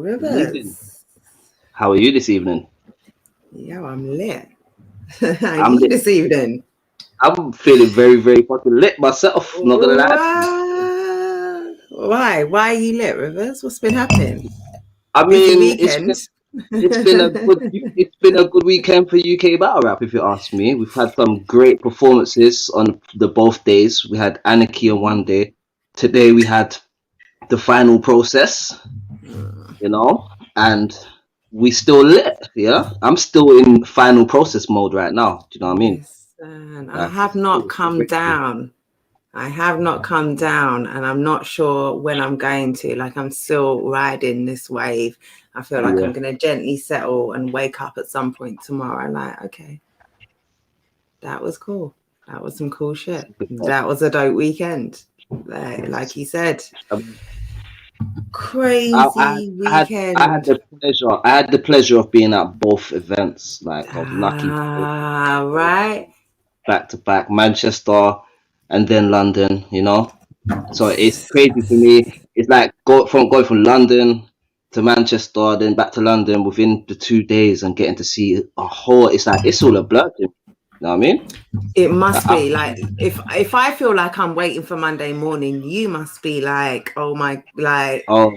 Good evening. Rivers. How are you this evening? Yo, I'm lit. How I'm you lit. this evening? I'm feeling very, very fucking lit myself. Not gonna lie. Why? Why are you lit, Rivers? What's been happening? I Busy mean, weekend. it's been a good weekend for UK battle rap. If you ask me, we've had some great performances on the both days. We had Anarchy on one day. Today we had the final process. And we still lit. Yeah, I'm still in final process mode right now. Do you know what I mean? Listen, I Like, have not come down. I have not come down, and I'm not sure when I'm going to. Like, I'm still riding this wave. I feel like I'm going to gently settle and wake up at some point tomorrow. Like, okay, that was cool. That was some cool shit. That was a dope weekend. Like you said, crazy weekend. I had the pleasure. I had the pleasure of being at both events. Like I was lucky. Right. Back to back, Manchester, and then London. So it's crazy for me. It's like going from London to Manchester, then back to London within the 2 days, and getting to see a whole. It's like it's all a blur. You know what I mean? It must be like if I feel like I'm waiting for Monday morning, you must be like, oh my, like. Oh,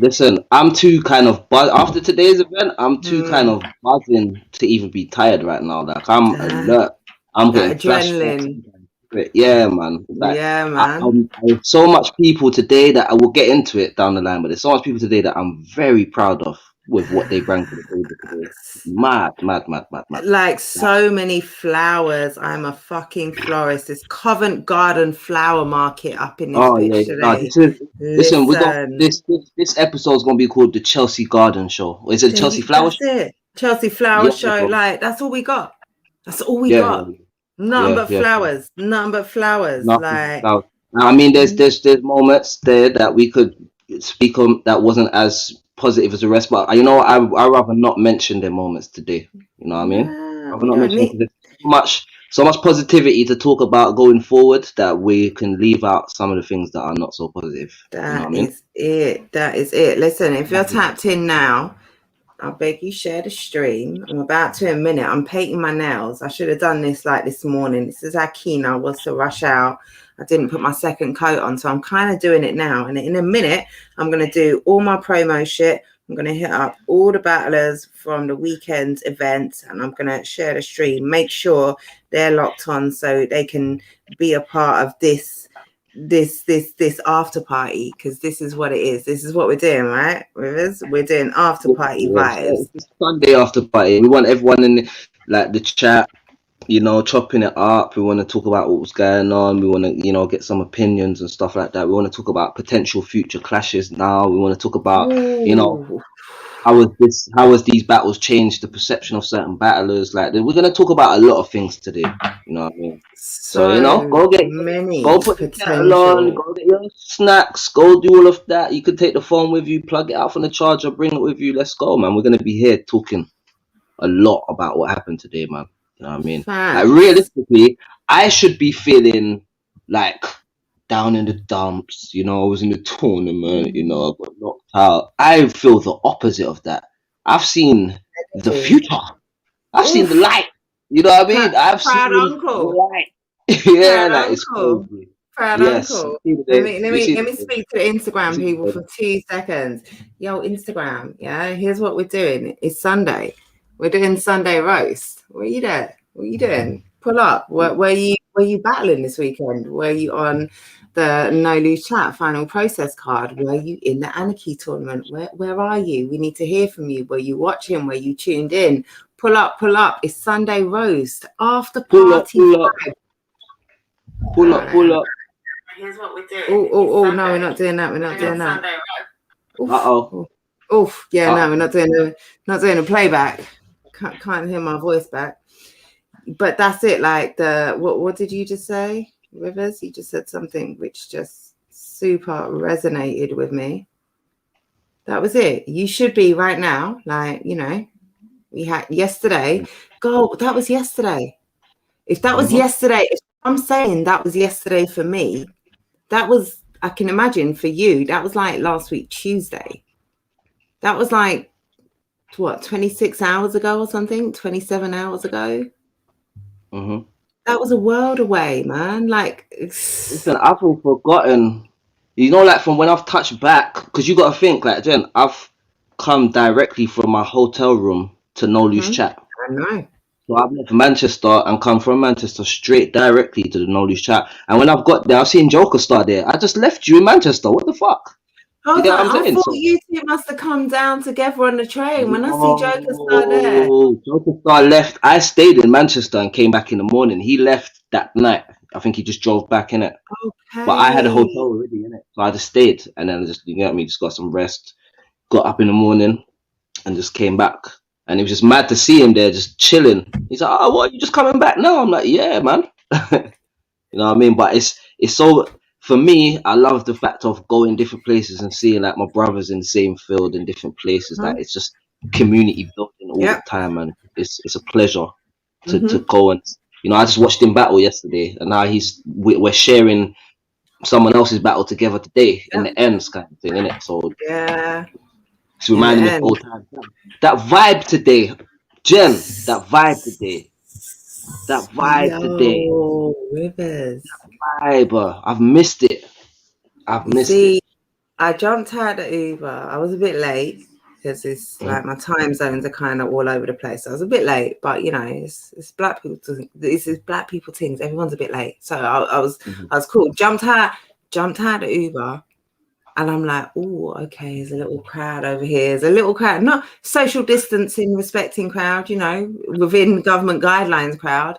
listen, I'm too kind of after today's event. I'm too kind of buzzing to even be tired right now. Like I'm alert. I'm getting adrenaline. Flashbacks. Yeah, man. Like, yeah, man. There's so much people today that I will get into it down the line, but there's so much people today that I'm very proud of with what they bring to the table today. Mad. Like so many flowers. I'm a fucking florist. It's Covent Garden flower market up in this bitch today. Listen, we got this episode is gonna be called the Chelsea Garden Show. Or is it the Chelsea Flower Show? That's it. Chelsea Flower Show. Like that's all we got. That's all we got. Nothing but flowers. Nothing but flowers. I mean, there's moments there that we could speak on that wasn't as positive as the rest, but I rather not mention their moments today. You know what I mean? Rather not mention there's so much positivity to talk about going forward that we can leave out some of the things that are not so positive. That is it. Listen, if you're tapped in now, I beg you share the stream. I'm about to in a minute. I'm painting my nails. I should have done this like this morning. This is how keen I was to rush out. I didn't put my second coat on, so I'm kind of doing it now. And in a minute, I'm going to do all my promo shit. I'm going to hit up all the battlers from the weekend's events, and I'm going to share the stream. Make sure they're locked on so they can be a part of this after party, because this is what it is. This is what we're doing, right, Rivers? We're doing after party vibes. It's Sunday after party. We want everyone in the chat, chopping it up. We want to talk about what was going on. We want to, get some opinions and stuff like that. We want to talk about potential future clashes now. We want to talk about, how has these battles changed the perception of certain battlers? Like, we're going to talk about a lot of things today. You know what I mean? So go put the kettle on, go get your snacks, go do all of that. You can take the phone with you, plug it out from the charger, bring it with you. Let's go, man. We're going to be here talking a lot about what happened today, man. You know what I mean? Like, realistically, I should be feeling like down in the dumps. I was in the tournament, I got knocked out. I feel the opposite of that. I've seen the future. I've seen the light. You know what I mean? I've seen the light. Yeah, like it's crazy. Proud uncle. Let me speak to the Instagram people for 2 seconds. Yo, Instagram, yeah. Here's what we're doing. It's Sunday. We're doing Sunday roast. Where you there? What are you doing? Pull up. Were you battling this weekend? Were you on the No Lose Chat final process card? Were you in the Anarchy tournament? Where are you? We need to hear from you. Were you watching? Were you tuned in? Pull up. It's Sunday roast after party. Pull up. Here's what we're doing. Oh, no, we're not doing that. We're not doing that. Oof. Yeah, no, we're not doing a playback. Can't hear my voice back. But that's it. Like what did you just say, Rivers? You just said something which just super resonated with me. That was it. You should be right now. Like, we had yesterday. That was yesterday. If that was yesterday, if I'm saying that was yesterday for me, that was, I can imagine for you, that was like last week, Tuesday. That was like, what, 26 hours ago or something? 27 hours ago? Mm-hmm. That was a world away, man. Like, listen, I've all forgotten. You know, like from when I've touched back, because you got to think, like, Jen, I've come directly from my hotel room to No Loose Chat. I know. So I've left Manchester and come from Manchester straight directly to the No Loose Chat. And when I've got there, I've seen Joker Star there. I just left you in Manchester. What the fuck? Hold You know on, what I'm I saying? thought So, you two must have come down together on the train. When I see Joker Star there. no, Joker Star left. I stayed in Manchester and came back in the morning. He left that night. I think he just drove back in it. Okay. But I had a hotel already in it, so I just stayed, and then just, you get me, just got some rest, got up in the morning, and just came back. And it was just mad to see him there, just chilling. He's like, "Oh, what? You just coming back now?" I'm like, "Yeah, man." You know what I mean? But it's so, for me, I love the fact of going different places and seeing like my brothers in the same field in different places. Like it's just community building all the time, and it's a pleasure to go and, you know, I just watched him battle yesterday, and now we're sharing someone else's battle together today in the ends kind of thing, innit? So it's reminding me of old times. That vibe today, Jen. That vibe today. Rivers. That vibe. I've missed it. I've missed it. I jumped out of Uber. I was a bit late because it's like my time zones are kind of all over the place. So I was a bit late, but you know, it's black people. This is black people things. Everyone's a bit late, so I was cool. Jumped out of Uber, and I'm like, oh, okay. There's a little crowd over here. There's a little crowd, not social distancing, respecting crowd. You know, within government guidelines crowd.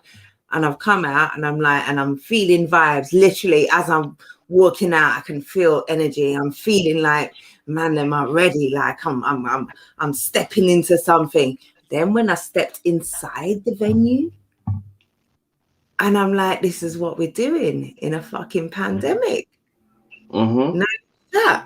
And I've come out, and I'm like, and I'm feeling vibes. Literally, as I'm walking out, I can feel energy. I'm feeling like, man, am I ready? Like I'm stepping into something. Then when I stepped inside the venue, and I'm like, this is what we're doing in a fucking pandemic. No, that.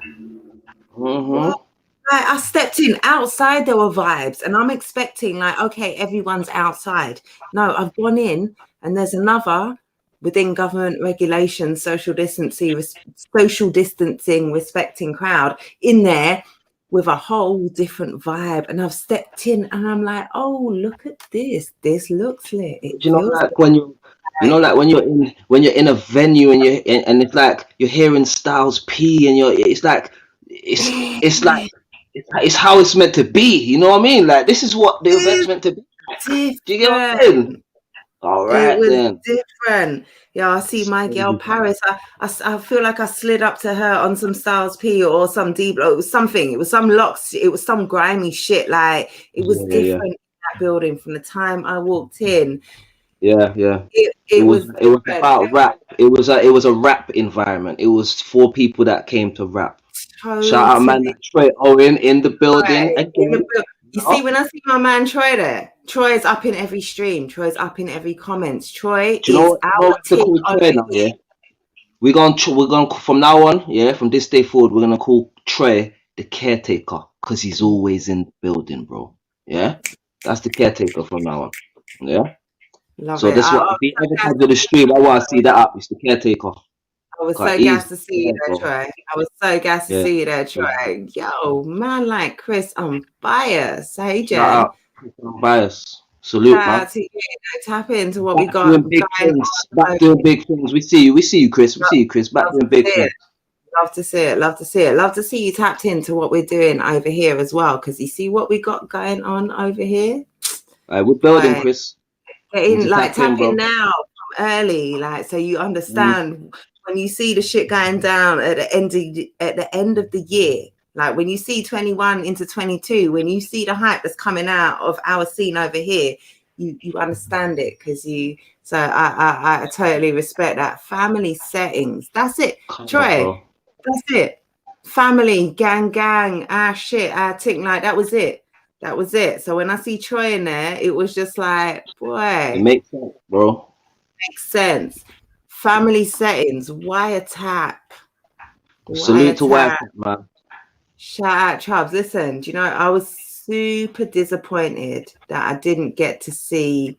Well, like, I stepped in outside, there were vibes, and I'm expecting like, okay, everyone's outside. No, I've gone in, and there's another within government regulations, social distancing, respecting crowd in there with a whole different vibe. And I've stepped in, and I'm like, oh, look at this. This looks lit. You know, like when you, like when you're in a venue and and it's like you're hearing Styles P, and it's like it's how it's meant to be. You know what I mean? Like, this is what the event's meant to be. Do you get what I'm saying? All right, it was then. different. Yeah, I see my girl Paris. I feel like I slid up to her on some Styles P or some deep. It was something. It was some locks. It was some grimy shit. Like, it was different in that building from the time I walked in. Yeah. It was about rap. It was a rap environment. It was for people that came to rap. Totally. Shout out, man, Troy Owen in the building again. You see, when I see my man Troy there, Troy is up in every stream. Troy's up in every comments. Troy is our team. Yeah, we're going from now on. Yeah, from this day forward, we're gonna call Troy the caretaker, because he's always in the building, bro. Yeah, that's the caretaker from now on. Yeah. So this what if he ever comes to the stream, I want to see that up. It's the caretaker. I was so gassed to see you there, Troy. I was so gassed to see you there, Troy. Yo, man, like Chris, I'm biased. Hey, Jen. I'm biased. Salute, man. Tap into what we got. Back doing big things. We see you, Chris. Back doing big things. Love to see it. Love to see you tapped into what we're doing over here as well, because you see what we got going on over here. We're building, Chris. Tap in now from early, like, so you understand. When you see the shit going down at the end of the year, like when you see 21 into 22, when you see the hype that's coming out of our scene over here, you understand it, because so I totally respect that. Family settings, that's it. Troy, that's it. Family, gang, shit, think like that was it. So when I see Troy in there, it was just like, boy, it makes sense, bro. Makes sense. Family settings, wiretap. Salute to wiretap, man. Shout out, Chubbs. Listen, do you know, I was super disappointed that I didn't get to see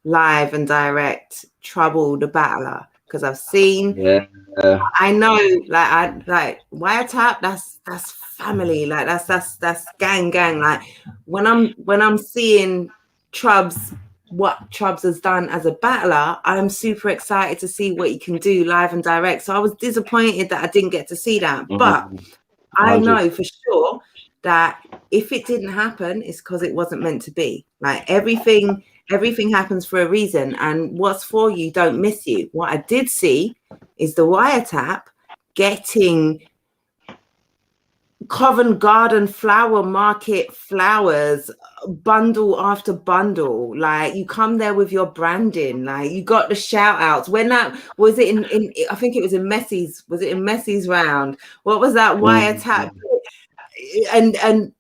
live and direct Trouble the Battler. because I've seen. Yeah. I know, like Wiretap. That's family. Like that's gang. Like when I'm seeing Trubs, what Trubs has done as a battler, I'm super excited to see what he can do live and direct. So I was disappointed that I didn't get to see that, but I know for sure that if it didn't happen, it's because it wasn't meant to be. Like everything happens for a reason, and what's for you don't miss you. What I did see is the Wiretap getting Covent Garden Flower Market flowers, bundle after bundle. Like you come there with your branding, like you got the shout outs. When that was it in I think it was in Messi's, was it in Messi's round? What was that Wiretap? And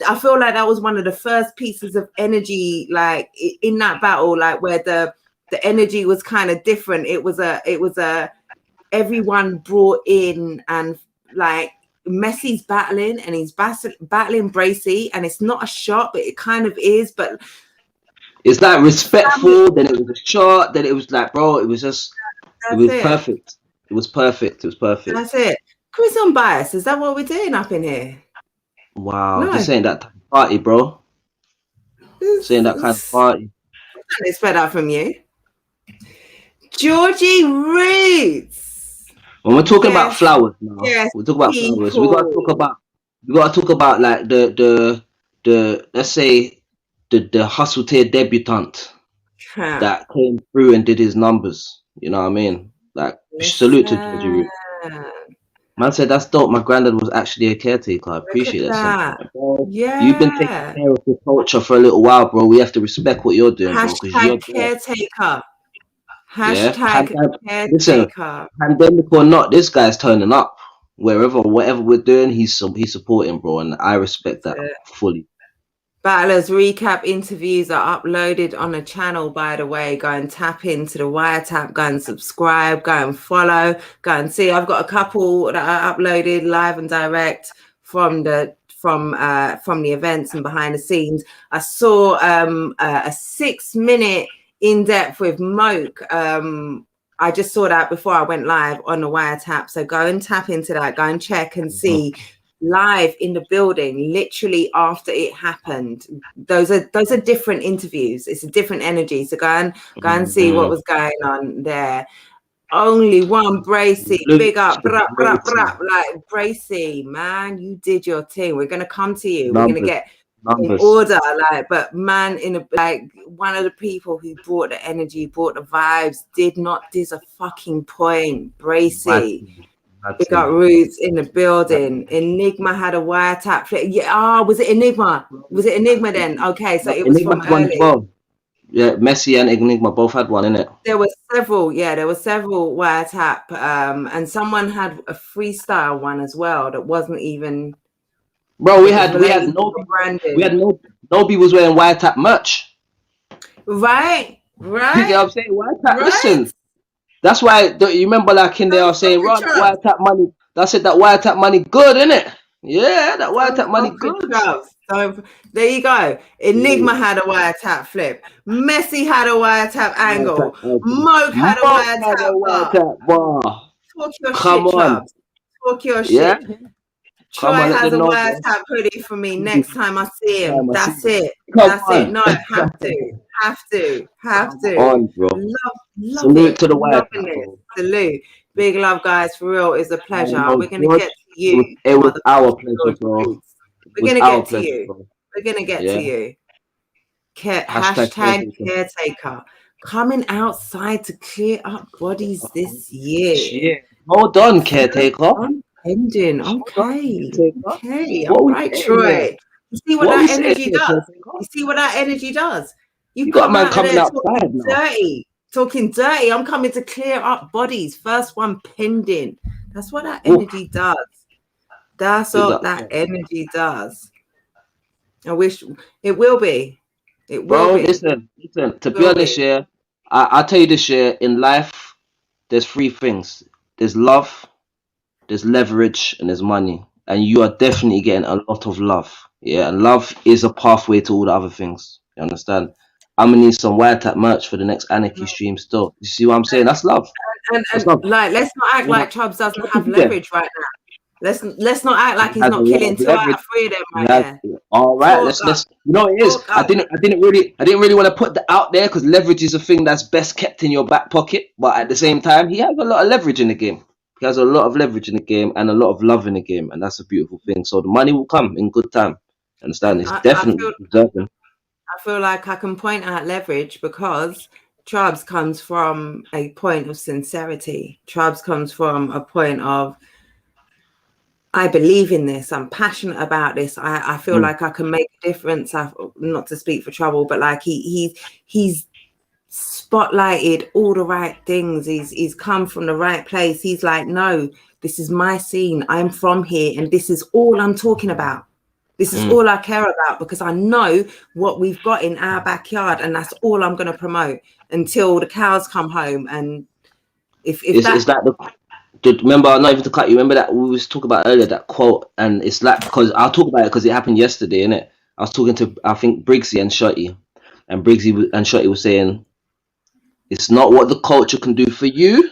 I feel like that was one of the first pieces of energy, like in that battle, like where the energy was kind of different. It was a everyone brought in, and like Messi's battling and he's battling Bracy, and it's not a shot, but it kind of is. But it's like respectful, then it was a shot, then it was like, bro, it was just perfect. It was perfect. That's it. Chris Unbiased, is that what we're doing up in here? Wow, no. Just saying that type of party, bro. Saying that kind of party. I can't expect that from you. Georgie Roots. When we're talking about flowers now, we're talking about flowers. We gotta talk about like the let's say the Hustle Tier debutante that came through and did his numbers. You know what I mean? Like salute to Georgie Roots. Man said that's dope. My granddad was actually a caretaker. I appreciate that. Yeah. You've been taking care of the culture for a little while, bro. We have to respect what you're doing, bro. Hashtag caretaker. Hashtag caretaker. Listen, pandemic or not, this guy's turning up. Whatever we're doing, he's supporting, bro. And I respect that fully. Battlers recap interviews are uploaded on the channel, by the way. Go and tap into the Wiretap, go and subscribe, go and follow, go and see. I've got a couple that are uploaded live and direct from the events and behind the scenes. I saw a 6-minute in-depth with Moke. I just saw that before I went live on the Wiretap. So go and tap into that, go and check and see. Live in the building, literally after it happened. Those are different interviews. It's a different energy. So go and see what was going on there. Only one Bracy, big up, like Bracy, man, you did your thing. We're gonna come to you. We're gonna get in order, like, but man, one of the people who brought the energy, brought the vibes, did not diss a fucking point. Bracy. We got Roots in the building. Enigma had a Wiretap flip. Yeah, was it Enigma? Was it Enigma then? Okay, so it was Enigma from early. Well. Yeah, Messi and Enigma both had one, innit? There were several Wiretap, and someone had a freestyle one as well that wasn't even. Bro, we had Nobi was wearing Wiretap merch. Right. You know what I'm saying? Wiretap, listen. That's why you remember, like in there, I was saying, "Run Wiretap money." That's it. That Wiretap money good, innit? Yeah, that Wiretap money good. So there you go. Enigma had a Wiretap flip. Messi had a Wiretap angle. Moke had a Wiretap bar. Talk your shit, Chubbs. Talk your shit. Troy has a Wiretap hoodie for me next time I see him. That's it. That's it. No, have to. On, bro. Love Salute it. to the Wiretap. Salute. Big love, guys. For real, it's a pleasure. We're gonna get to you. It was our pleasure, bro. We're gonna get to you. We're gonna get to you. Hashtag caretaker. Coming outside to clear up bodies this year. Well done, caretaker. Ending. Okay. All right, Troy. You see what that energy does? You see what that energy does? You got man coming outside now. Talking dirty. I'm coming to clear up bodies. First one pending. That's what that energy does. That's what that energy does. I wish it will be. It will be. Listen. To be honest, I'll tell you this year, in life, there's 3 things. There's love, there's leverage, and there's money. And you are definitely getting a lot of love. Yeah, and love is a pathway to all the other things. You understand? I'm gonna need some Wiretap merch for the next Anarchy stream still. You see what I'm saying? That's love. And like, let's not act like Chubbs doesn't have leverage right now. Let's not act like he's not killing 2 out of 3 of them right there. All right, let's. You know what it is. I didn't really want to put that out there because leverage is a thing that's best kept in your back pocket. But at the same time, he has a lot of leverage in the game. He has a lot of leverage in the game and a lot of love in the game, and that's a beautiful thing. So the money will come in good time. Understand? It's definitely deserving. I feel like I can point out leverage because Chubbs comes from a point of sincerity. Chubbs comes from a point of, I believe in this. I'm passionate about this. I feel like I can make a difference. Not to speak for Trouble, but like he's spotlighted all the right things. He's come from the right place. He's like, no, this is my scene. I'm from here, and this is all I'm talking about. This is all I care about because I know what we've got in our backyard, and that's all I'm going to promote until the cows come home. And if remember, not even to cut you, remember that we was talking about earlier, that quote, and it's like, because I'll talk about it because it happened yesterday, innit? I was talking to, I think, Briggsy and Shotty, and Briggsy and Shotty was saying, it's not what the culture can do for you,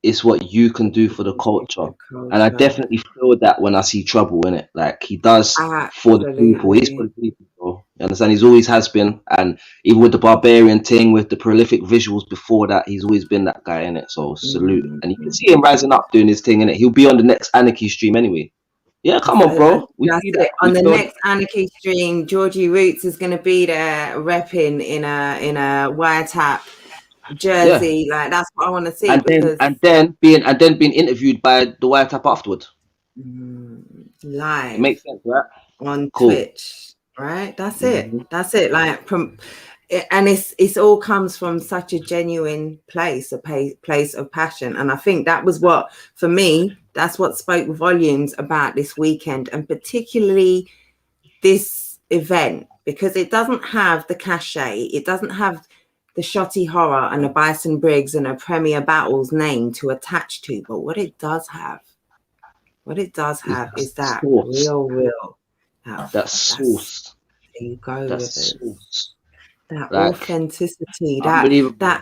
it's what you can do for the culture. And I definitely feel that when I see Trouble, innit? Like, he does for the people. He's for the people, bro. You understand? He's always has been. And even with the Barbarian thing, with the prolific visuals before that, he's always been that guy, innit? So, salute. And you can see him rising up doing his thing, innit? He'll be on the next Anarchy stream anyway. Yeah, come on, bro. On the next Anarchy stream, Georgie Roots is going to be there repping in a Wiretap jersey. Like, that's what I want to see. And then being interviewed by the Wiretap afterwards. Live. It makes sense, right? On Twitch, right? That's it. That's it. Like, and it's all comes from such a genuine place, a place of passion. And I think that was what, for me, that's what spoke volumes about this weekend, and particularly this event, because it doesn't have the cachet, it doesn't have the Shotty Horror and a Bison Briggs and a Premier Battles name to attach to, but what it does have is that real. That source. There you go with it. That like, authenticity, that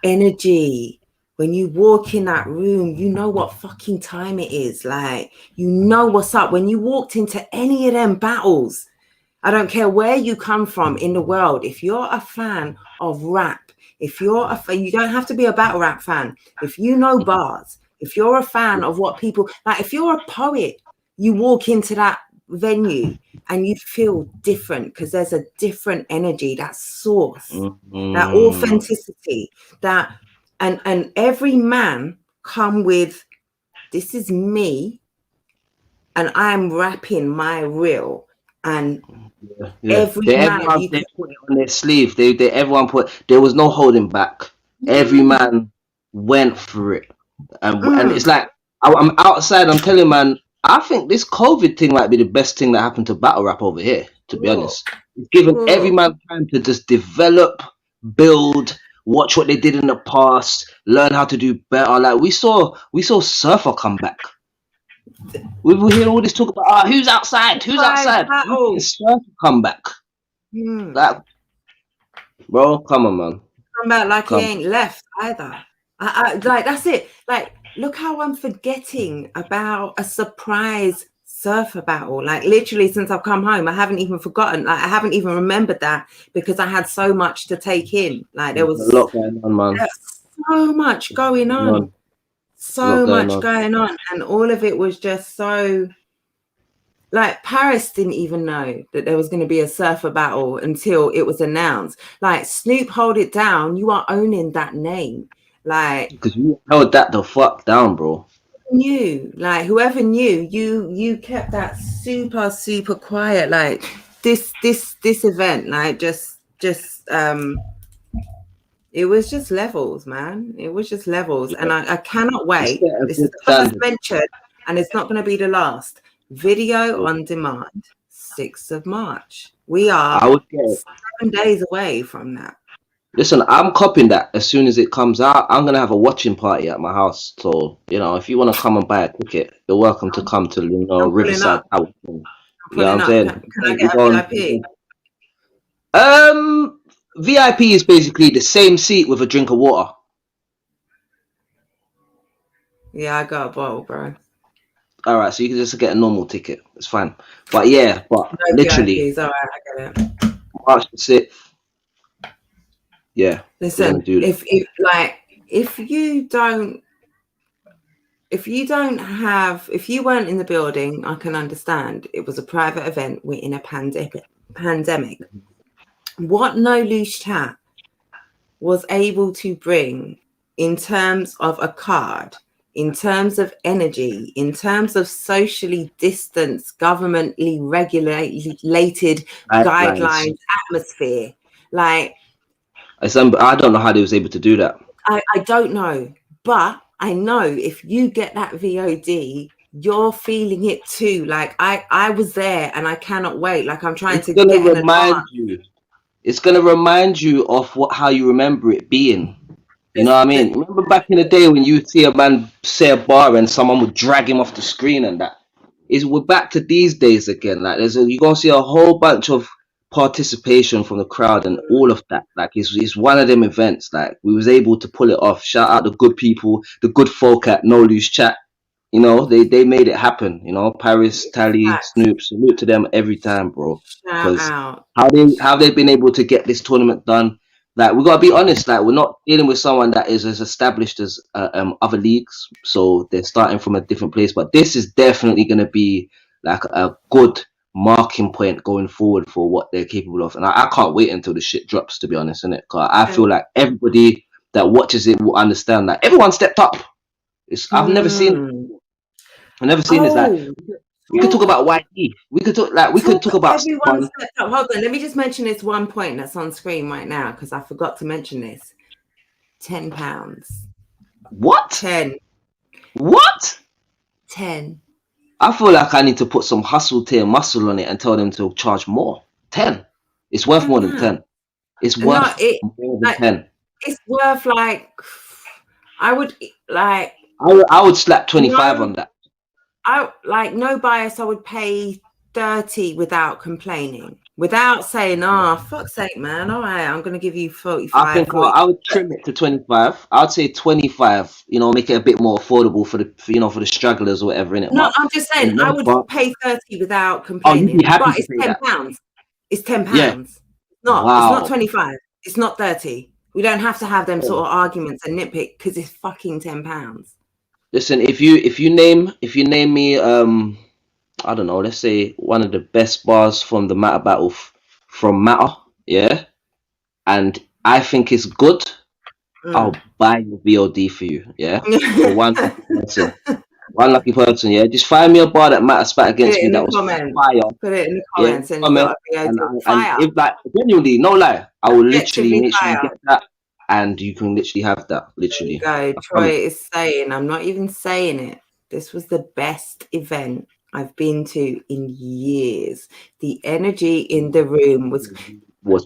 energy. When you walk in that room, you know what fucking time it is. Like, you know what's up. When you walked into any of them battles, I don't care where you come from in the world. If you're a fan of rap, if you're you don't have to be a battle rap fan. If you know bars, if you're a fan of what people like, if you're a poet, you walk into that venue and you feel different because there's a different energy, that source, that authenticity, that and every man come with, this is me and I'm rapping my real. And every man they put it on their sleeve. Everyone there was no holding back. Every man went for it, and it's like I'm outside. I'm telling man, I think this COVID thing might be the best thing that happened to battle rap over here. To be honest, it's given every man time to just develop, build, watch what they did in the past, learn how to do better. Like we saw Surfer come back. We were hearing all this talk about who's outside. Surfer come back. Like, bro, come on, man. Come back like he ain't left either. Like, that's it. Like, look how I'm forgetting about a surprise Surfer battle. Like, literally, since I've come home, I haven't even forgotten. Like, I haven't even remembered that because I had so much to take in. Like, there was a lot going on, man. So much going on. So much going on, and all of it was just so, like, Paris didn't even know that there was going to be a Surfer battle until it was announced. Like, Snoop, hold it down. You are owning that name, like, because you held that the fuck down, bro. Whoever knew, you kept that super quiet. Like, this event, like, just it was just levels, man. It was just levels. And I cannot wait. This is the first venture, and it's not going to be the last. Video on demand, 6th of March. We are 7 days away from that. Listen, I'm copying that as soon as it comes out. I'm going to have a watching party at my house. So, if you want to come and buy a ticket, you're welcome to come to, Riverside. You know what I'm saying? Can I get a VIP? VIP is basically the same seat with a drink of water. Yeah, I got a bottle, bro. All right, so you can just get a normal ticket. It's fine. But yeah, but No literally, VIPs. All right, I get it. March the 6th. Yeah. Listen, if you weren't in the building, I can understand. It was a private event. We're in a pandemic. What No Loose Chat was able to bring in terms of a card, in terms of energy, in terms of socially distanced, governmentally regulated guidelines, atmosphere, like I don't know how they was able to do that. I don't know, but I know if you get that VOD, you're feeling it too. Like I was there and I cannot wait. Like I'm trying to get an advance. It's gonna remind you of how you remember it being. You know what I mean? Remember back in the day when you see a man say a bar and someone would drag him off the screen and that. We're back to these days again. Like you're gonna see a whole bunch of participation from the crowd and all of that. Like it's one of them events. Like we was able to pull it off. Shout out the good people, the good folk at No Loose Chat. You know, they made it happen. You know, Paris, Tally, Snoop, salute to them every time, bro. Because how they've been able to get this tournament done. Like we gotta be honest, like we're not dealing with someone that is as established as other leagues, so they're starting from a different place. But this is definitely gonna be like a good marking point going forward for what they're capable of, and I can't wait until the shit drops. To be honest, innit? Cause I feel like everybody that watches it will understand that everyone stepped up. I've never seen this. Like we could talk about YE. We could talk about everyone stepped up. Hold on, let me just mention this one point that's on screen right now because I forgot to mention this. £10. What? 10. What? 10. I feel like I need to put some hustle tier muscle on it and tell them to charge more. 10. It's worth more than 10. It's worth more than 10. It's worth like I would slap 25 on that. I like no bias. I would pay 30 without complaining, without saying, "Oh, fuck's sake, man! All right, I'm gonna give you 45." I think I would trim it to 25. I'd say 25. You know, make it a bit more affordable for the stragglers or whatever. In it. No, I'm just saying I would pay 30 without complaining. But it's £10. It's £10. Yeah. It's not 25. It's not 30. We don't have to have them sort of arguments and nitpick because it's fucking £10. Listen, if you name me I don't know, let's say one of the best bars from the Matter battle from Matter, yeah, and I think it's good, I'll buy the VOD for you, yeah, for one lucky person, yeah. Just find me a bar that Matter spat against me that was fire. Put it in the comments and if like genuinely, no lie, I will literally make sure you get that. And you can literally have that, literally. Go. Troy is saying, I'm not even saying it. This was the best event I've been to in years. The energy in the room was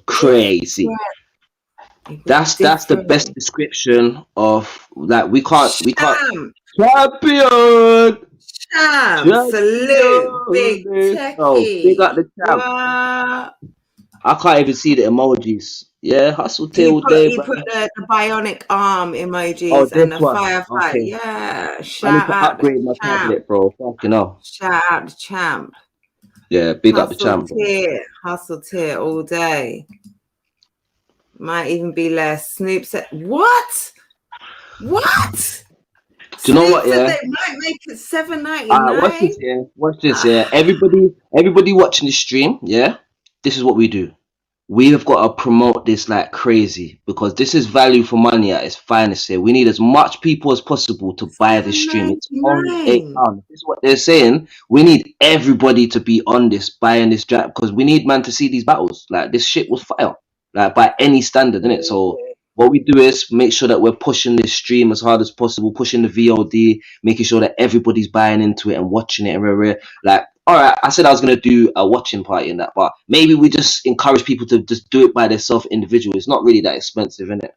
crazy. That's the best description of like we can't champion. Salute, big techie. Big up the champ. I can't even see the emojis. Yeah, hustle till day. You put the bionic arm emojis and the firefight. Okay. Yeah, shout out to my tablet, bro. Fucking hell. Shout out to champ. Yeah, big up the champ. Hustle tier all day. Might even be less. Snoop said, "What? What?" Do you know what? Yeah, they might make it $7.99. Watch this. Yeah, everybody watching the stream. Yeah, this is what we do. We have got to promote this like crazy because this is value for money at its finest here. We need as much people as possible to buy the stream. It's only £8. This is what they're saying. We need everybody to be on this, buying this draft because we need man to see these battles. Like this shit was fire, like by any standard, innit? So what we do is make sure that we're pushing this stream as hard as possible, pushing the VOD, making sure that everybody's buying into it and watching it. And like, all right, I said I was going to do a watching party in that, but maybe we just encourage people to just do it by themselves individually. It's not really that expensive, innit?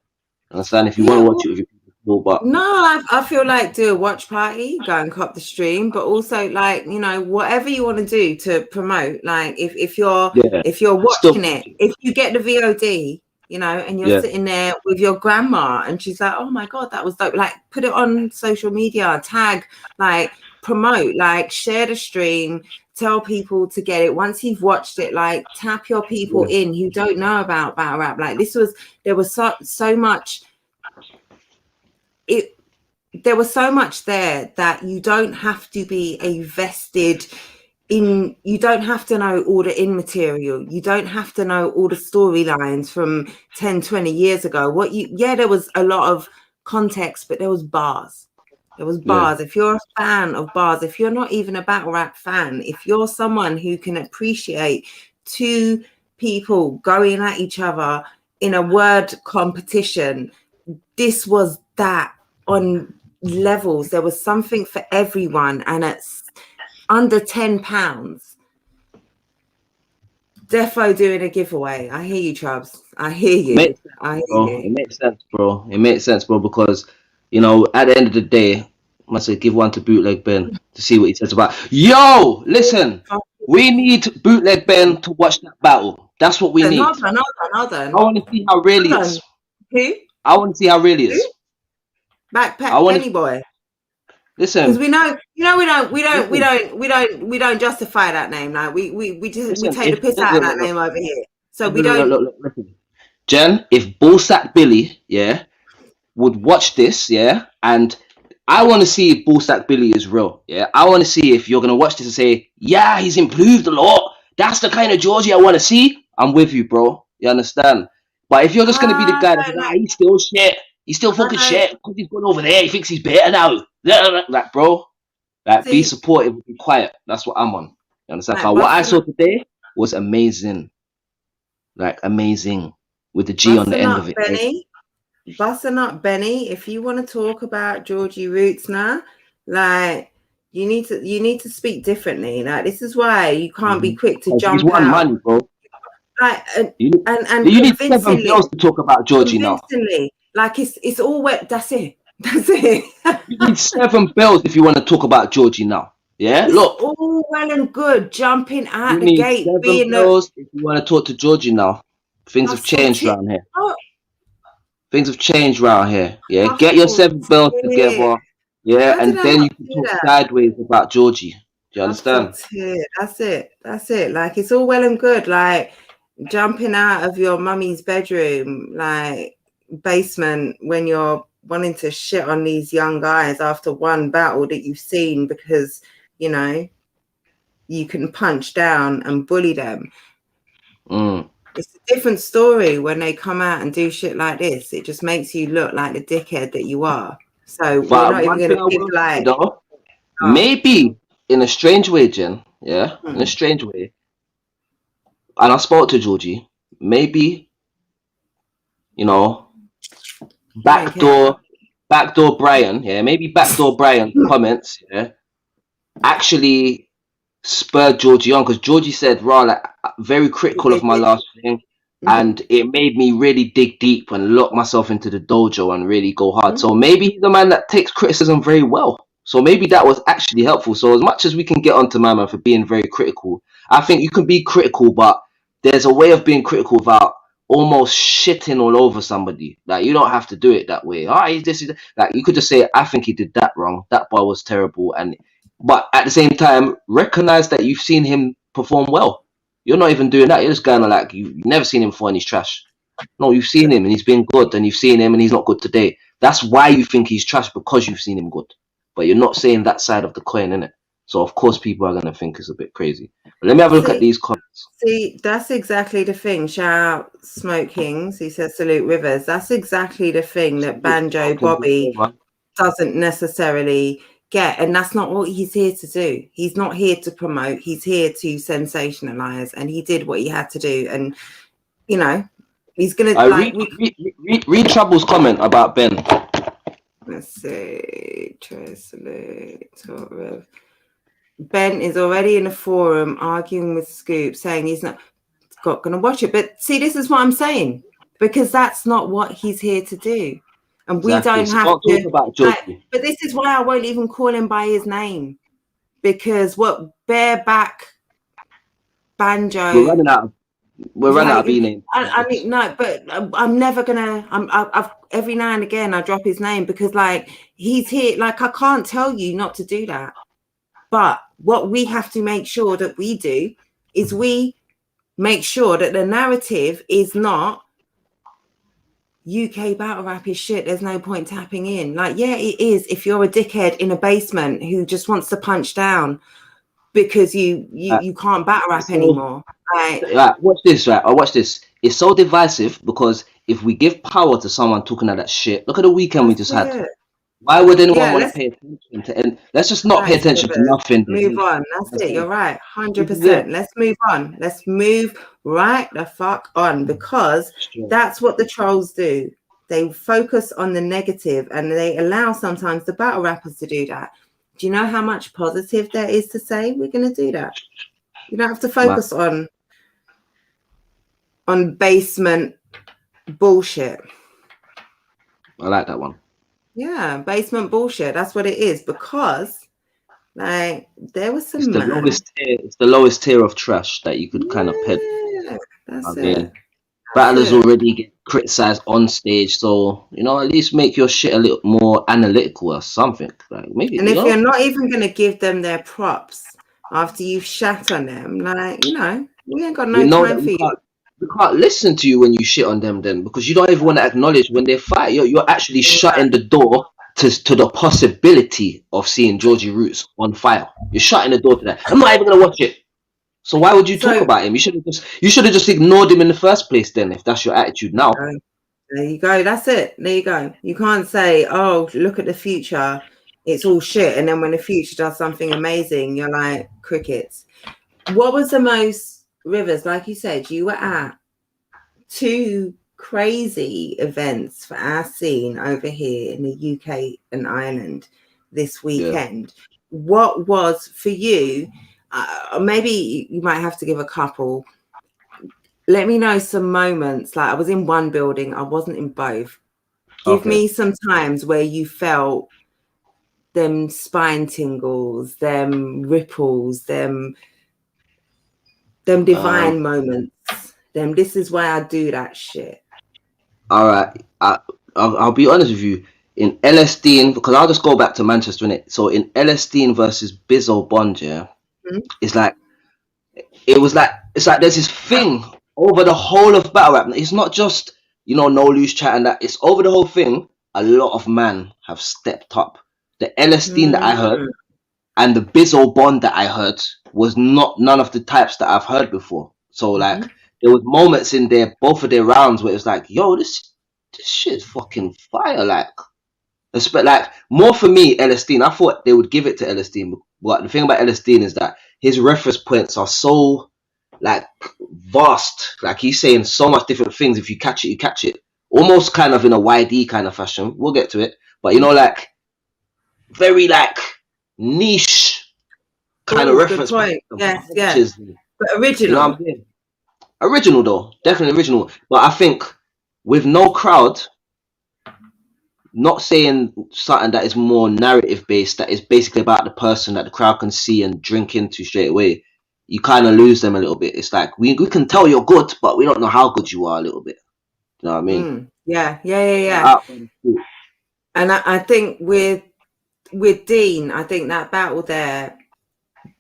Understand? If you want to watch it with your people, but... No, I feel like do a watch party, go and cop the stream, but also like, you know, whatever you want to do to promote, like if you're watching it, if you get the VOD, you know, and you're sitting there with your grandma and she's like, oh my God, that was dope. Like, put it on social media, tag, like, promote, like, share the stream, tell people to get it. Once you've watched it, like, tap your people in who don't know about battle rap. Like, there was so much, there was so much there that you don't have to be a vested in, you don't have to know all the in material, you don't have to know all the storylines from 10-20 years ago. There was a lot of context, but there was bars. If you're a fan of bars, if you're not even a battle rap fan, if you're someone who can appreciate two people going at each other in a word competition, this was that on levels. There was something for everyone, and it's under £10. Defo doing a giveaway. I hear you, Chubbs. I hear you. It makes sense, bro. It makes sense, bro, because, you know, at the end of the day, I must say, give one to Bootleg Ben to see what he says about. Yo, listen, we need Bootleg Ben to watch that battle. That's what we need. Hold on. I want to see how real he is. Who? I want to see how real he is. Backpack Penny Boy. Listen, because we don't justify that name. Like we take the piss out of that name over here. So we don't. Look, listen. Jen, if Ballsack Billy, would watch this, and I want to see if Ballsack Billy is real, I want to see if you're gonna watch this and say, yeah, he's improved a lot. That's the kind of Georgie I want to see. I'm with you, bro. You understand? But if you're just gonna be the guy that's like, he's still shit. He's still fucking shit because he's gone over there. He thinks he's better now. Like, bro, like, be supportive, be quiet. That's what I'm on. You understand? Like, what I saw today was amazing. Like, amazing. With the G on the end of it. Benny. Busting up, Benny. If you want to talk about Georgie Roots now, like, you need to speak differently. Like, this is why you can't be quick to jump out. Money, bro. Like, you need 7 girls to talk about Georgie now. Like, it's all wet. That's it. You need 7 bells if you want to talk about Georgie now. Yeah, look. All well and good jumping out the gate. 7 bells if you want to talk to Georgie now. Things have changed around here. Things have changed around here. Yeah, get your 7 bells together. Yeah, and then you can talk sideways about Georgie. Do you understand? That's it. Like, it's all well and good. Like, jumping out of your mummy's bedroom, like, basement, when you're wanting to shit on these young guys after one battle that you've seen because, you know, you can punch down and bully them. It's a different story when they come out and do shit like this. It just makes you look like the dickhead that you are. So we're not even going to give like... Maybe in a strange way, Jen, in a strange way, and I spoke to Georgie, maybe, you know, backdoor Brian, maybe backdoor Brian comments, actually spurred Georgie on, because Georgie said, like, very critical of my last thing, and it made me really dig deep and lock myself into the dojo and really go hard. So maybe he's a man that takes criticism very well. So maybe that was actually helpful. So as much as we can get onto my man for being very critical, I think you can be critical, but there's a way of being critical without almost shitting all over somebody. Like, you don't have to do it that way. Like, you could just say, I think he did that wrong. That boy was terrible. But at the same time, recognize that you've seen him perform well. You're not even doing that. You're just kind of like, you've never seen him before and he's trash. No, you've seen him and he's been good, and you've seen him and he's not good today. That's why you think he's trash, because you've seen him good. But you're not saying that side of the coin, innit? So of course people are going to think it's a bit crazy. But let me have a look at these comments. See, that's exactly the thing. Shout out Smoke Kings. He says salute Rivers. That's exactly the thing that Banjo Bobby doesn't necessarily get, and that's not what he's here to do. He's not here to promote. He's here to sensationalize, and he did what he had to do. And you know, he's gonna read Trouble's comment about Ben. Let's see. Ben is already in a forum arguing with Scoop, saying he's not going to watch it. But see, this is what I'm saying, because that's not what he's here to do. And we don't have to. But this is why I won't even call him by his name, because what bareback Banjo. We're running out of B-names. I mean, no, but I'm never gonna. I've every now and again I drop his name because like he's here. Like I can't tell you not to do that. But what we have to make sure that we do is we make sure that the narrative is not UK battle rap is shit. There's no point tapping in. Like, yeah, it is. If you're a dickhead in a basement who just wants to punch down because you can't battle rap anymore. Right, watch this, right? Watch this. It's so divisive because if we give power to someone talking about that shit, look at the weekend we just had. Why would anyone want to pay attention to? And let's just not pay attention to nothing. Move on. That's it. You're right. 100%. Let's move on. Let's move right the fuck on, because that's what the trolls do. They focus on the negative and they allow sometimes the battle rappers to do that. Do you know how much positive there is to say we're going to do that? You don't have to focus on basement bullshit. I like that one. Yeah, basement bullshit. That's what it is, because like there was some. It's the lowest tier of trash that you could kind of pet. That's it. Battlers already get criticized on stage, so at least make your shit a little more analytical or something. Like maybe. And if you're not even gonna give them their props after you've shat on them, like we ain't got no time for you. We can't listen to you when you shit on them then, because you don't even want to acknowledge when they fight. You're actually shutting the door to the possibility of seeing Georgie Roots on fire. You're shutting the door to that. I'm not even gonna watch it. So why would you talk about him? You should have just ignored him in the first place then, if that's your attitude now. There you go. That's it. There you go. You can't say, oh, look at the future, it's all shit, and then when the future does something amazing, you're like crickets. What was the most, Rivers, like you said, you were at 2 crazy events for our scene over here in the UK and Ireland this weekend. Yeah. What was for you, maybe you might have to give a couple. Let me know some moments. Like I was in one building, I wasn't in both. Give me some times where you felt them spine tingles, them ripples, them divine moments. This is why I do that shit. All right, I'll be honest with you. In LS Dean, because I'll just go back to Manchester, innit? So in LS Dean versus Bizzo Bond, it's like there's this thing over the whole of battle rap. It's not just no loose chat and that. It's over the whole thing. A lot of men have stepped up. The LS Dean that I heard and the Bizzo Bond that I heard was none of the types that I've heard before. So like there was moments in there, both of their rounds, where it was like, yo, this shit's fucking fire. Like more for me, LS Dean, I thought they would give it to LS Dean, but the thing about LS Dean is that his reference points are so like vast. Like he's saying so much different things. If you catch it, you catch it. Almost kind of in a YD kind of fashion. We'll get to it, but like very like niche kind of reference. Yes. But original. Original though, definitely original. But I think with no crowd, not saying something that is more narrative based, that is basically about the person that the crowd can see and drink into straight away, you kind of lose them a little bit. It's like we can tell you're good, but we don't know how good you are a little bit. You know what I mean? Yeah. And I think with Dean, I think that battle there,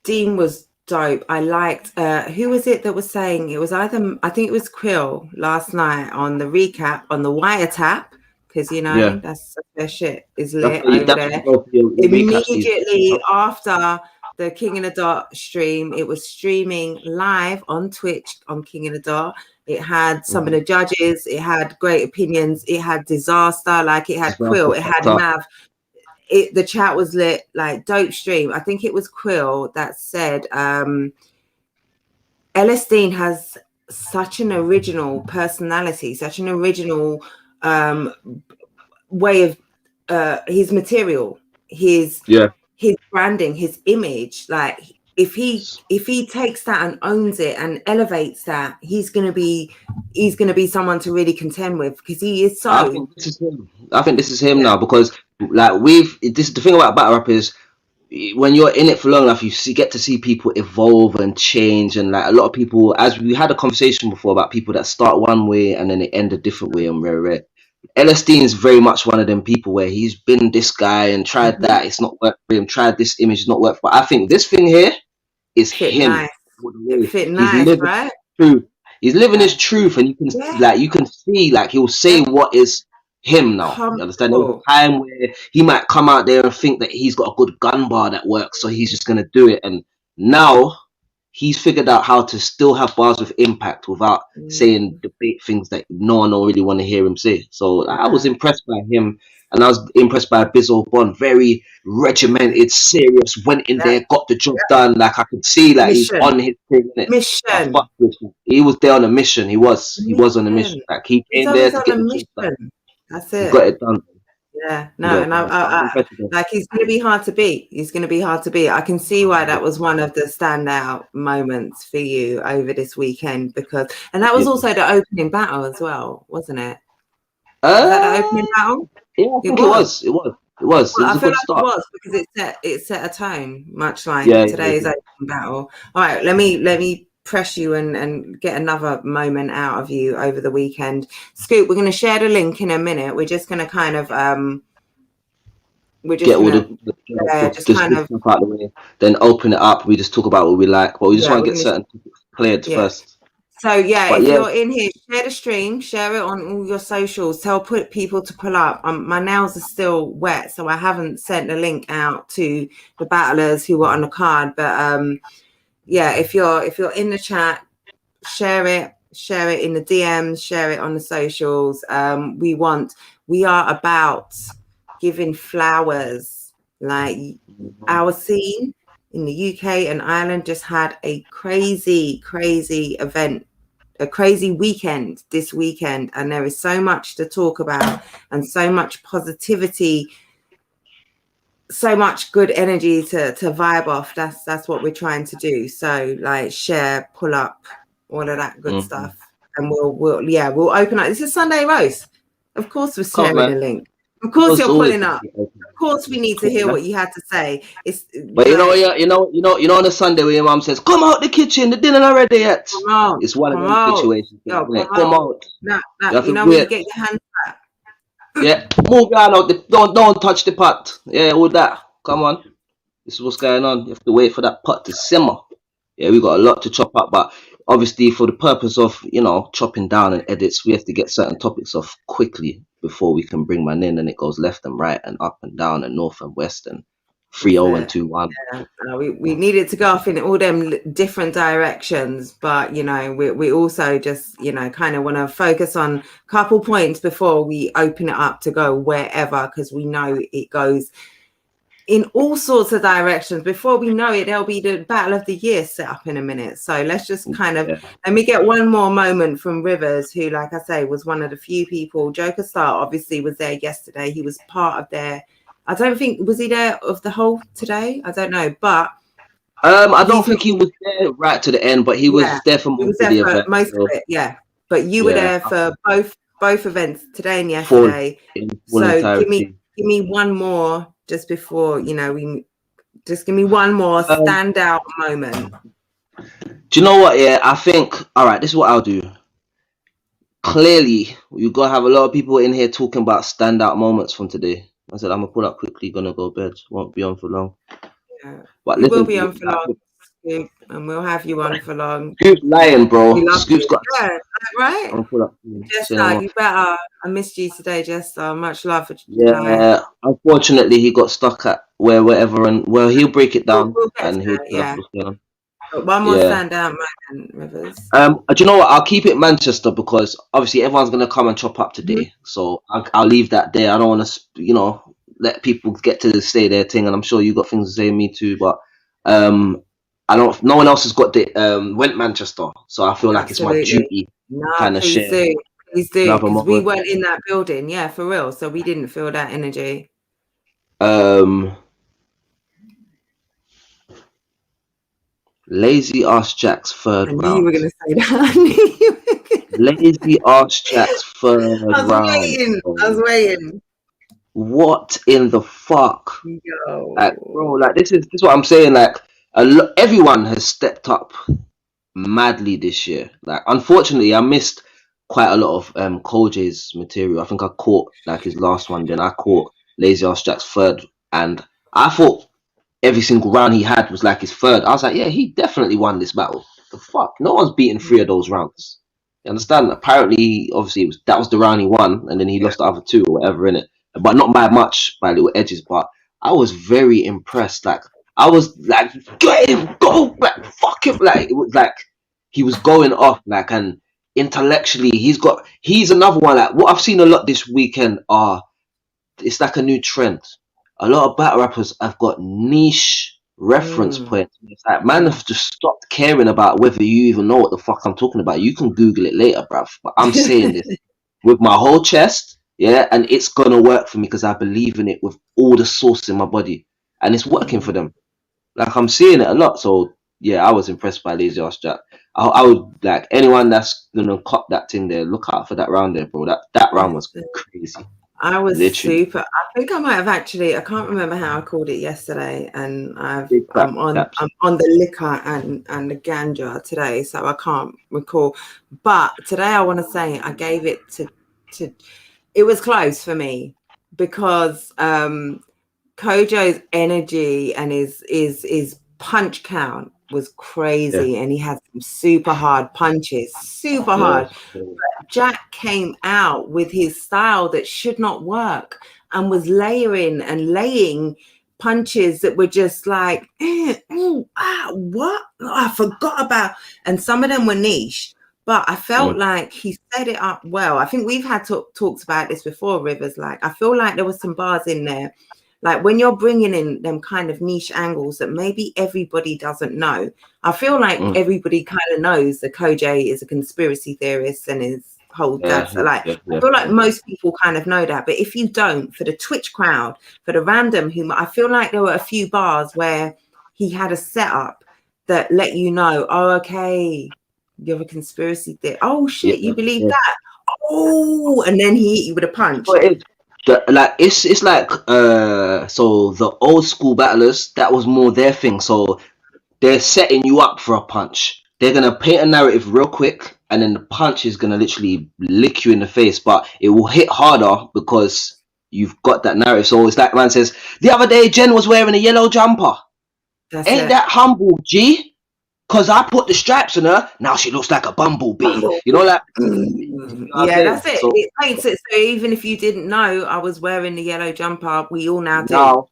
Dean was dope. I liked who was it that was saying it was either, I think it was Quill last night on the recap on the Wiretap, because that's their shit is lit over there. Immediately after the King in the Dot stream, it was streaming live on Twitch on King in the Dot. It had some of the judges, it had great opinions, it had Disaster, like it had Quill, it had Mav. The chat was lit, like dope stream. I think it was Quill that said LS Dean has such an original personality, such an original way of his material, his branding, his image. Like if he takes that and owns it and elevates that, he's gonna be someone to really contend with, because he is so. I think this is him now, because like this is the thing about battle rap is when you're in it for long enough, get to see people evolve and change, and like a lot of people, as we had a conversation before about people that start one way and then they end a different way, and rare. LSD is very much one of them people where he's been this guy and tried that, it's not worked for him, tried this image, it's not worked for. I think this thing here is him. Nice. He's living right? Truth. He's living his truth, and you can see like he'll say what is him now. You understand? There was a time where he might come out there and think that he's got a good gun bar that works, so he's just gonna do it. And now he's figured out how to still have bars with impact without saying debate things that no one don't really want to hear him say. So I was impressed by him, and I was impressed by Bizzle Bond. Very regimented, serious, went in there, got the job done. Like I could see like he's on his thing. Mission. He was there on a mission. He was on a mission. Like he came there to get the job done. That's it. He got it done. Yeah, no, and I like he's going to be hard to beat. He's going to be hard to beat. I can see why that was one of the standout moments for you over this weekend, and that was also the opening battle as well, wasn't it? Was that the opening battle? Yeah, I think it was. It was. Well, I feel like it was because it set a tone, much like today's opening battle. All right, let me press you and get another moment out of you over the weekend. Scoop, we're going to share the link in a minute. We're just going to kind of get all the kind of out of the way, then open it up. We just talk about what we like, but we just want to get certain topics cleared first. So you're in here, share the stream, share it on all your socials, tell people to pull up. My nails are still wet, so I haven't sent the link out to the battlers who were on the card, but if you're in the chat, share it in the DMs, share it on the socials. We are about giving flowers. Like our scene in the UK and Ireland just had a crazy event, a crazy weekend this weekend, and there is so much to talk about and so much positivity, so much good energy to vibe off. That's what we're trying to do. So like share, pull up, all of that good stuff, and we'll open up. This is Sunday Roast. Of course we're sharing the link. Of course you're pulling up. Of course we need to hear what you had to say. But you know on a Sunday when your mom says, "Come out the kitchen, the dinner not ready yet." It's one of those situations. Come out. You know when you get your hands back. Yeah, move on out. Don't touch the pot. Yeah, all that. Come on. This is what's going on. You have to wait for that pot to simmer. Yeah, we got a lot to chop up, but obviously for the purpose of, chopping down and edits, we have to get certain topics off quickly before we can bring man in, and it goes left and right and up and down and north and west and 3-0 and 2-1. Yeah. We needed to go off in all them different directions, but we also just kind of want to focus on a couple points before we open it up to go wherever, because we know it goes in all sorts of directions. Before we know it, there'll be the battle of the year set up in a minute. So let's just kind of let me get one more moment from Rivers, who, like I say, was one of the few people. Joker Star obviously was there yesterday. He was part of their, I don't think, was he there of the whole today? I don't know, but I don't think he was there right to the end, but he was there for most of the event. Most of it, yeah. But you were there for both events, today and yesterday. So give me one more just before, just give me one more standout moment. Do you know what? Yeah, I think, all right, this is what I'll do. Clearly, you're going to have a lot of people in here talking about standout moments from today. I said, I'm going to pull up quickly, going to go to bed. Won't be on for long. Yeah. But we will be on for long, Scoop, and we'll have you on for long. Scoop's lying, bro. Scoop's got... Yeah, right? I'm pull up. Jester, you better. I missed you today, Jester. Much love for unfortunately, he got stuck at wherever, and he'll break it down. And he'll what's going on. But one more standout moment, Rivers. Do you know what? I'll keep it Manchester, because obviously everyone's gonna come and chop up today. So I'll leave that there. I don't want to, let people get to say their thing, and I'm sure you got things to say, me too. But I don't. No one else has got the went Manchester, so I feel like it's my duty kind of share. Please do, because we weren't in that building. Yeah, for real. So we didn't feel that energy. Lazy Ass Jack's third round. I knew you were going to say that. Lazy Ass Jack's third round. I was waiting. what in the fuck? Yo. Like, bro, like this is what I'm saying. Like, everyone has stepped up madly this year. Like, unfortunately, I missed quite a lot of Koje's material. I think I caught like his last one, then I caught Lazy Ass Jack's third, and I thought every single round he had was like his third. I was like, yeah, he definitely won this battle. The fuck, no one's beaten 3 of those rounds. You understand? Apparently, obviously, that was the round he won, and then he lost the other 2 or whatever in it, but not by much, by little edges. But I was very impressed. Like, I was like, get him, go back, fuck him. Like, it was like he was going off, like, and intellectually, he's another one. Like, what I've seen a lot this weekend it's like a new trend. A lot of battle rappers have got niche reference points. It's like, man, have just stopped caring about whether you even know what the fuck I'm talking about. You can Google it later, bruv. But I'm saying this with my whole chest, yeah, and it's gonna work for me because I believe in it with all the sauce in my body, and it's working for them. Like, I'm seeing it a lot. So yeah, I was impressed by Lazy Ass Jack. I would like anyone that's gonna cop that thing there. Look out for that round there, bro. That round was crazy. I was literally super. I think I might have actually. I can't remember how I called it yesterday, and I'm on the liquor and the ganja today, so I can't recall. But today I want to say I gave it to. It was close for me because Kojo's energy and his punch count was crazy, and he had some super hard punches, hard. But Jack came out with his style that should not work and was layering and laying punches that were just like, what? I forgot about. And some of them were niche, but I felt like he set it up well. I think we've had talks about this before, Rivers. Like, I feel like there was some bars in there. Like, when you're bringing in them kind of niche angles that maybe everybody doesn't know, I feel like everybody kind of knows that Koj is a conspiracy theorist and his whole I feel like most people kind of know that. But if you don't, for the Twitch crowd, for the random I feel like there were a few bars where he had a setup that let you know, oh, okay, you're a conspiracy theorist. Oh shit, you believe that? Oh, and then he hit you with a punch. It's like so the old school battlers, that was more their thing. So they're setting you up for a punch. They're gonna paint a narrative real quick, and then the punch is gonna literally lick you in the face, but it will hit harder because you've got that narrative. So it's like man says, the other day Jen was wearing a yellow jumper. Ain't that humble, G? Cause I put the stripes on her. Now she looks like a bumblebee. You know, like that's it. So, it paints it. So even if you didn't know I was wearing the yellow jumper, we all now do.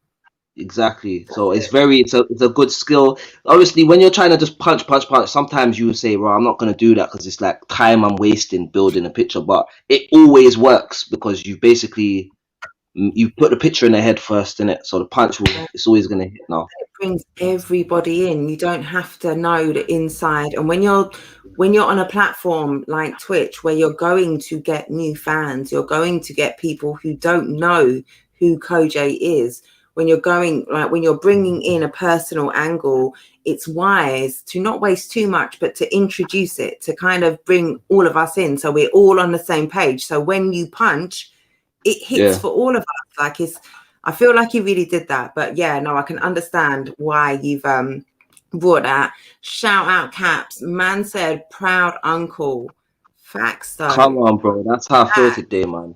Exactly. So it's a good skill. Obviously, when you're trying to just punch, sometimes you say, "Well, I'm not gonna do that because it's like time I'm wasting building a picture." But it always works because you put the picture in their head first, innit? So the punch it's always gonna hit now. It brings everybody in. You don't have to know the inside. And when you're on a platform like Twitch, where you're going to get new fans, you're going to get people who don't know who Koj is. When you're bringing in a personal angle, it's wise to not waste too much, but to introduce it, to kind of bring all of us in, so we're all on the same page. So when you punch, it hits for all of us. Like, I feel like he really did that. But yeah, no, I can understand why you've brought that. Shout out Caps. Man said proud uncle. Facts though. Come on, bro. That's how I feel today, man.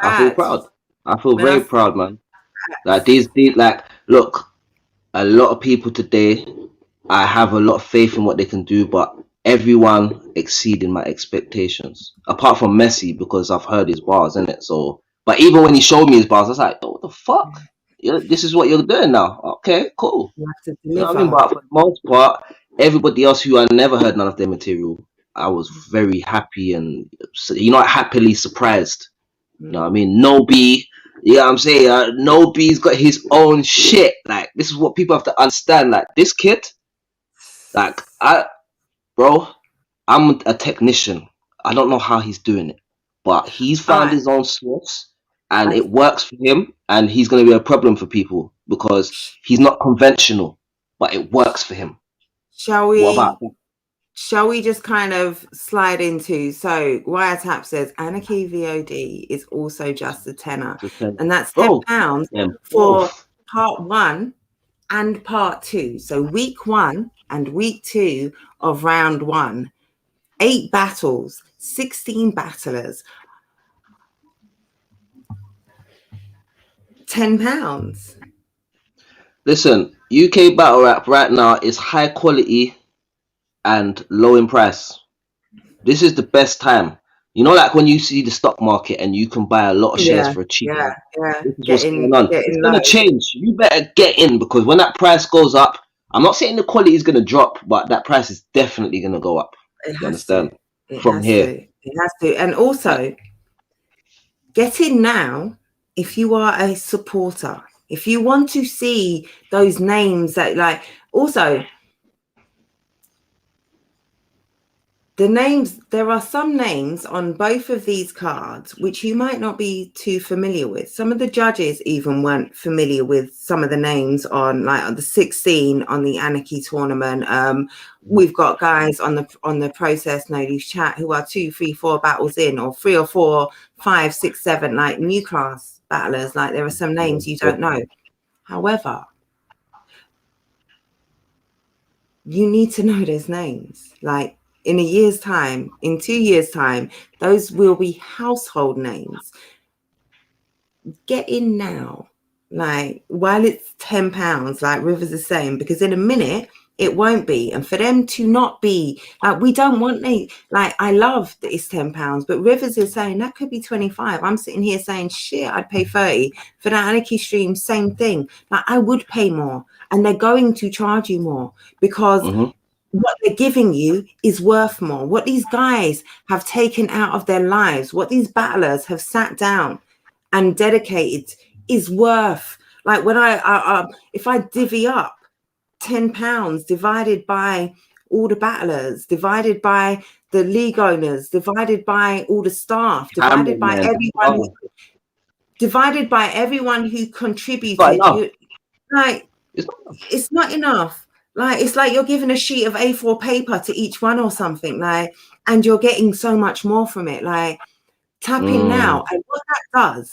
I feel proud. I feel very proud, man. Like these like, look, a lot of people today, I have a lot of faith in what they can do, but everyone exceeding my expectations. Apart from Messi, because I've heard his bars, innit? So, but even when he showed me his bars, I was like, oh, what the fuck? This is what you're doing now. Okay, cool. You know what I mean? But for the most part, everybody else who I never heard none of their material, I was very happy and, happily surprised. You know what I mean? No B. You know what I'm saying? No B's got his own shit. Like, this is what people have to understand. Like, this kid, like, I'm a technician. I don't know how he's doing it, but he's found his own source, and it works for him, and he's going to be a problem for people because he's not conventional, but it works for him. Shall we shall we just kind of slide into, so Wiretap says Anarchy VOD is also just a tenner, and that's £10 for part 1 and part 2. So week 1 and week 2 of round 1, 8 battles, 16 battlers, £10. Listen, UK battle rap right now is high quality and low in price. This is the best time. You know, like when you see the stock market and you can buy a lot of shares for a cheap. This is what's going on. It's gonna change. You better get in, because when that price goes up, I'm not saying the quality is gonna drop, but that price is definitely gonna go up. You understand? From here. It has to. And also, get in now if you are a supporter. If you want to see those names that, like, also the names, there are some names on both of these cards which you might not be too familiar with. Some of the judges even weren't familiar with some of the names on, like, on the 16 on the Anarchy tournament. We've got guys on the Process No Loose chat who are 2, 3, 4 battles in, or 3 or 4, 5, 6, 7, like new class battlers. Like, there are some names you don't know. However, you need to know those names. Like, in a year's time, in 2 years' time, those will be household names. Get in now, like, while it's £10, like Rivers is saying, because in a minute it won't be. And for them to not be, like, we don't want like, I love that it's £10, but Rivers is saying that could be 25. I'm sitting here saying, shit, I'd pay 30 for that Anarchy stream. Same thing. Like, I would pay more, and they're going to charge you more because what they're giving you is worth more. What these guys have taken out of their lives, what these battlers have sat down and dedicated, is worth. Like, when if I divvy up £10 divided by all the battlers, divided by the league owners, divided by all the staff, divided by everyone, divided by everyone who contributed, like, it's not enough. Like, it's like you're giving a sheet of A4 paper to each one or something, like, and you're getting so much more from it. Like, tap in now. And what that does,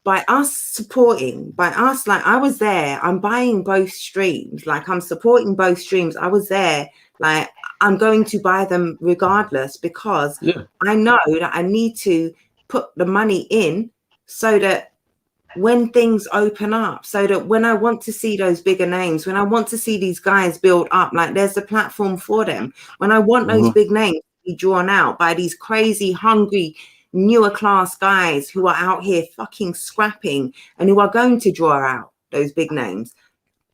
by us supporting, by us, like, I was there, I'm buying both streams, like, I'm supporting both streams. I was there, like, I'm going to buy them regardless, because I know that I need to put the money in so that when things open up, so that when I want to see those bigger names, when I want to see these guys build up, like, there's a platform for them. When I want those big names to be drawn out by these crazy, hungry, newer class guys who are out here fucking scrapping and who are going to draw out those big names,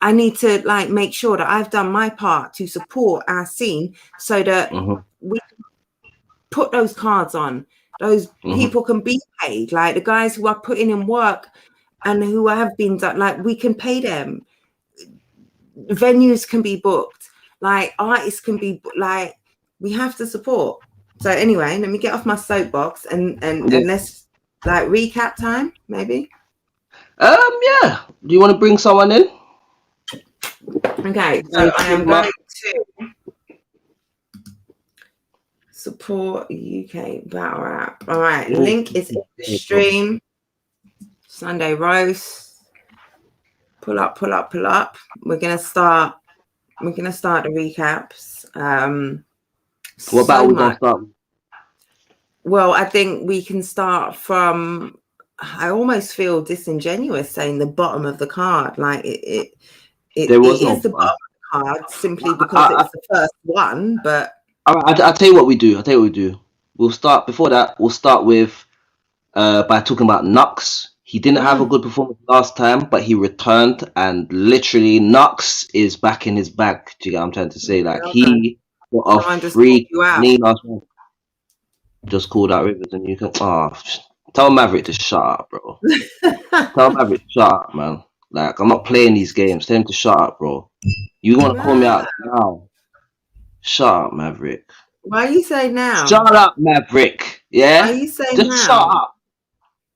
I need to, like, make sure that I've done my part to support our scene so that we can put those cards on. Those people can be paid, like the guys who are putting in work and who have been done, like, we can pay them. Venues can be booked, like, artists can be, like, we have to support. So anyway, let me get off my soapbox and let's, like, recap time, maybe. Yeah. Do you want to bring someone in? Okay, so I am going to support UK battle rap. All right, link is in the stream. Sunday roast. Pull up. We're gonna start the recaps. What battle we gonna start? Well, I think we can start from, I almost feel disingenuous saying the bottom of the card. Like, it is the bottom of the card simply because it's the first one, but I'll tell you what we do. We'll start before that. We'll start with by talking about Nux. He didn't have a good performance last time, but he returned, and literally Nux is back in his bag. Do you get what I'm trying to say? Like, he got a free knee last one. Just called out Rivers, and you can tell Maverick to shut up, bro. Tell Maverick to shut up, man. Like, I'm not playing these games. Tell him to shut up, bro. You want to call me out now? Shut up, Maverick. Why are you saying now? Shut up, Maverick. Yeah? Why are you saying just now? Shut up.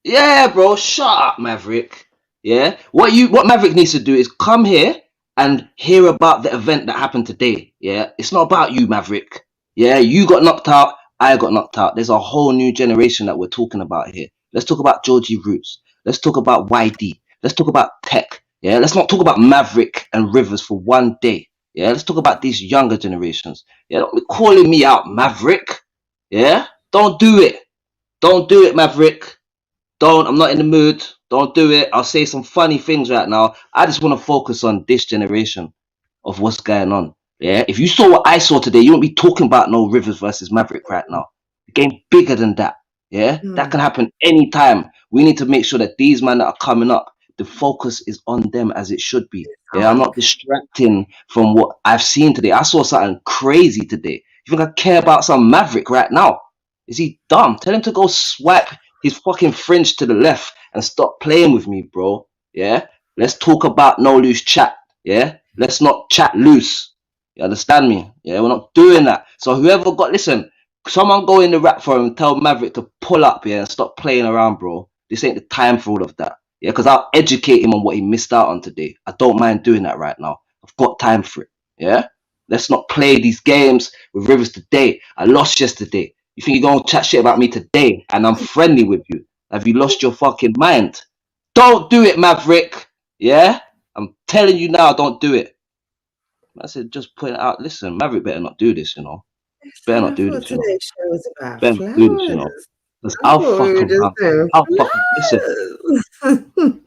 Yeah, bro. Shut up, Maverick. Yeah? What Maverick needs to do is come here and hear about the event that happened today. Yeah? It's not about you, Maverick. Yeah, you got knocked out. I got knocked out. There's a whole new generation that we're talking about here. Let's talk about Georgie Roots. Let's talk about YD. Let's talk about Tech. Yeah, let's not talk about Maverick and Rivers for one day. Yeah, let's talk about these younger generations. Yeah, don't be calling me out, Maverick. Yeah, don't do it. Don't do it, Maverick. Don't. I'm not in the mood. Don't do it. I'll say some funny things right now. I just want to focus on this generation of what's going on. Yeah. If you saw what I saw today, you won't be talking about no Rivers versus Maverick right now. The game bigger than that. Yeah. That can happen anytime. We need to make sure that these men that are coming up, the focus is on them as it should be. Yeah. I'm not distracting from what I've seen today. I saw something crazy today. You think I care about some Maverick right now? Is he dumb? Tell him to go swipe his fucking fringe to the left and stop playing with me, bro. Yeah. Let's talk about no loose chat. Yeah. Let's not chat loose. You understand me? Yeah. We're not doing that. So whoever listen, someone go in the rap forum and tell Maverick to pull up, yeah, and stop playing around, bro. This ain't the time for all of that. Yeah. Because I'll educate him on what he missed out on today. I don't mind doing that right now. I've got time for it. Yeah. Let's not play these games with Rivers today. I lost yesterday. You think you're going to chat shit about me today and I'm friendly with you? Have you lost your fucking mind? Don't do it, Maverick. Yeah? I'm telling you now, don't do it. I said, just put it out. Listen, Maverick better not do this, you know. Better not do this, you know. Better not do this, you know. Because I'll fucking listen.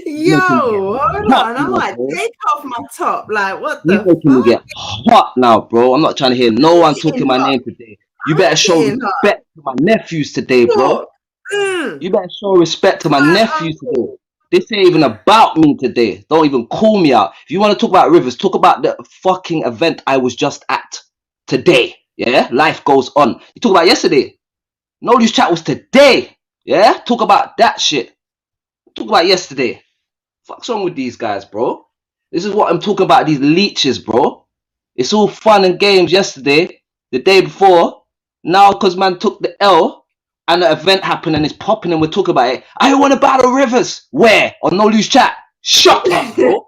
Yo, hold on. I'm like, take off my top. Like, what the fuck? You're making me get hot now, bro. I'm not trying to hear no one talking my name today. You better show respect to my nephews today, bro. You better show respect to my nephews today. This ain't even about me today. Don't even call me out. If you want to talk about Rivers, talk about the fucking event I was just at today. Yeah? Life goes on. You talk about yesterday. No loose chat was today. Yeah? Talk about that shit. Talk about yesterday. What's wrong with these guys, bro? This is what I'm talking about, these leeches, bro. It's all fun and games yesterday, the day before. Now, because man took the L and the event happened and it's popping and we're talking about it. I want to battle Rivers. Where? On No Loose Chat. Shut up, bro.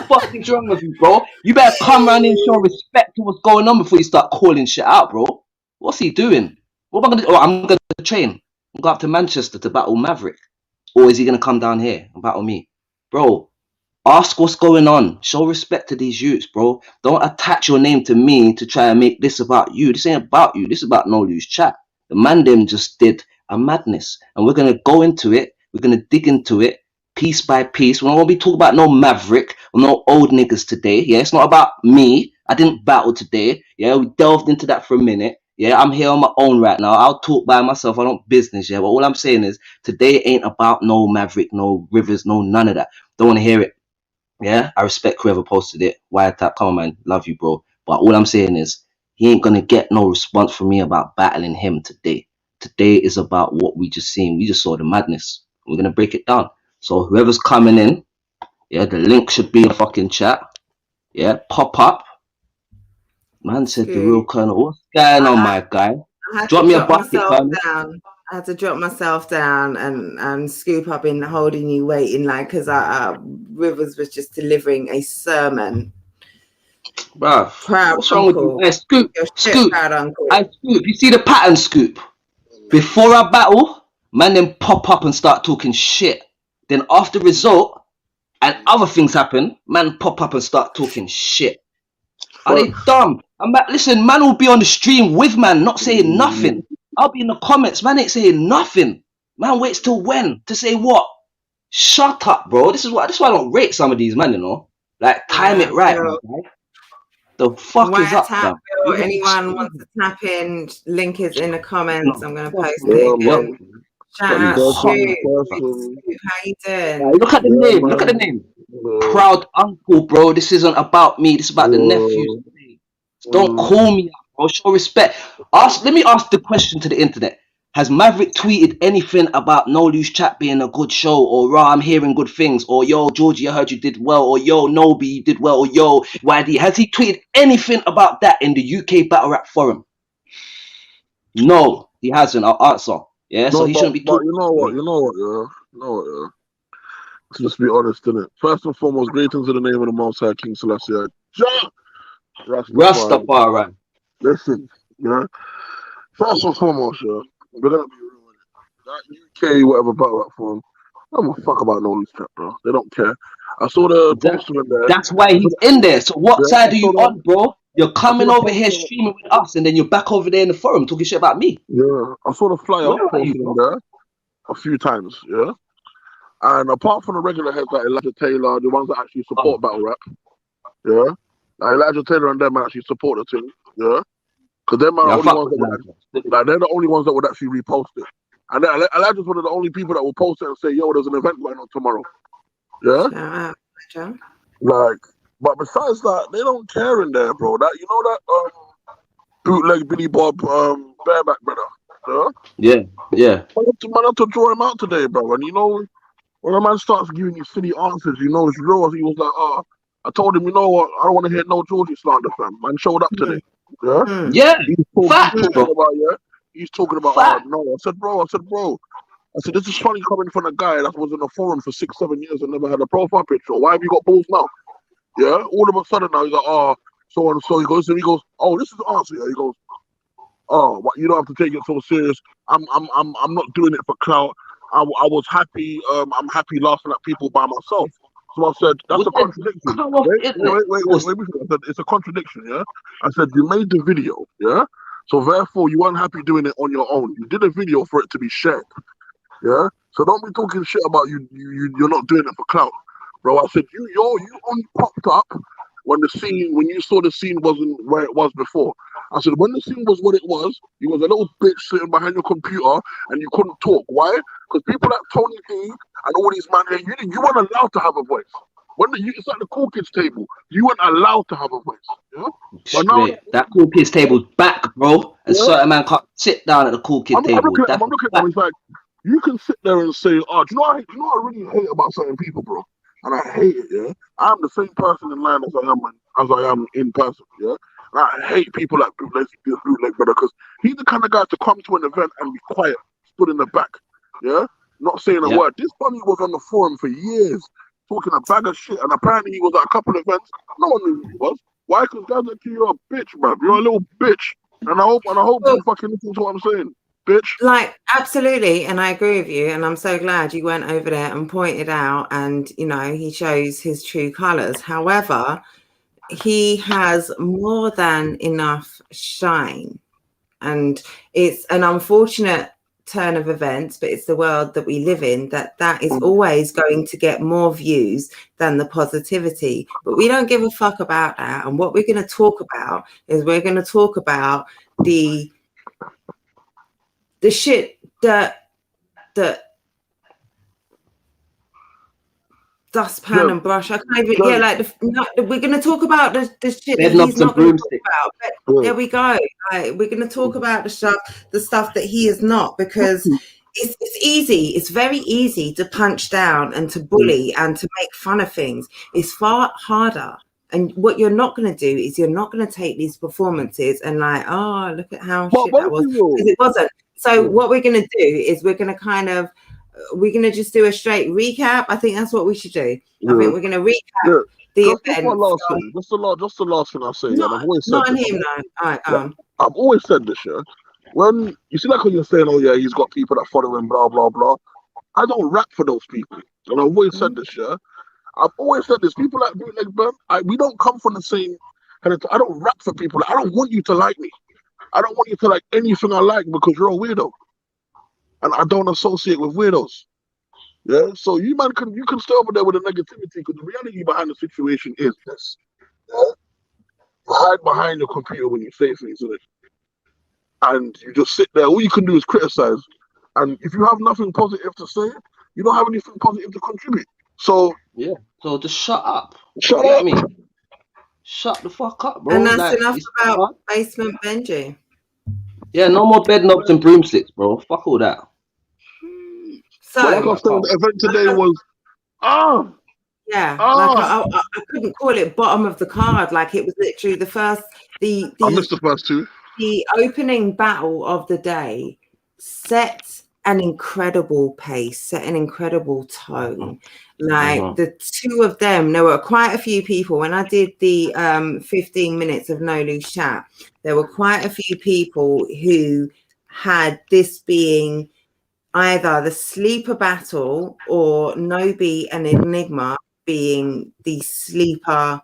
What is wrong with you, bro? You better come around and show respect to what's going on before you start calling shit out, bro. What's he doing? What am I going to do? Oh, I'm going to train. I'm going up to Manchester to battle Maverick. Or is he going to come down here and battle me? Bro, ask what's going on. Show respect to these youths, bro. Don't attach your name to me to try and make this about you. This ain't about you. This is about No Loose Chat. The man them just did a madness. And we're going to go into it. We're going to dig into it piece by piece. We're not going to be talking about no Maverick or no old niggas today. Yeah, it's not about me. I didn't battle today. Yeah, we delved into that for a minute. Yeah, I'm here on my own right now. I'll talk by myself. I don't business. Yeah, but all I'm saying is today ain't about no Maverick, no Rivers, no none of that. Don't want to hear it. Yeah, I respect whoever posted it. Wiretap, come on, man. Love you, bro. But all I'm saying is he ain't going to get no response from me about battling him today. Today is about what we just seen. We just saw the madness. We're going to break it down. So whoever's coming in, yeah, the link should be in the fucking chat. Yeah, pop up. Man said the real Colonel. What's going on, my guy? Drop me a bucket, I had to drop myself down and Scoop, I've been holding you waiting, like, because Rivers was just delivering a sermon. Bruh, proud what's wrong uncle. with you? Hey, Scoop, proud uncle. Scoop, you see the pattern, Scoop? Before I battle, man then pop up and start talking shit. Then after result and other things happen, man pop up and start talking shit. Are they dumb? Listen, man will be on the stream with man, not saying nothing. I'll be in the comments, man ain't saying nothing. Man waits till when to say what? Shut up, bro. This is why I don't rate some of these men, you know. Like time it right, man. The fuck is up, man? Anyone wants to tap in? Link is in the comments. I'm gonna post it again. Shout out to how you doing? Look at the name. Look at the name. Proud uncle, bro. This isn't about me. This is about the nephews. Don't call me out, bro. Show respect. Let me ask the question to the internet. Has Maverick tweeted anything about No Loose Chat being a good show, or raw, I'm hearing good things, or yo, Georgie, I heard you did well, or yo, Nobi, you did well, or yo, YD? Has he tweeted anything about that in the UK Battle Rap Forum? No, he hasn't. I'll answer. Yeah, so he shouldn't be talking. You know what, yeah. Let's just be honest, innit? First and foremost, greetings in the name of the Most High King Selassie. Rastafari. Listen, yeah. First and foremost, yeah, we're gonna be real with it. That UK whatever battle rap form, I don't give a fuck about no loose chat, bro. They don't care. I saw the poster in there. That's why he's in there. So what side are you on, bro? You're coming over here poster. streaming with us, and then you're back over there in the forum talking shit about me. Yeah, I saw the flyer posted in there a few times, yeah. And apart from the regular heads like Elijah Taylor, the ones that actually support battle rap, yeah, like Elijah Taylor and them actually support the thing, yeah, because they're the only ones that would, they're the only ones that would actually repost it. And then Elijah's one of the only people that will post it and say, "Yo, there's an event going on tomorrow," yeah. Like, but besides that, they don't care in there, bro. That you know that bootleg Billy Bob bareback brother, yeah. Man had to draw him out today, bro. And you know, when a man starts giving you silly answers, you know it's real. He was like, I told him, you know what? I don't want to hear no Georgie slander, fam. Man showed up today. Yeah? He's talking about, no. I said, bro. I said, this is funny coming from a guy that was in a forum for 6-7 years and never had a profile picture. Why have you got balls now? Yeah? All of a sudden now, he's like, so and so. He goes, oh, this is the answer. Yeah? He goes, what, you don't have to take it so serious. I'm not doing it for clout. I was happy. I'm happy laughing at people by myself. So I said, that's a contradiction. Wait. I said, it's a contradiction, yeah? I said, you made the video, yeah? So therefore, you weren't happy doing it on your own. You did a video for it to be shared, yeah? So don't be talking shit about you're not doing it for clout. Bro, I said, you only popped up when you saw the scene wasn't where it was before. I said, when the scene was what it was, you was a little bitch sitting behind your computer and you couldn't talk. Why? Because people like Tony D and all these men, you weren't allowed to have a voice. It's like the cool kids table. You weren't allowed to have a voice. Yeah? But now that cool kids table's back, bro. And certain man can't sit down at the cool kid table. I'm looking at them. It's like, you can sit there and say, do you know what I really hate about certain people, bro? And I hate it, yeah? I'm the same person in line as I am in person, yeah? And I hate people like bootleg brother, because he's the kind of guy to come to an event and be quiet, stood in the back, yeah? Not saying a word. This bunny was on the forum for years, talking a bag of shit, and apparently he was at a couple of events. No one knew who he was. Why? Because guys like you're a bitch, bruv. You're a little bitch. And I hope you fucking listen to what I'm saying. Bitch. Like, absolutely, and I agree with you, and I'm so glad you went over there and pointed out, and you know, he shows his true colors. However, he has more than enough shine, and it's an unfortunate turn of events, but it's the world that we live in, that is always going to get more views than the positivity. But we don't give a fuck about that. And what we're going to talk about is we're going to talk about the shit that dustpan and brush. I can't even. We're going to talk about the shit that he's not going to talk about. But there we go. We're going to talk about the stuff that he is not, because it's easy. It's very easy to punch down and to bully and to make fun of things. It's far harder. And what you're not going to do is you're not going to take these performances and like, oh, look at how shit that was, because it wasn't. So what we're going to do is we're going to just do a straight recap. I think that's what we should do. I think we're going to recap the event. Just the last thing I'll say. I've always said this, yeah. When you see, like when you're saying, oh yeah, he's got people that follow him, blah blah blah. I don't rap for those people, and I've always said this, yeah. I've always said this. People like Bootleg Burn, we don't come from the same. I don't rap for people. I don't want you to like me. I don't want you to like anything I like, because you're a weirdo, and I don't associate with weirdos. Yeah, so you can stay over there with the negativity, because the reality behind the situation is this. Yeah? You hide behind your computer when you say things, and you just sit there. All you can do is criticize, and if you have nothing positive to say, you don't have anything positive to contribute. So so just shut up. Shut up. Shut the fuck up, bro. And that's enough about Basement Benji. Yeah, no more bed knobs and broomsticks, bro. Fuck all that. So, like I said, the event today was I couldn't call it bottom of the card. Like, it was literally the first. I missed the first two. The opening battle of the day set an incredible pace, set an incredible tone. Like the two of them, there were quite a few people when I did the 15 minutes of No Loose Chat. There were quite a few people who had this being either the sleeper battle or Nobi and Enigma being the sleeper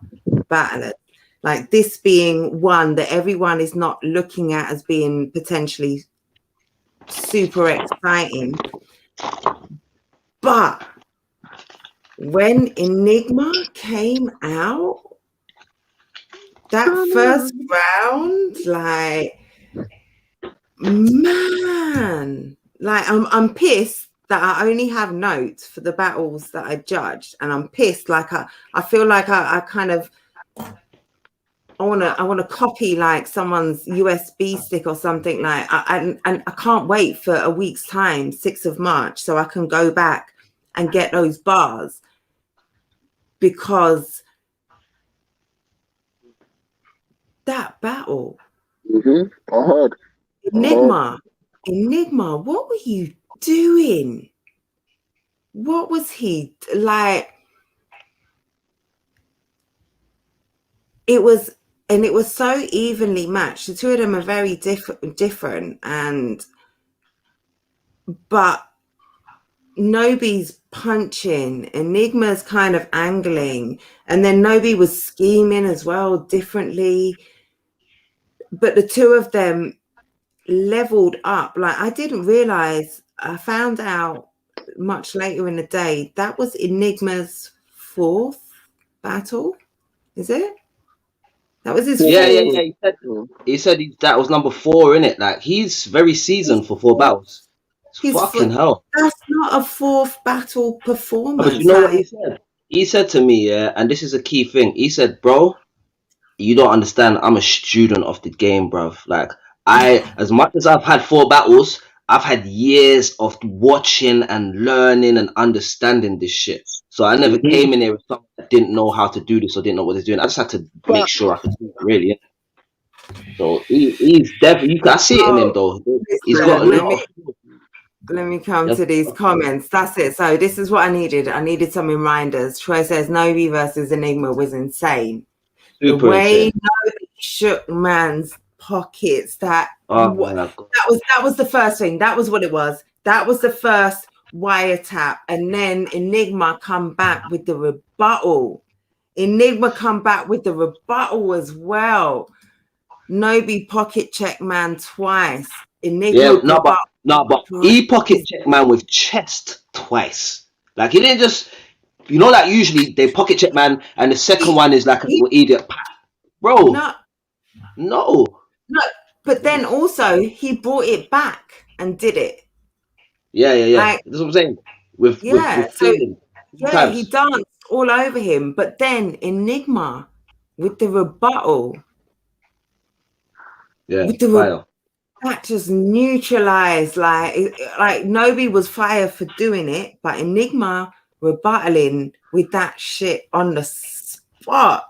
battlers. Like this being one that everyone is not looking at as being potentially super exciting. But when Enigma came out, that first round, like, man, like I'm pissed that I only have notes for the battles that I judged, and I'm pissed. Like I feel like I kind of I want to copy like someone's USB stick or something. Like and I can't wait for a week's time, 6th of March, so I can go back and get those bars, because that battle. I heard. Enigma, what were you doing? What was he like? It was so evenly matched. The two of them are very different, but Nobi's punching, Enigma's kind of angling, and then Nobi was scheming as well differently. But the two of them leveled up. Like I didn't realize, I found out much later in the day, that was Enigma's 4th battle. Is it? That was his He said that was number 4, innit? Like he's very seasoned for 4 battles. Fucking hell. That's not a 4th battle performance. But you know what he said? He said to me, and this is a key thing. He said, bro, you don't understand. I'm a student of the game, bruv. Like as much as I've had 4 battles, I've had years of watching and learning and understanding this shit. So I never came in here with someone that didn't know how to do this or didn't know what they're doing. I just had to make sure I could do it, really. So he's definitely, you can see it in him though. He's got a lot. Let me come to these comments. That's it. So this is what I needed. I needed some reminders. Troy says Nobi versus Enigma was insane. Super the way insane. Nobi shook man's pockets, that was the first thing. That was what it was. That was the first wiretap, and then Enigma come back with the rebuttal. As well. Nobi pocket check man twice. Enigma but he pocket check man with chest twice. Like he didn't just, you know, like usually they pocket check man and the second one is like a little idiot, bro. No. But then also he brought it back and did it. Yeah. Like, that's what I'm saying. With he danced all over him. But then Enigma with the rebuttal. Yeah, that just neutralized. Like Nobi was fired for doing it, but Enigma rebuttaling with that shit on the spot.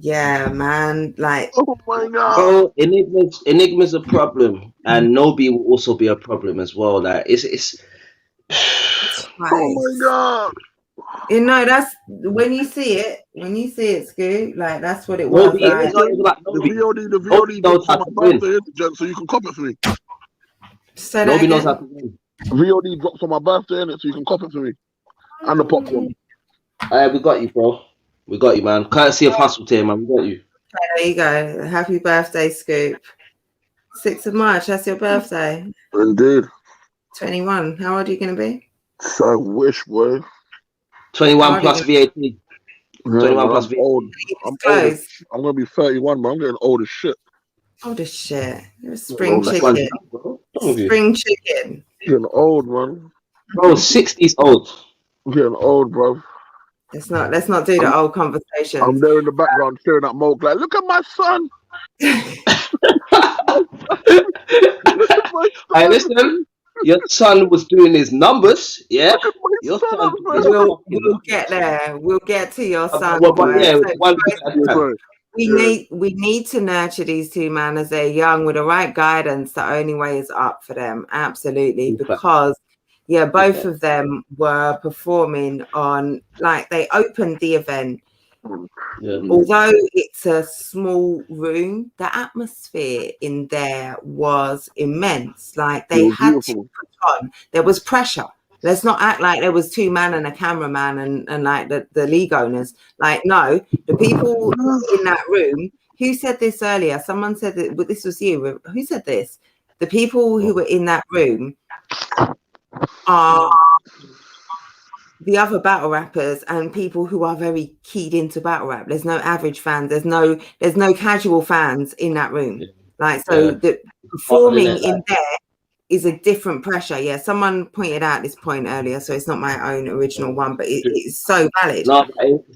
Yeah, man. Like, oh my god. Oh, Enigma's a problem, and Nobi will also be a problem as well. Like, it's oh my god. You know, that's when you see it, Scoop, like that's what it was. The VOD drops on my birthday, so you can copy it for me. Nobody knows how to win. VOD drops on my birthday, so you can copy it for me. And the popcorn. We got you, bro. We got you, man. Courtesy of Hustle Team, man. We got you. There you go. Happy birthday, Scoop. 6th of March, that's your birthday. Indeed. 21. How old are you going to be? I wish, boy. 21 plus VAT. 21 plus VAT. I'm going to be 31, but I'm getting old as shit. Old as shit. You're a spring chicken. Spring chicken. Getting old, man. Bro, 60's old. I'm getting old, bro. Let's not do the old conversation. I'm there in the background staring at Moke like, look at my son. Hey, listen. Your son was doing his numbers, yeah. Your son. We'll get there. We'll get to your son. we need to nurture these two men as they're young with the right guidance. The only way is up for them, absolutely, because both of them were performing on, like, they opened the event. Although it's a small room, the atmosphere in there was immense. Like, they had to put on, there was pressure. Let's not act like there was two men and a cameraman and like the league owners. Like, no, the people in that room, who said this earlier? Someone said that, but this was you. Who said this? The people who were in that room are the other battle rappers and people who are very keyed into battle rap. There's no average fans. There's no casual fans in that room. Like, so the performing in there is a different pressure. Yeah, someone pointed out this point earlier, so it's not my own original one, but it's so valid. No,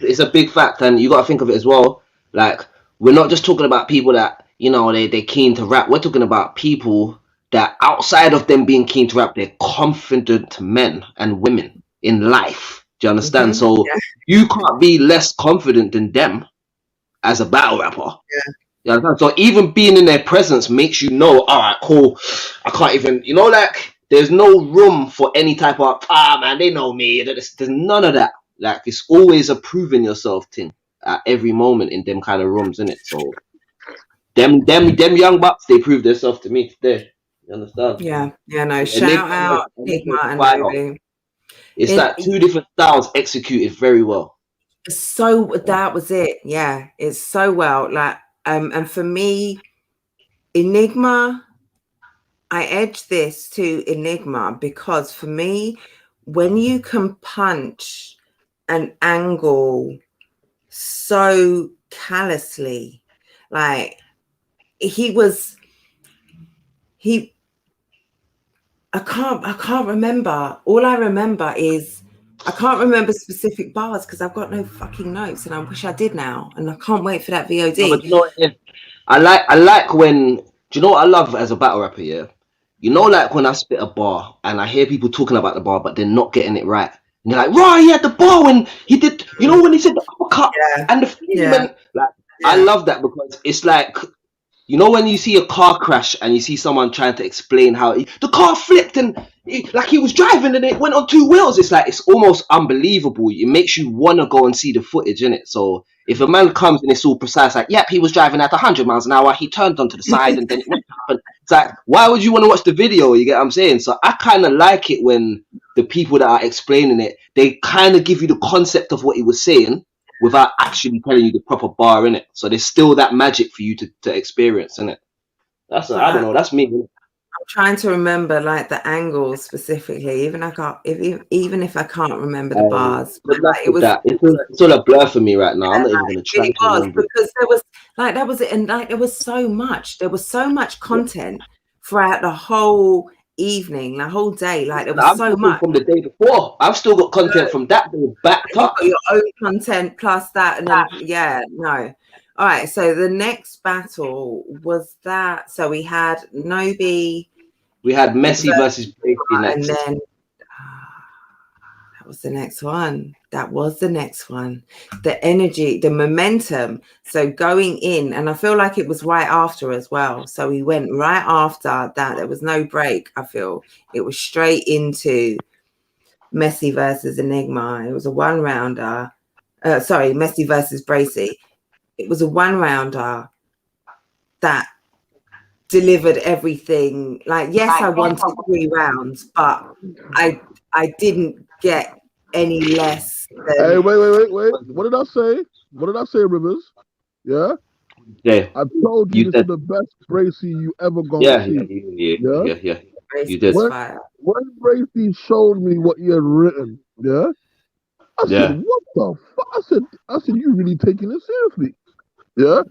it's a big fact, and you got to think of it as well. Like, we're not just talking about people that, you know, they're keen to rap. We're talking about people that, outside of them being keen to rap, they're confident men and women in life. Do you understand? So you can't be less confident than them as a battle rapper. You understand? So even being in their presence makes you know, all right, cool. I can't even, you know, like, there's no room for any type of, man, they know me. There's none of that. Like, it's always a proving yourself thing at every moment in them kind of rooms, innit? So them young bucks, they proved themselves to me today. You understand? Yeah, no, shout out Enigma and Nobi. It's like two different styles executed very well. So that was it. Yeah, it's so well. Like, and for me, Enigma, I edge this to Enigma because for me, when you can punch an angle so callously, like I can't remember. All I remember is I can't remember specific bars because I've got no fucking notes, and I wish I did now. And I can't wait for that VOD. No, but you know, I like when, do you know what I love as a battle rapper? Yeah, you know, like when I spit a bar and I hear people talking about the bar, but they're not getting it right. And they're like, right, he had the bar when he did, you know, when he said the uppercut and the feeling. Like, I love that because it's like, you know, when you see a car crash and you see someone trying to explain how the car flipped and like he was driving and it went on two wheels. It's like, it's almost unbelievable. It makes you want to go and see the footage, innit? So if a man comes and it's all precise, like, yep, he was driving at 100 miles an hour, he turned onto the side and then it went up. And it's like, why would you want to watch the video? You get what I'm saying? So I kind of like it when the people that are explaining it, they kind of give you the concept of what he was saying without actually telling you the proper bar, in it. So there's still that magic for you to experience, in it. I don't know. That's me. Innit? I'm trying to remember like the angles specifically, even if I can't remember the bars. Like, it's all a blur for me right now. I'm not even gonna try. It was because that was it, and like there was so much content throughout the whole evening, the whole day. Like there was so much from the day before. I've still got content from that day backed up. Your own content plus that, and then All right, so the next battle was that. So we had Nobi. We had Messi versus Bracey next. And then that was the next one. The energy, the momentum. So going in, and I feel like it was right after as well. So we went right after that. There was no break, I feel. It was straight into Messi versus Enigma. It was a one-rounder. Messi versus Bracey. It was a one-rounder that delivered everything. Like, yes, I wanted 3 rounds, but I didn't get any less than... Hey, wait. What did I say, Rivers? Yeah? Yeah. I told you this is the best Bracey you ever gonna see. Yeah. You did. When Bracey showed me what he had written, I said, what the fuck? I said, you really taking it seriously. Yeah,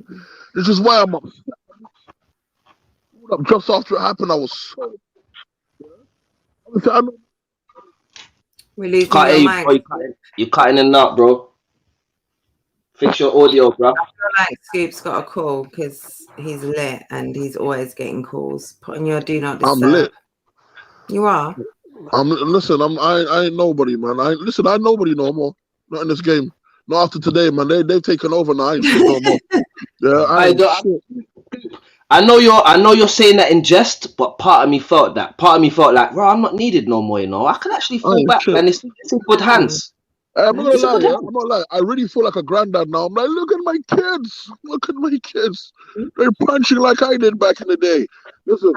this is why I'm upset. Just after it happened, I was so. We're losing your mic. You're cutting in and out, bro. Fix your audio, bro. I feel like Scoop's got a call because he's lit and he's always getting calls. Put on your do not disturb. I'm lit. You are. Listen. I ain't nobody, man. I ain't nobody no more. Not in this game. Not after today, man. They've taken over now. I ain't shit no more. Yeah, I know you're saying that in jest, but part of me felt that. Part of me felt like, bro, I'm not needed no more. You know, I can actually fall back, and it's in good hands. I'm not gonna lie, yeah. I'm not lying. I really feel like a granddad now. I'm like, look at my kids. Look at my kids. They're punching like I did back in the day. Listen.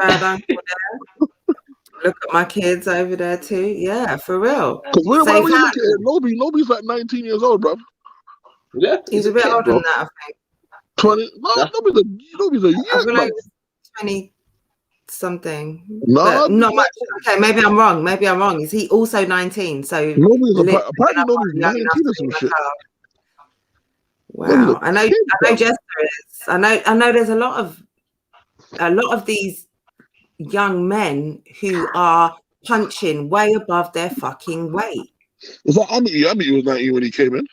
Look at my kids over there too. Yeah, for real. Because when we look at it, Nobi's like 19 years old, bro. Yeah, he's a bit older than that, I think. 20? No, Nobi's a youth, man. 20 something. No, not much. Okay, maybe I'm wrong. Is he also 19? So apparently Nobi's 19 or some shit. Wow, I know Jester is. I know. There's a lot of these young men who are punching way above their fucking weight. Is that Amity was 19 when he came in?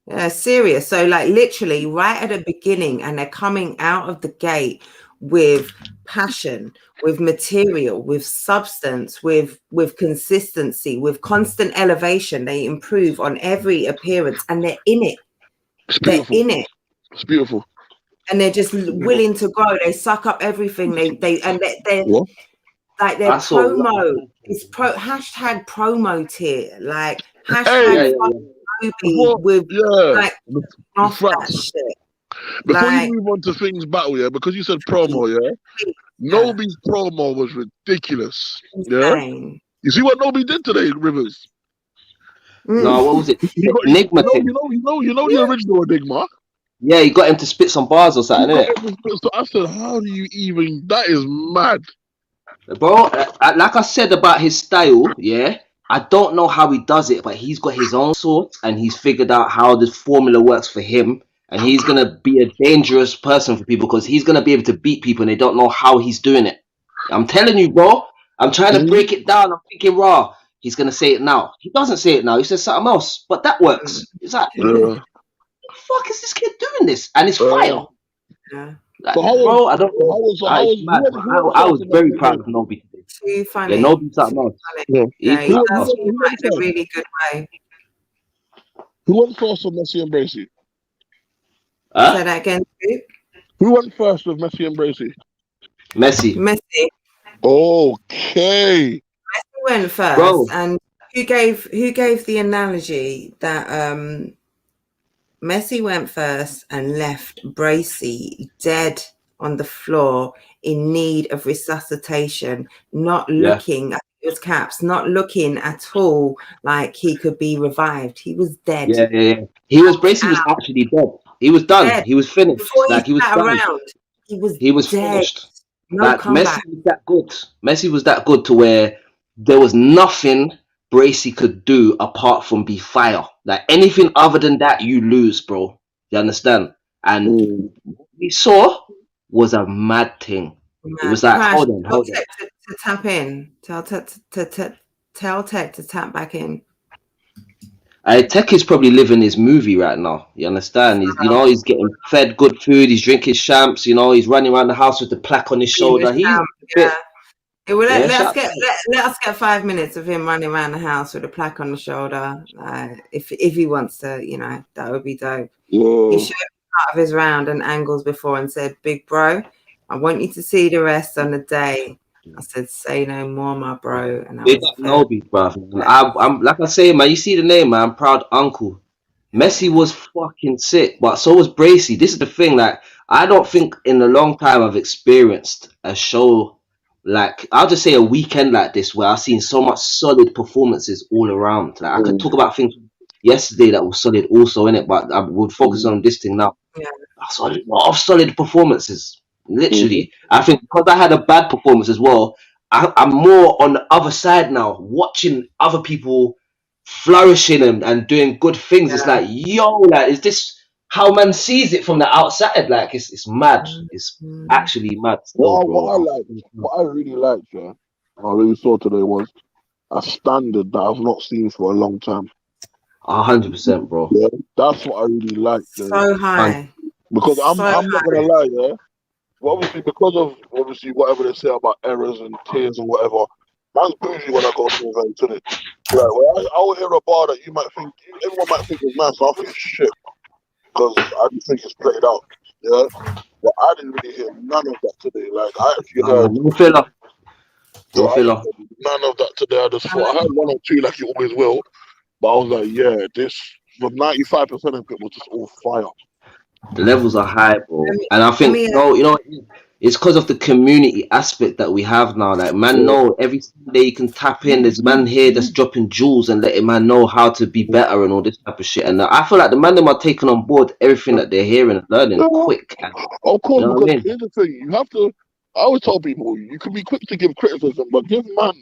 Yeah, serious. So like literally right at the beginning, and they're coming out of the gate with passion, with material, with substance, with consistency, with constant elevation. They improve on every appearance, and they're in it. They're in it. It's beautiful. And they're just willing to grow. They suck up everything. They're like their promo is hashtag promo tier. Like hashtag with like off that shit. Before you move on to things battle, yeah, because you said promo, yeah, Nobi's promo was ridiculous. Insane. Yeah, you see what Nobi did today, Rivers? No, what was it? Enigma thing. You know the original Enigma. Yeah, you got him to spit some bars or something, innit? So I said, how do you even? That is mad, bro. Like I said about his style, yeah. I don't know how he does it, but he's got his own sauce, and he's figured out how the formula works for him. And he's gonna be a dangerous person for people because he's gonna be able to beat people, and they don't know how he's doing it. I'm telling you, bro. I'm trying to break it down. I'm thinking, raw. He's gonna say it now. He doesn't say it now. He says something else, but that works. It's like, what the fuck is this kid doing this? And it's fire. Yeah. Like, so bro, I don't know. I was very proud of Nobi today. Too funny. Yeah, Nobi's something else. Yeah, he does in a really good way. Who went first with Messi and Bracey? Say that again, Steve. Who went first with Messi and Bracey? Messi. Okay. Messi went first, bro. And who gave the analogy that Messi went first and left Bracey dead on the floor in need of resuscitation, not looking at his caps, not looking at all like he could be revived. He was dead. Yeah. Bracey was actually dead. He was done. Dead. He was finished. Before like he was done. Around, he was finished. No like Messi was that good. Messi was that good to where there was nothing Bracey could do apart from be fire. Like anything other than that, you lose, bro. You understand? And what we saw was a mad thing. It was like, hold on. To tap in. Tell Tech to tap back in. Tech is probably living his movie right now. You understand? He's getting fed good food. He's drinking champs. He's running around the house with the plaque on his shoulder. Let us get 5 minutes of him running around the house with a plaque on the shoulder. If he wants to, that would be dope. Yeah. He showed part of his round and angles before and said, "Big bro, I want you to see the rest on the day." I said, "Say no more, my bro." And Big Nobi, bro. I'm like I say, man. You see the name, man. Proud uncle. Messi was fucking sick, but so was Bracey. This is the thing. Like, I don't think in a long time I've experienced a show like, I'll just say a weekend like this where I've seen so much solid performances all around. Like, I could talk about things yesterday that was solid also in it, but I would focus on this thing now. Yeah. I saw a lot of solid performances. Literally, I think because I had a bad performance as well, I'm more on the other side now, watching other people flourishing and doing good things. Yeah. It's like, yo, like, is this how man sees it from the outside? Like, it's mad. It's actually mad. What I really liked, I really saw today was a standard that I've not seen for a long time. 100%, bro. Yeah, that's what I really liked. So high. Because I'm not gonna lie, yeah. Well, obviously, because of whatever they say about errors and tears and whatever, man's bougie when I go to events, isn't it? Right, well, I will hear a bar that you might think, everyone might think is nice, so I think shit. because I just think it's played out. Yeah, but I didn't really hear none of that today. Like I actually heard No filler. yo, No I filler. heard none of that today. I just thought I heard one or two like you always will, but I was like, yeah, this was 95% of it was just all fire. The levels are high, bro. And I think it's because of the community aspect that we have now. Like, man, know every Sunday you can tap in. There's man here that's dropping jewels and letting man know how to be better and all this type of shit. And I feel like the man them are taking on board everything that they're hearing and learning quick. Of course, you know because here's the thing: you have to. I always tell people you can be quick to give criticism, but give man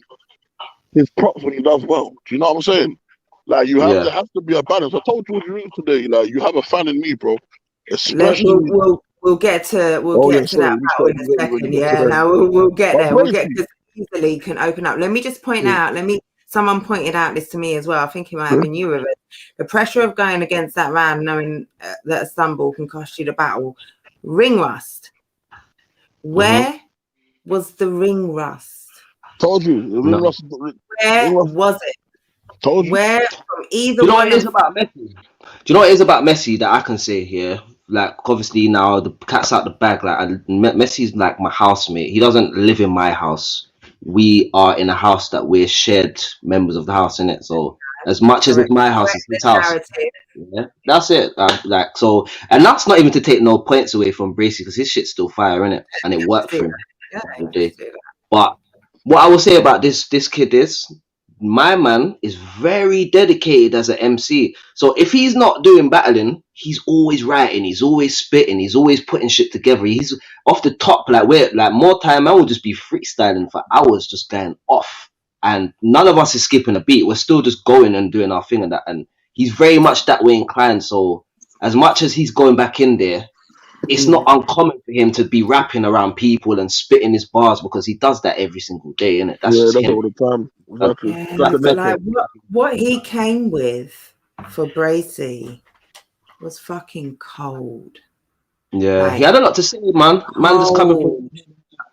his props when he does well. Do you know what I'm saying? Like you have there has to be a balance. I told George Root today, like you have a fan in me, bro. Especially we'll get to that battle in a second. Yeah, now we'll get there. We'll get because easily can open up. Let me just point out. Someone pointed out this to me as well. I think it might have been you with it. The pressure of going against that round, knowing that a stumble can cost you the battle. Ring rust. Where was the ring rust? Told you. The ring rust. Where was it? Told you. Where from either Do you know what it is about Messi? Do you know what it is about Messi that I can say here? Like, obviously now the cat's out the bag. Like, Messi's like my housemate. He doesn't live in my house. We are in a house that we're shared members of the house, innit? So as much as it's my house, it's his house. Yeah, that's it. Like so, and that's not even to take no points away from Bracey because his shit's still fire, innit? And it worked for him all day. But what I will say about this kid is, my man is very dedicated as an MC. So if he's not doing battling, he's always writing, he's always spitting, he's always putting shit together. He's off the top, like more time I will just be freestyling for hours, just going off. And none of us is skipping a beat. We're still just going and doing our thing and that. And he's very much that way inclined. So as much as he's going back in there, it's not uncommon for him to be rapping around people and spitting his bars because he does that every single day, innit? That's just him. All the time. Exactly. Like what he came with for Bracey was fucking cold. Yeah, like, he had a lot to say, man. Man just coming from,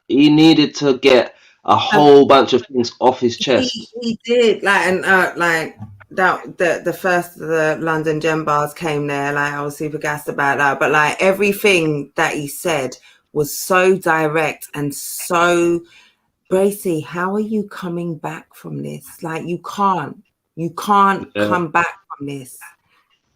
he needed to get a whole bunch of things off his chest. He did, like, and like that the first of the London Gem bars came there, like I was super gassed about that, but like everything that he said was so direct and so Bracey, how are you coming back from this? Like you can't come back from this.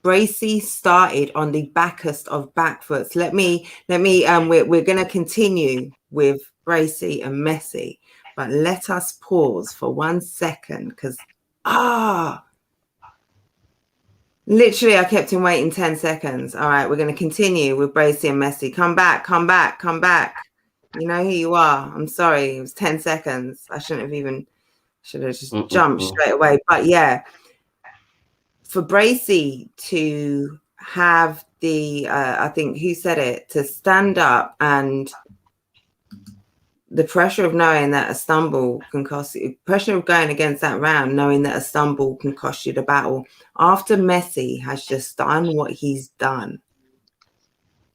Bracey started on the backest of backfoots. Let me we're gonna continue with Bracey and Messi, but let us pause for 1 second because literally, I kept him waiting 10 seconds. All right, we're going to continue with Bracey and Messi. Come back. You know who you are. I'm sorry. It was 10 seconds. I should have just jumped straight away. But yeah, for Bracey to have the, I think, who said it, to stand up and the pressure of knowing that a stumble can cost you, pressure of going against that round, knowing that a stumble can cost you the battle. After Messi has just done what he's done,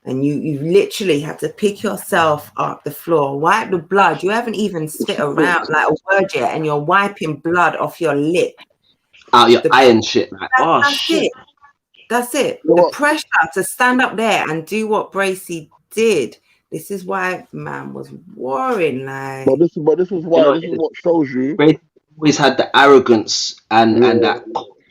and you literally had to pick yourself up the floor, wipe the blood. You haven't even spit around like a word yet, and you're wiping blood off your lip. Out your iron shit. Like, shit. That's it. The pressure to stand up there and do what Bracey did. This is why man was warring, like. But this is why this is what shows you. Bracey always had the arrogance and that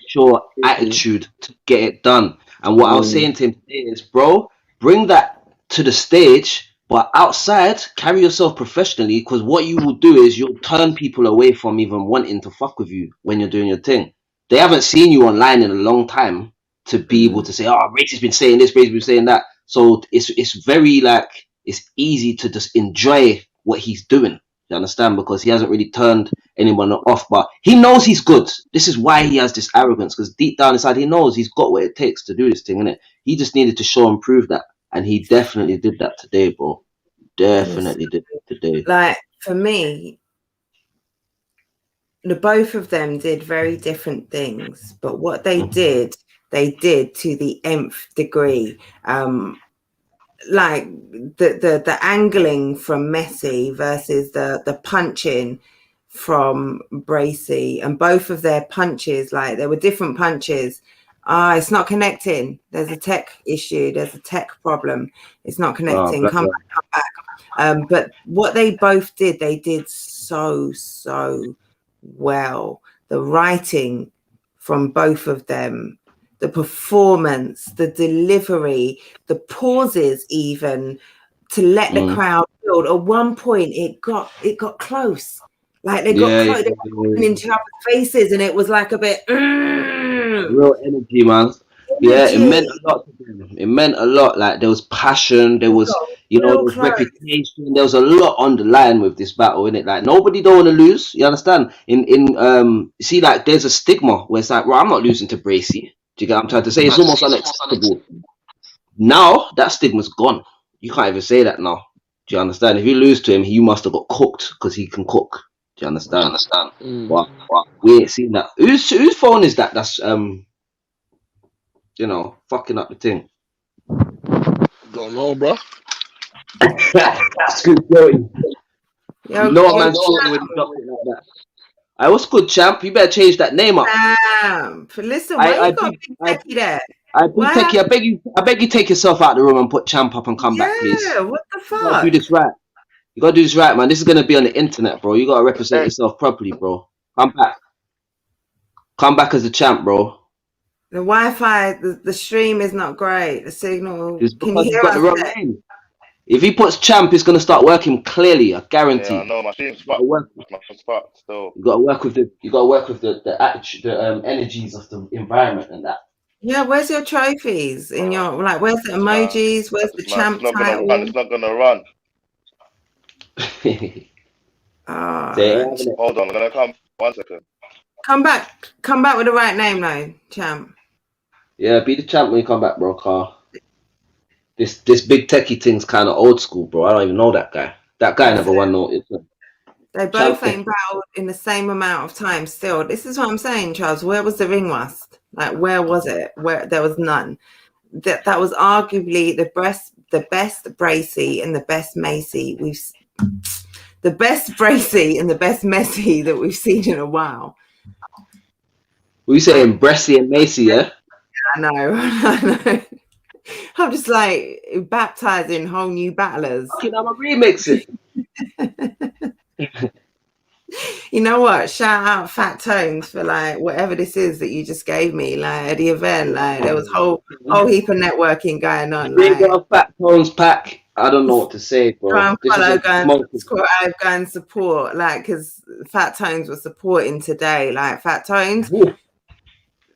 sure attitude to get it done. And what I was saying to him today is, bro, bring that to the stage, but outside, carry yourself professionally. Because what you will do is you'll turn people away from even wanting to fuck with you when you're doing your thing. They haven't seen you online in a long time to be able to say, oh, Bracey's been saying this, Bracey's been saying that. So it's very like. It's easy to just enjoy what he's doing. You understand? Because he hasn't really turned anyone off, but he knows he's good. This is why he has this arrogance, because deep down inside, he knows he's got what it takes to do this thing, innit? He just needed to show and prove that. And he definitely did that today, bro. Definitely did it today. Like, for me, the both of them did very different things, but what they did to the nth degree. Like the angling from Messi versus the punching from Bracey, and both of their punches, like there were different punches, It's not connecting. There's a tech issue. There's a tech problem. It's not connecting. Come back. But what they both did, they did so well. The writing from both of them, the performance, the delivery, the pauses, even to let the crowd build. At one point, it got close. Like they got close, they were into other faces, and it was like a bit real energy, man. Yeah, it meant a lot to them. It meant a lot. Like there was passion, there was, you know, there was reputation. There was a lot on the line with this battle, innit? Like nobody don't want to lose. You understand? See, like there's a stigma where it's like, well, I'm not losing to Bracy. Do you get what I'm trying to say? It's almost unacceptable. Now that stigma's gone. You can't even say that now. Do you understand? If you lose to him, you must have got cooked because he can cook. Do you understand? But we ain't seen that. Whose phone is that? That's you know, fucking up the thing. Don't know, bro. That's good going. No man's talking with something like that. I was good, champ. You better change that name up. Listen, why you got Big Techie there? I beg you, take yourself out of the room and put champ up and come back, please. Yeah, what the fuck? You gotta do this right. You gotta do this right, man. This is gonna be on the internet, bro. You gotta represent yourself properly, bro. Come back. Come back as a champ, bro. The Wi-Fi, the stream is not great. The signal. Can you hear got the wrong name. If he puts champ, it's gonna start working clearly. I guarantee. Yeah, I know my stream's fucked. Still. You gotta work with the energies of the environment and that. Yeah, where's your trophies? In your where's the emojis? Where's the champ title? It's not gonna run. Hold on, I'm gonna come. 1 second. Come back with the right name though, champ. Yeah, be the champ when you come back, bro. Car. This Big Techie thing's kind of old school, bro. I don't even know that guy. That guy never won no. They both ain't battled in the same amount of time. Still, this is what I'm saying, Charles. Where was the ring rust? Like, where was it? Where there was none. That was arguably the best Bracy and the best Macy the best Bracy and the best Messi that we've seen in a while. What are you saying, Bracy and Macy? Yeah. I know. I'm just like baptizing whole new battlers. I'm a remix it. You know what? Shout out Fat Tones for like whatever this is that you just gave me, like at the event. Like there was whole heap of networking going on. Big up Fat Tones pack. I don't know what to say, bro. Go and support, like, because Fat Tones was supporting today. Like Fat Tones,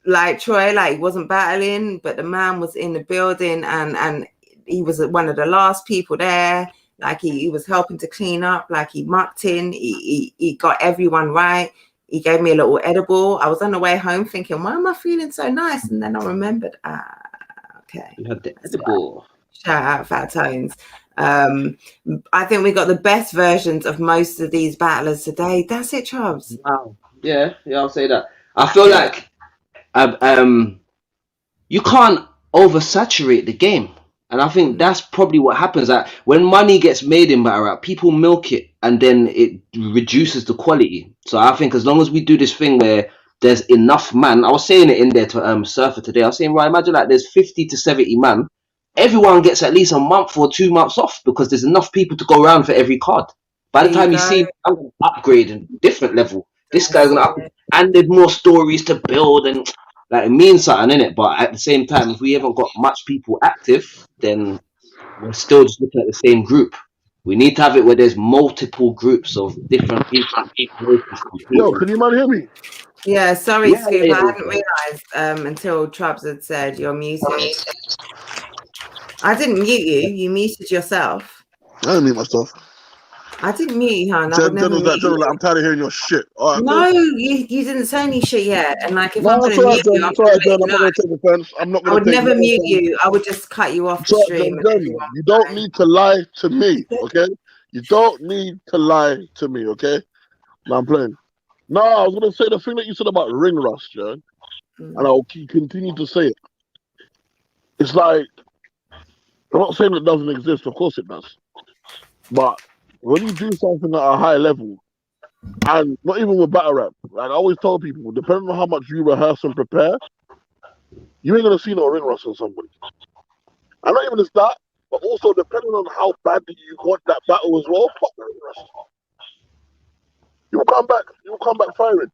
like Troy, like he wasn't battling, but the man was in the building and he was one of the last people there. Like he was helping to clean up, like he mucked in, he got everyone right. He gave me a little edible. I was on the way home thinking, why am I feeling so nice? And then I remembered, okay. You had the edible. Shout out Fat Tones. I think we got the best versions of most of these battlers today. That's it, Chubbs. Wow. Yeah, I'll say that. I feel like you can't oversaturate the game. And I think that's probably what happens. That when money gets made in battle rap, people milk it and then it reduces the quality. So I think as long as we do this thing where there's enough man, I was saying it in there to Surfer today. I was saying, right, imagine like there's 50 to 70 man. Everyone gets at least a month or 2 months off because there's enough people to go around for every card. By the time you see, I'm going to upgrade a different level. This guy's going to upgrade. And there's more stories to build and like it means something, innit? But at the same time, if we haven't got much people active, then we're still just looking at the same group. We need to have it where there's multiple groups of different people. Yo, can you man hear me? Yeah, sorry, Scoop. I hadn't realised until Trubs had said you're muted. I didn't mute you. You muted yourself. I didn't mute myself. I didn't mute you, hon. I'm tired of hearing your shit. Right, no, you didn't say any shit yet. And like, if I'm going to mute you, I'm not going to take offense. I would never mute you. I would just cut you off the stream. You don't need to lie to me, okay? You don't need to lie to me, okay? No, I'm playing. No, I was going to say the thing that you said about ring rust, yeah? And I'll continue to say it. It's like, I'm not saying it doesn't exist. Of course it does. But when you do something at a high level, and not even with battle rap, like I always tell people, depending on how much you rehearse and prepare, you ain't gonna see no ring rust on somebody. And not even just that, but also depending on how badly you want that battle as well, fuck the ring rust. You'll come back firing.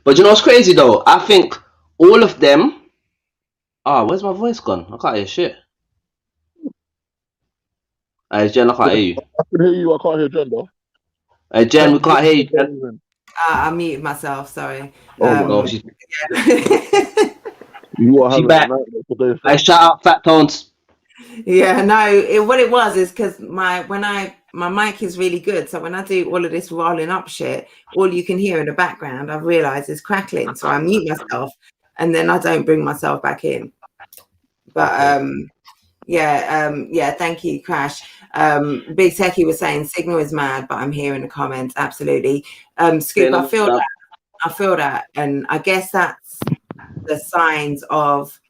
But you know what's crazy though? I think all of them. Where's my voice gone? I can't hear shit. Hey Jen, I can't hear you. I can hear you. I can't hear Jen though. Hey Jen, we can't hear you. Jen. I muted myself. Sorry. Oh, you are having back. Today, I shout out Fat Tones. Yeah, no. What it was is because my mic is really good, so when I do all of this rolling up shit, all you can hear in the background, I've realised, is crackling. So I mute myself, and then I don't bring myself back in. But yeah. Thank you, Crash. Big Techie was saying Signal is mad, but I'm here in the comments. Absolutely. Scoop, I feel that, and I guess that's the signs of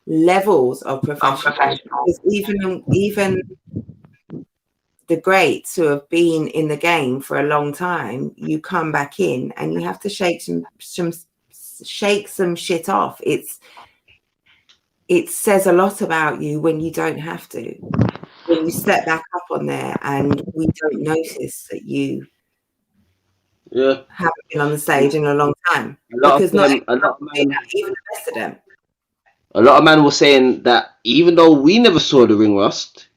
levels of professionalism. Because even the greats who have been in the game for a long time, you come back in and you have to shake some shit off. It says a lot about you when you don't have to. When you step back up on there and we don't notice that you haven't been on the stage in a long time. A lot of men, even the best of them. A lot of men were saying that even though we never saw the ring rust,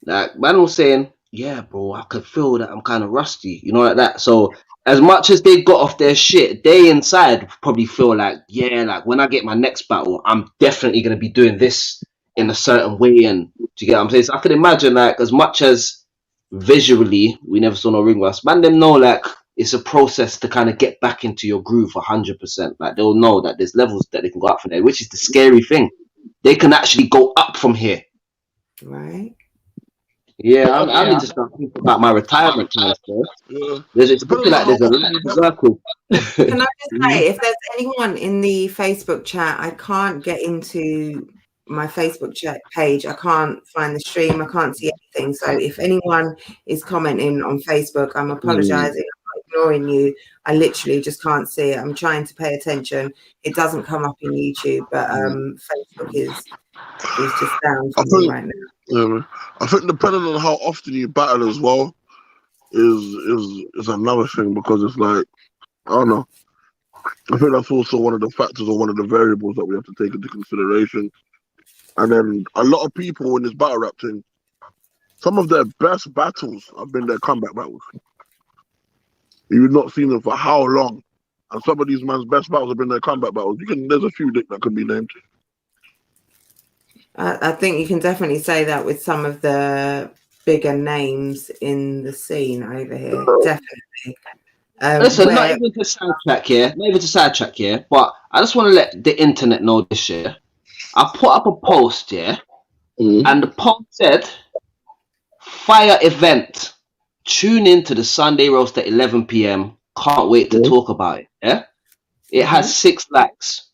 like man was saying, yeah, bro, I could feel that I'm kind of rusty, you know, like that. So as much as they got off their shit, they inside probably feel like, yeah, like when I get my next battle, I'm definitely going to be doing this in a certain way. And do you get what I'm saying? So I can imagine, like, as much as visually we never saw no ring rust, man, them know, like, it's a process to kind of get back into your groove 100%. Like, they'll know that there's levels that they can go up from there, which is the scary thing. They can actually go up from here. Right. Yeah, I need to start thinking about my retirement time, bro. Yeah. It's looking like there's a circle. Can I just say, if there's anyone in the Facebook chat, I can't get into my Facebook chat page. I can't find the stream. I can't see anything. So if anyone is commenting on Facebook, I'm apologizing. I'm ignoring you. I literally just can't see it. I'm trying to pay attention. It doesn't come up in YouTube, but Facebook is just down for me right now. Yeah, I think depending on how often you battle as well is another thing, because it's like, I don't know. I think that's also one of the factors or one of the variables that we have to take into consideration. And then a lot of people in this battle rap thing, some of their best battles have been their comeback battles. You've not seen them for how long, and some of these man's best battles have been their comeback battles. There's a few that could be named. I think you can definitely say that with some of the bigger names in the scene over here. Definitely. Listen, not even to sidetrack here, but I just want to let the internet know this year. I put up a post here, and the post said, "Fire event. Tune in to the Sunday roast at 11 p.m. Can't wait to talk about it." Yeah, it has 6 likes.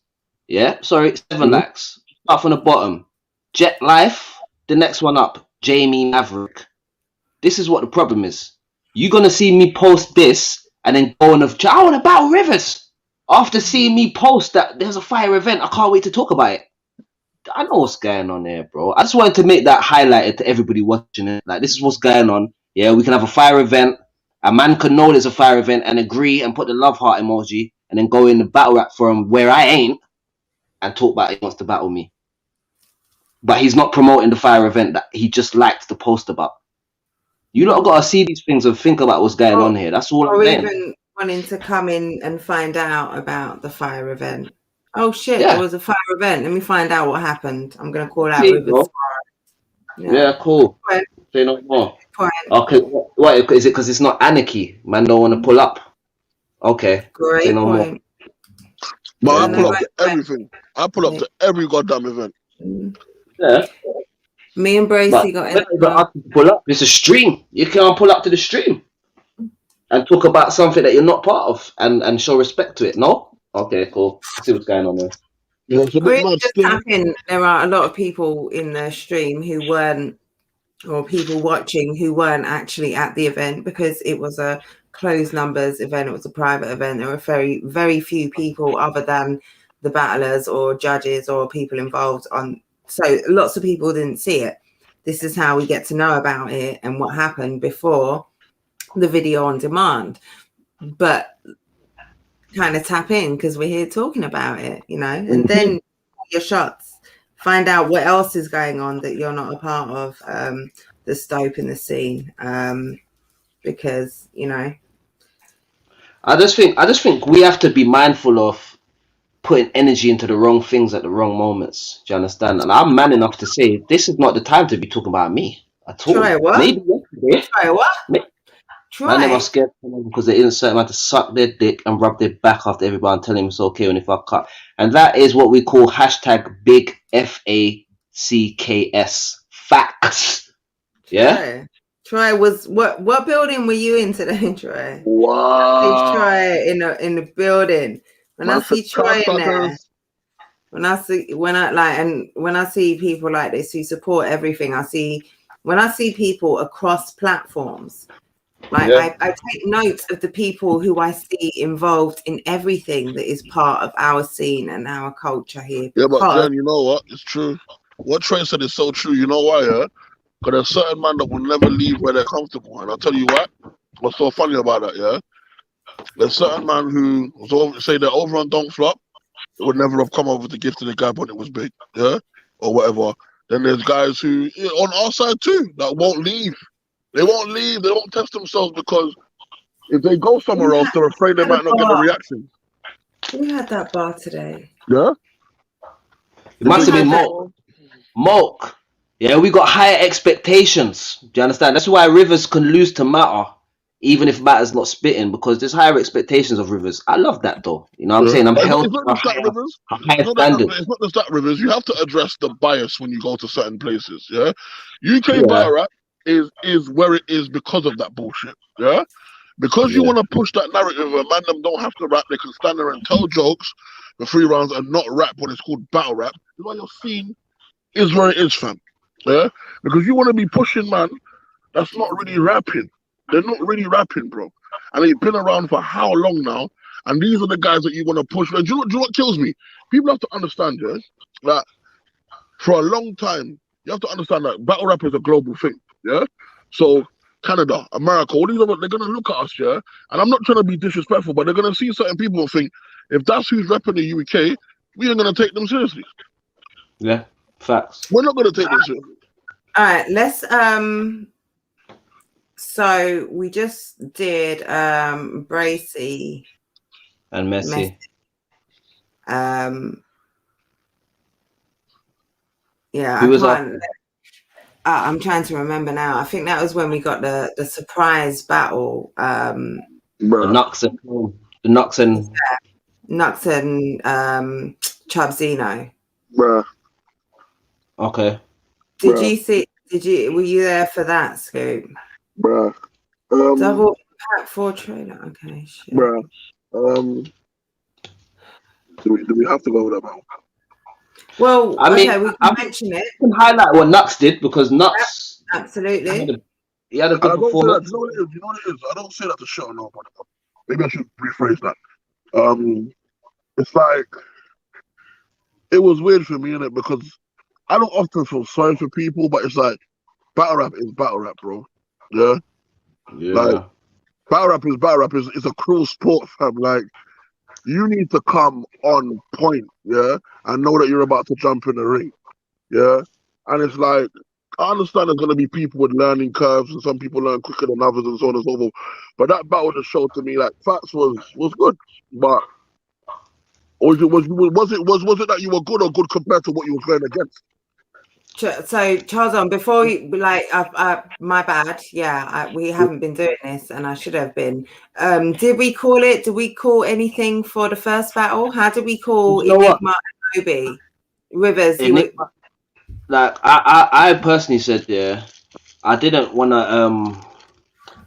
Yeah, sorry, 7 likes. Start from the bottom. Jet Life, the next one up, Jamie Maverick. This is what the problem is. You're going to see me post this and then go on I want to battle Rivers. After seeing me post that there's a fire event, I can't wait to talk about it. I know what's going on here, bro. I just wanted to make that highlighted to everybody watching it. Like, this is what's going on. Yeah, we can have a fire event. A man can know there's a fire event and agree and put the love heart emoji and then go in the battle rap forum where I ain't and talk about he wants to battle me. But he's not promoting the fire event that he just liked the post about. You lot got to see these things and think about what's going on here. That's all I'm saying. Or even wanting to come in and find out about the fire event. Oh shit, there was a fire event. Let me find out what happened. I'm going to call out Rivers tomorrow. Yeah, cool. Say no more. Okay, what is it? Because it's not anarchy. Man don't want to pull up. Okay. Great say no point. more. But I pull up to everything. I pull up to every goddamn event. Yeah. Me and Bracey got in. Pull up. It's a stream. You can't pull up to the stream and talk about something that you're not part of and show respect to it. No? Okay, cool. Let's see what's going on there. Yeah, it's a bit much. There are a lot of people in the stream who weren't or people watching who weren't actually at the event, because it was a closed numbers event. It was a private event. There were very, very few people other than the battlers or judges or people involved on. So lots of people didn't see it. This is how we get to know about it and what happened before the video on demand. But kind of tap in because we're here talking about it, you know, and then your shots, find out what else is going on that you're not a part of, the stope in the scene, because, you know, I just think we have to be mindful of putting energy into the wrong things at the wrong moments. Do you understand? And I'm man enough to say this is not the time to be talking about me at all. Try what? Maybe yesterday. Try what? Man, they were scared because they didn't certain man to suck their dick and rub their back after everybody and tell him it's okay when if I cut. And that is what we call hashtag big FACKS. Facts. Yeah? Troy was what building were you in today, Troy? Wow. Troy in the building. When I see Troy in there, when I see people like this who support everything, when I see people across platforms, like I take note of the people who I see involved in everything that is part of our scene and our culture here. Yeah, but Jen, you know what? It's true. What Trey said is so true. You know why, yeah? Because there's certain man that will never leave where they're comfortable. And I'll tell you what, what's so funny about that, yeah? There's certain man who say they're over on Don't Flop, would never have come over to Gift of the Gab when it was big, yeah? Or whatever. Then there's guys who, on our side too, that won't leave. They won't leave. They won't test themselves because if they go somewhere else, they're afraid they might not get the reaction. Who had that bar today? Yeah? It must have been Moke. Yeah, we got higher expectations. Do you understand? That's why Rivers can lose to Matter, even if Matter's not spitting, because there's higher expectations of Rivers. I love that though. You know what I'm saying? I'm held It's not just that, Rivers. It's not just that, Rivers. You have to address the bias when you go to certain places. Yeah, UK battle rap is where it is because of that bullshit. Yeah, because you want to push that narrative where man them don't have to rap. They can stand there and tell jokes for 3 rounds and not rap when it's called battle rap. That's why your scene is where it is, fam. Yeah, because you want to be pushing man that's not really rapping. They're not really rapping, bro. And they've been around for how long now? And these are the guys that you want to push. And do you know what kills me? People have to understand, yeah, that for a long time, you have to understand that battle rap is a global thing, yeah? So Canada, America, all these other, they're going to look at us, yeah? And I'm not trying to be disrespectful, but they're going to see certain people and think, if that's who's repping the UK, we ain't going to take them seriously. Yeah, facts. We're not going to take them seriously. All right, let's so we just did Bracy and Messi. Yeah, who was I'm trying to remember now. I think that was when we got the surprise battle. The Nux and Chubzino. Bruh. Okay. Were you there for that, Scoop? Bruh. Double pack 4 trailer. Okay, shit. Bruh. Do we have to go with that battle? Well, I mean, we can mention it. You can highlight what Nux did because Nux absolutely. He had a good performance. You know what it is? I don't say that to show no, but maybe I should rephrase that. It's like it was weird for me, innit? Because I don't often feel sorry for people, but it's like battle rap is battle rap, bro. Yeah. Like battle rap is a cruel sport, fam. Like you need to come on point, yeah, and know that you're about to jump in the ring, yeah. And it's like I understand there's gonna be people with learning curves, and some people learn quicker than others, and so on and so forth. But that battle just showed to me like Fats was good, but was it that you were good or good compared to what you were going against? So Charles, before you my bad. Yeah, we haven't been doing this, and I should have been. Did we call it? Did we call anything for the first battle? How did we call Enigma and Obi? Rivers? Like I personally said, yeah, I didn't want to.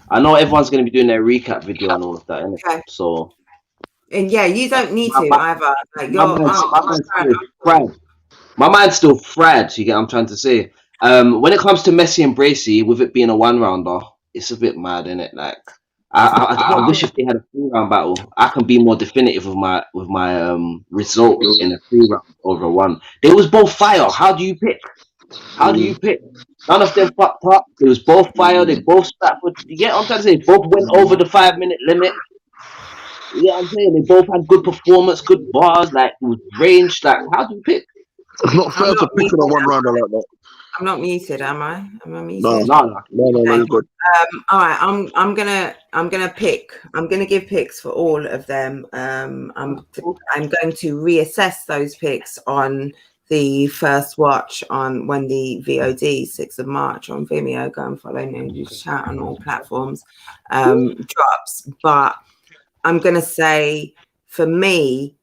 I know everyone's going to be doing their recap video and all of that, innit? Okay. So. And yeah, you don't need to either. Like my mind's still fried. You get what I'm trying to say? When it comes to Messi and Bracey, with it being a 1-rounder, it's a bit mad, isn't it? Like, I wish if they had a 3-round battle, I can be more definitive with my result in a 3-round over 1. They was both fire. How do you pick? How do you pick? None of them fucked up. It was both fire. They both slapped. You get what I'm trying to say? Both went over the 5-minute limit. You know what I'm saying? They both had good performance, good bars, like it was range. Like, how do you pick? It's not fair to pick on a 1-rounder like that. I'm not muted, am I? Am I muted? No, you're good. All right, I'm gonna pick. I'm gonna give picks for all of them. I'm going to reassess those picks on the first watch on when the VOD 6th of March on Vimeo. Go and follow me. Shout on all platforms. Drops, but I'm gonna say for me,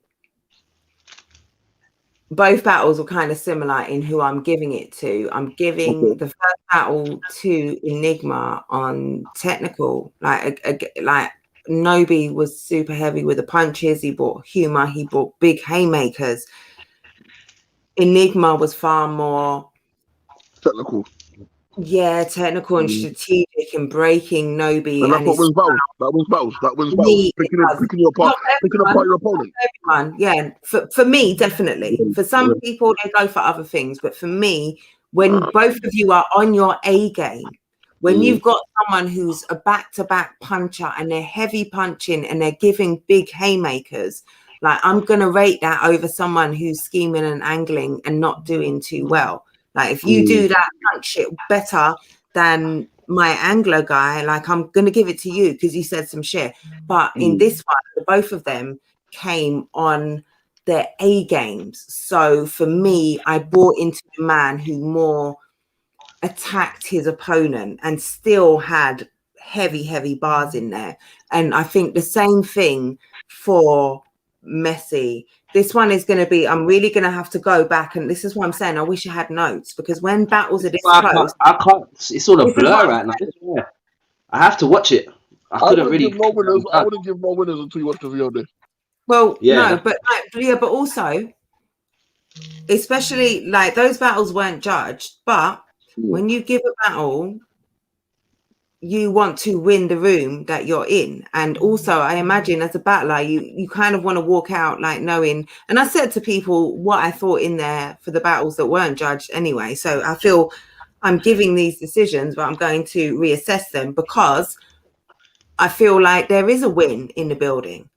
both battles were kind of similar in who I'm giving it to. I'm giving the first battle to Enigma on technical. Like Nobi was super heavy with the punches. He brought humor. He brought big haymakers. Enigma was far more technical. Yeah, technical and strategic and breaking Nobi. And that's what wins battles. That wins battles. Picking apart your opponent. Everyone, yeah. For me, definitely. For some people, they go for other things. But for me, when both of you are on your A game, when you've got someone who's a back-to-back puncher and they're heavy punching and they're giving big haymakers, like I'm going to rate that over someone who's scheming and angling and not doing too well. Like if you do that punch shit better than my angler guy, like I'm going to give it to you because you said some shit. But in this one, both of them came on their A games. So for me, I bought into a man who more attacked his opponent and still had heavy bars in there. And I think the same thing for Messi. This one is going to be, I'm really going to have to go back, and this is what I'm saying, I wish I had notes, because when battles are this close, I can't, it's all a blur right now. I have to watch it. I wouldn't give no winners until you watch the VOD. Well, yeah. No, but also, especially like those battles weren't judged, but when you give a battle, you want to win the room that you're in. And also I imagine as a battler, you kind of want to walk out like knowing, and I said to people what I thought in there for the battles that weren't judged anyway. So I feel I'm giving these decisions, but I'm going to reassess them because I feel like there is a win in the building.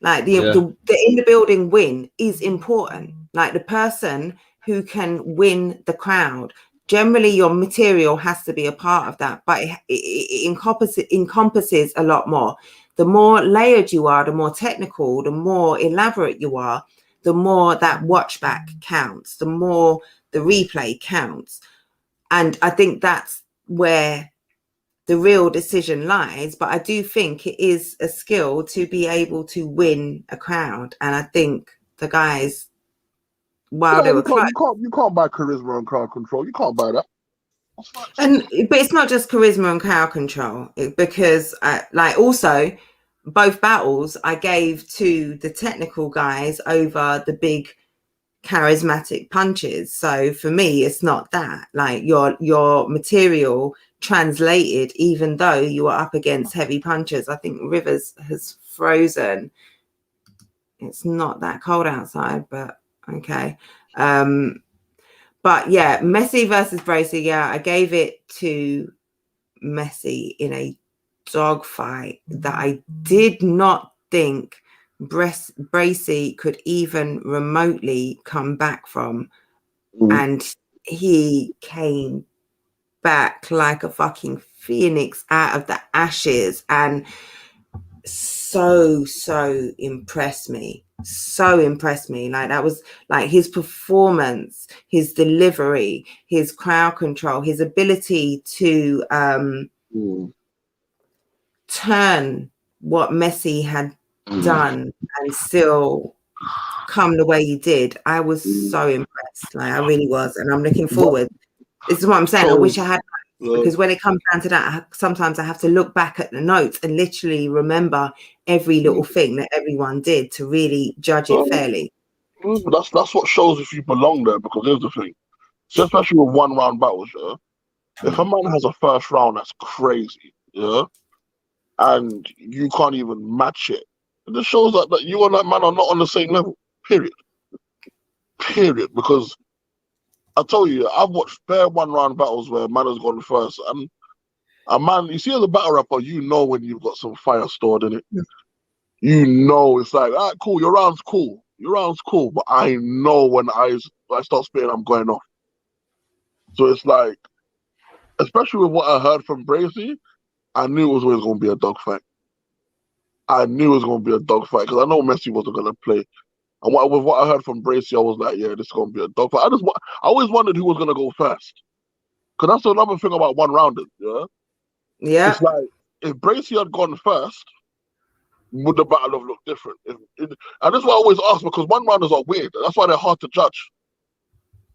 Like the in the building win is important. Like the person who can win the crowd. Generally, your material has to be a part of that, but it encompasses a lot more. The more layered you are, the more technical, the more elaborate you are, the more that watch back counts, the more the replay counts. And I think that's where the real decision lies. But I do think it is a skill to be able to win a crowd. And I think the guys... You can't buy charisma and crowd control. You can't buy that. But it's not just charisma and crowd control, because like also both battles I gave to the technical guys over the big charismatic punches. So for me, it's not that. Like your material translated, even though you are up against heavy punches. I think Rivers has frozen. It's not that cold outside, but okay. But yeah, Messi versus Bracey. Yeah, I gave it to Messi in a dogfight that I did not think Bracey could even remotely come back from. And he came back like a fucking phoenix out of the ashes and so impressed me. Like that was like his performance, his delivery, his crowd control, his ability to turn what Messi had done and still come the way he did. I was so impressed. Like I really was, and I'm looking forward. This is what I'm saying. I wish I had, because when it comes down to that, sometimes I have to look back at the notes and literally remember every little thing that everyone did to really judge it fairly. That's what shows if you belong there, because here's the thing. So especially with 1 round battles, yeah. If a man has a first round that's crazy, yeah, and you can't even match it, it just shows that you and that man are not on the same level. Period. Because I tell you, I've watched bare 1 round battles where man has gone first, and a man, you see as a battle rapper, you know when you've got some fire stored in it. Yeah. You know it's like, all right, cool, your round's cool, but I know when I start spitting, I'm going off. So it's like, especially with what I heard from Bracy, I knew it was always going to be a dogfight. because I know Messi wasn't going to play. And with what I heard from Bracy, I was like, yeah, this is going to be a dogfight. I always wondered who was going to go first. Because that's another thing about 1 rounders, yeah? Yeah. It's like, if Bracy had gone first, would the battle have looked different? And that's what I always ask, because 1 rounders are weird. That's why they're hard to judge.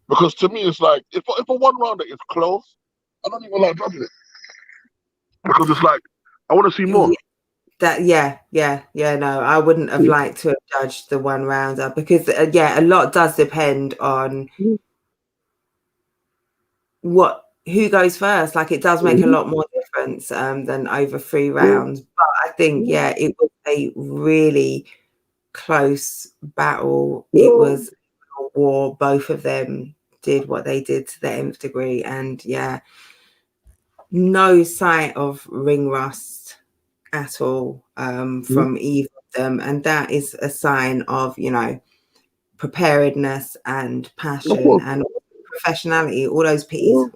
Because to me, it's like, if a 1 rounder is close, I don't even like judging it. Because it's like, I want to see more. No, I wouldn't have liked to have judged the 1 rounder because a lot does depend on who goes first. Like, it does make a lot more difference than over 3 rounds. But I think it was a really close battle. It was a war. Both of them did what they did to the nth degree, and no sight of ring rust at all from either of them, and that is a sign of preparedness and passion and professionality, all those P's.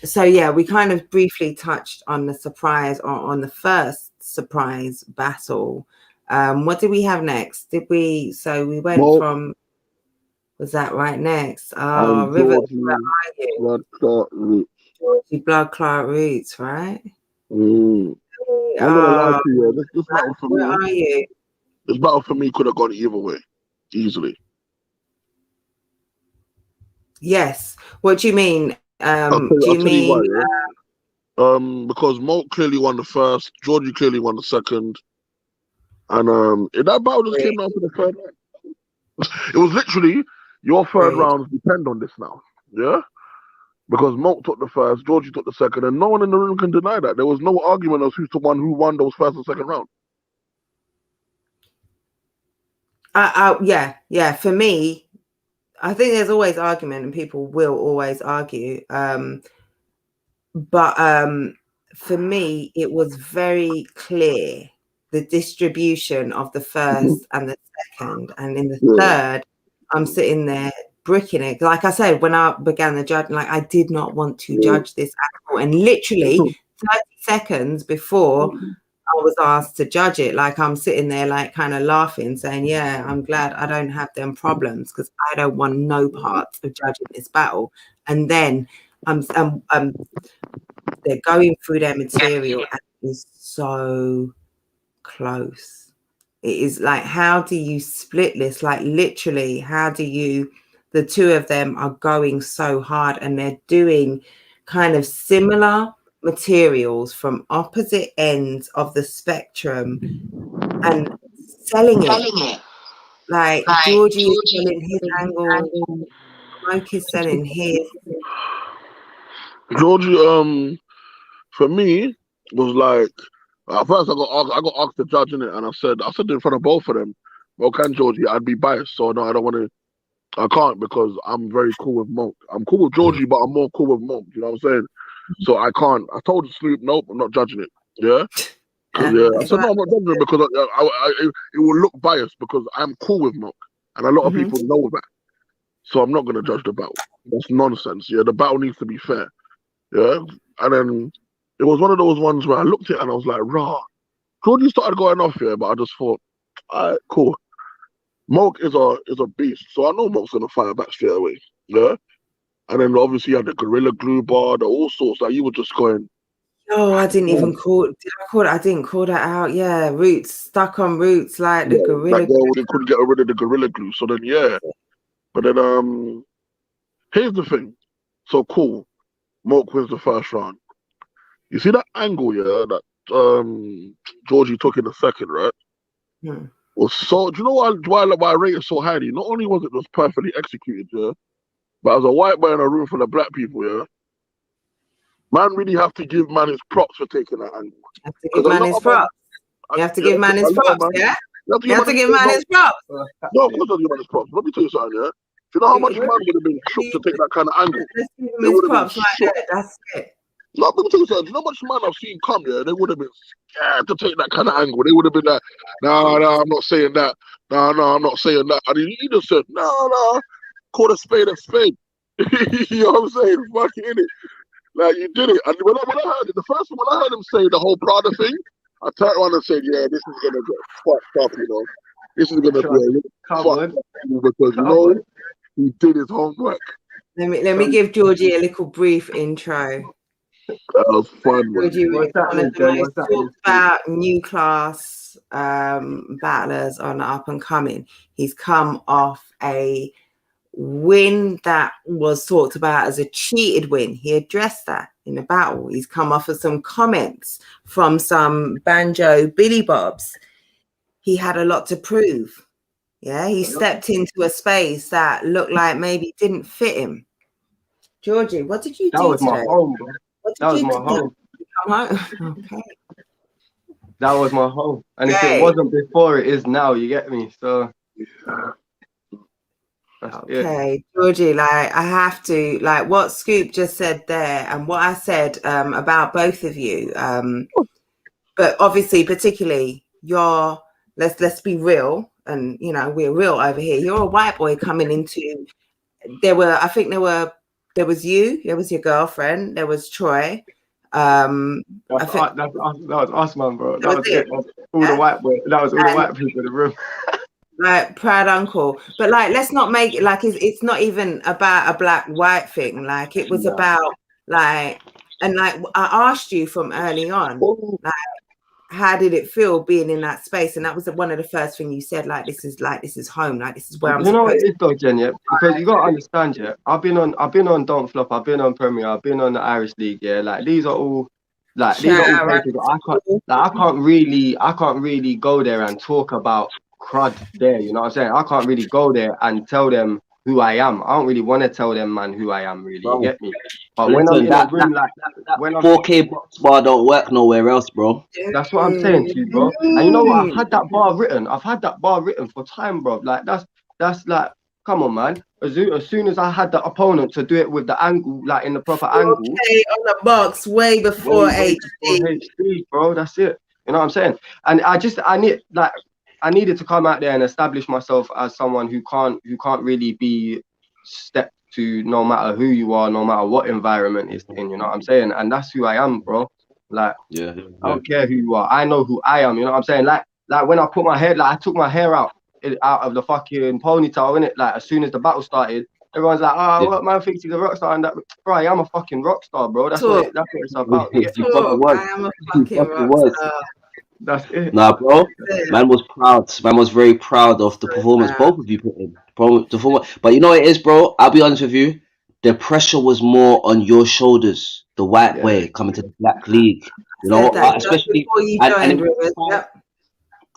So we kind of briefly touched on the surprise on the first surprise battle. What did we have next? We went from, was that right next? River, where are you? Blood Clot Roots. Georgie Blood Clot Roots, right? I'm gonna lie to you. This battle for where are you? This battle for me could have gone either way, easily. Yes. What do you mean? Why, because Moke clearly won the first, Georgie clearly won the second, and in that battle just came down to the 3rd round. It was literally your 3rd rounds depend on this now, yeah. Because Moke took the first, Georgie took the second, and no one in the room can deny that. There was no argument as who won those first and second round. For me, I think there's always argument, and people will always argue. But for me, it was very clear the distribution of the first and the second, and in the third, I'm sitting there bricking it. Like I said, when I began the judging, like, I did not want to judge this at all. And literally 30 seconds before I was asked to judge it, like, I'm sitting there like kind of laughing, saying, yeah, I'm glad I don't have them problems, because I don't want no part of judging this battle. And then they're going through their material, and it is so close. It is like, how do you split this? Like, literally, how do you, the two of them are going so hard, and they're doing kind of similar materials from opposite ends of the spectrum and selling it. Like Georgie is selling his angle, Moke is selling his. Georgie, for me, was like, at first I got asked to judge in it, and I said in front of both of them, Moke and Georgie, I'd be biased, so no, I can't, because I'm very cool with Moke. I'm cool with Georgie, but I'm more cool with Moke. You know what I'm saying? So I can't. I told Snoop, nope, I'm not judging it. Yeah. I said no, I'm not judging it because it will look biased, because I'm cool with Moke, and a lot of people know that. So I'm not gonna judge the battle. That's nonsense. Yeah, the battle needs to be fair. Yeah, and then it was one of those ones where I looked at it and I was like, rah. Georgie started going off here, but I just thought, all right, cool. Moke is a beast, so I know Moke's gonna fire back straight away. Yeah, and then obviously you had the Gorilla Glue bar, all sorts. Like, you were just going. Oh, I didn't even call. Did I call it? I didn't call that out. Yeah, Roots, stuck on Roots, like the Gorilla. Like they couldn't get rid of the Gorilla Glue, so then but then here's the thing. So cool, Moke wins the first round. You see that angle, that Georgie took in the second, right? Was so. Do you know why I rate it so highly? Not only was it just perfectly executed, but But as a white boy in a room full of black people, yeah, man really have to give man his props for taking that angle. You have to give man his props. You have to give man his props, yeah? You have to give man his props. No, of course I'll give man his props. Let me tell you something, yeah? Do you know how much man would have been shook to take that kind of angle? Let's give him his props right there. That's it. No, let me tell you something. Do you know how much man I've seen come here? They would have been scared to take that kind of angle. They would have been like, no, I'm not saying that. No, I'm not saying that. And he just said, no, call a spade a spade. You know what I'm saying? Fucking in it. Like, you did it. And when I heard it, when I heard him say the whole Prada thing, I turned around and said, yeah, this is going to get fucked up, you know. This is going to be a little fucked up because, you know, he did his homework. Let me give Georgie a little brief intro. That was fun, man. Georgie is one of the most talked about new class battlers on up and coming. He's come off a win that was talked about as a cheated win. He addressed that in the battle. He's come off of some comments from some banjo Billy Bobs. He had a lot to prove. Yeah, he stepped into a space that looked like maybe didn't fit him. Georgie, what did you do? That was my home, bro. That was my home. Come home. Okay. That was my home. And if it wasn't before, it is now. You get me? So okay, Georgie, like I have to, like what Scoop just said there and what I said about both of you, but obviously particularly you're, let's be real, and you know we're real over here. You're a white boy coming into, there was you, there was your girlfriend, there was Troy. That was us, man, bro. That was it. All the white boy. That was all the white people in the room. Like proud uncle, but like let's not make it like it's not even about a black white thing. Like it was about like, and like I asked you from early on, like how did it feel being in that space? And that was one of the first thing you said, like this is home, like this is where I'm. You know what it is though, Jen, yeah? Because you gotta understand, yeah. I've been on Don't Flop, I've been on Premier, I've been on the Irish League, yeah. Like these are all places that I can't really go there and talk about crud there, you know what I'm saying? I can't really go there and tell them who I am. I don't really want to tell them, man, who I am, really. You get me? But when I'm in a room like that, when 4K box bar don't work nowhere else, bro. That's what I'm saying to you, bro. And you know what? I've had that bar written for time, bro. Like that's like, come on, man. As soon as I had the opponent to do it with the angle, like in the proper angle. Okay, on the box way before HD, bro. That's it. You know what I'm saying? And I needed to come out there and establish myself as someone who can't really be stepped to, no matter who you are, no matter what environment it's in, you know what I'm saying? And that's who I am, bro. Like, I don't care who you are. I know who I am, you know what I'm saying? Like when I put my hair, like I took my hair out of the fucking ponytail, innit? Like as soon as the battle started, everyone's like, what man thinks he's a rock star? And that, bro, I am a fucking rock star, bro. That's what it's about. I am a fucking rock star. That's it. Nah, bro. Man was proud. Man was very proud of the performance both of you put in. But you know what it is, bro? I'll be honest with you. The pressure was more on your shoulders. The white way coming to the Black League. You know, especially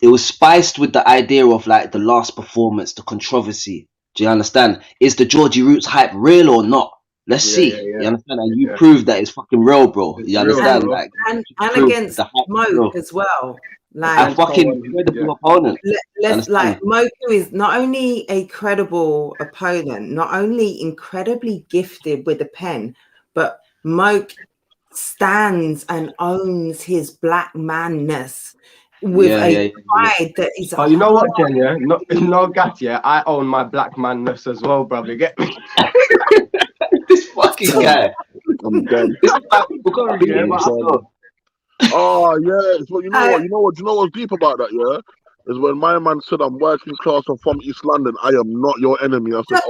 it was spiced with the idea of like the last performance, the controversy. Do you understand? Is the Georgie Roots hype real or not? Let's see. You understand? And you proved that it's fucking real, bro. You understand? And against Moke as well. Like a fucking incredible opponent. Moku is not only a credible opponent, not only incredibly gifted with a pen, but Moke stands and owns his black manness with a pride that is. But you know what, Jen? Yeah, no gat. Yeah, I own my black manness as well, brother. Get me? This fucking guy. I'm done. Oh yeah, so you know what's deep about that, yeah? Is when my man said I'm working class and from East London, I am not your enemy. I said,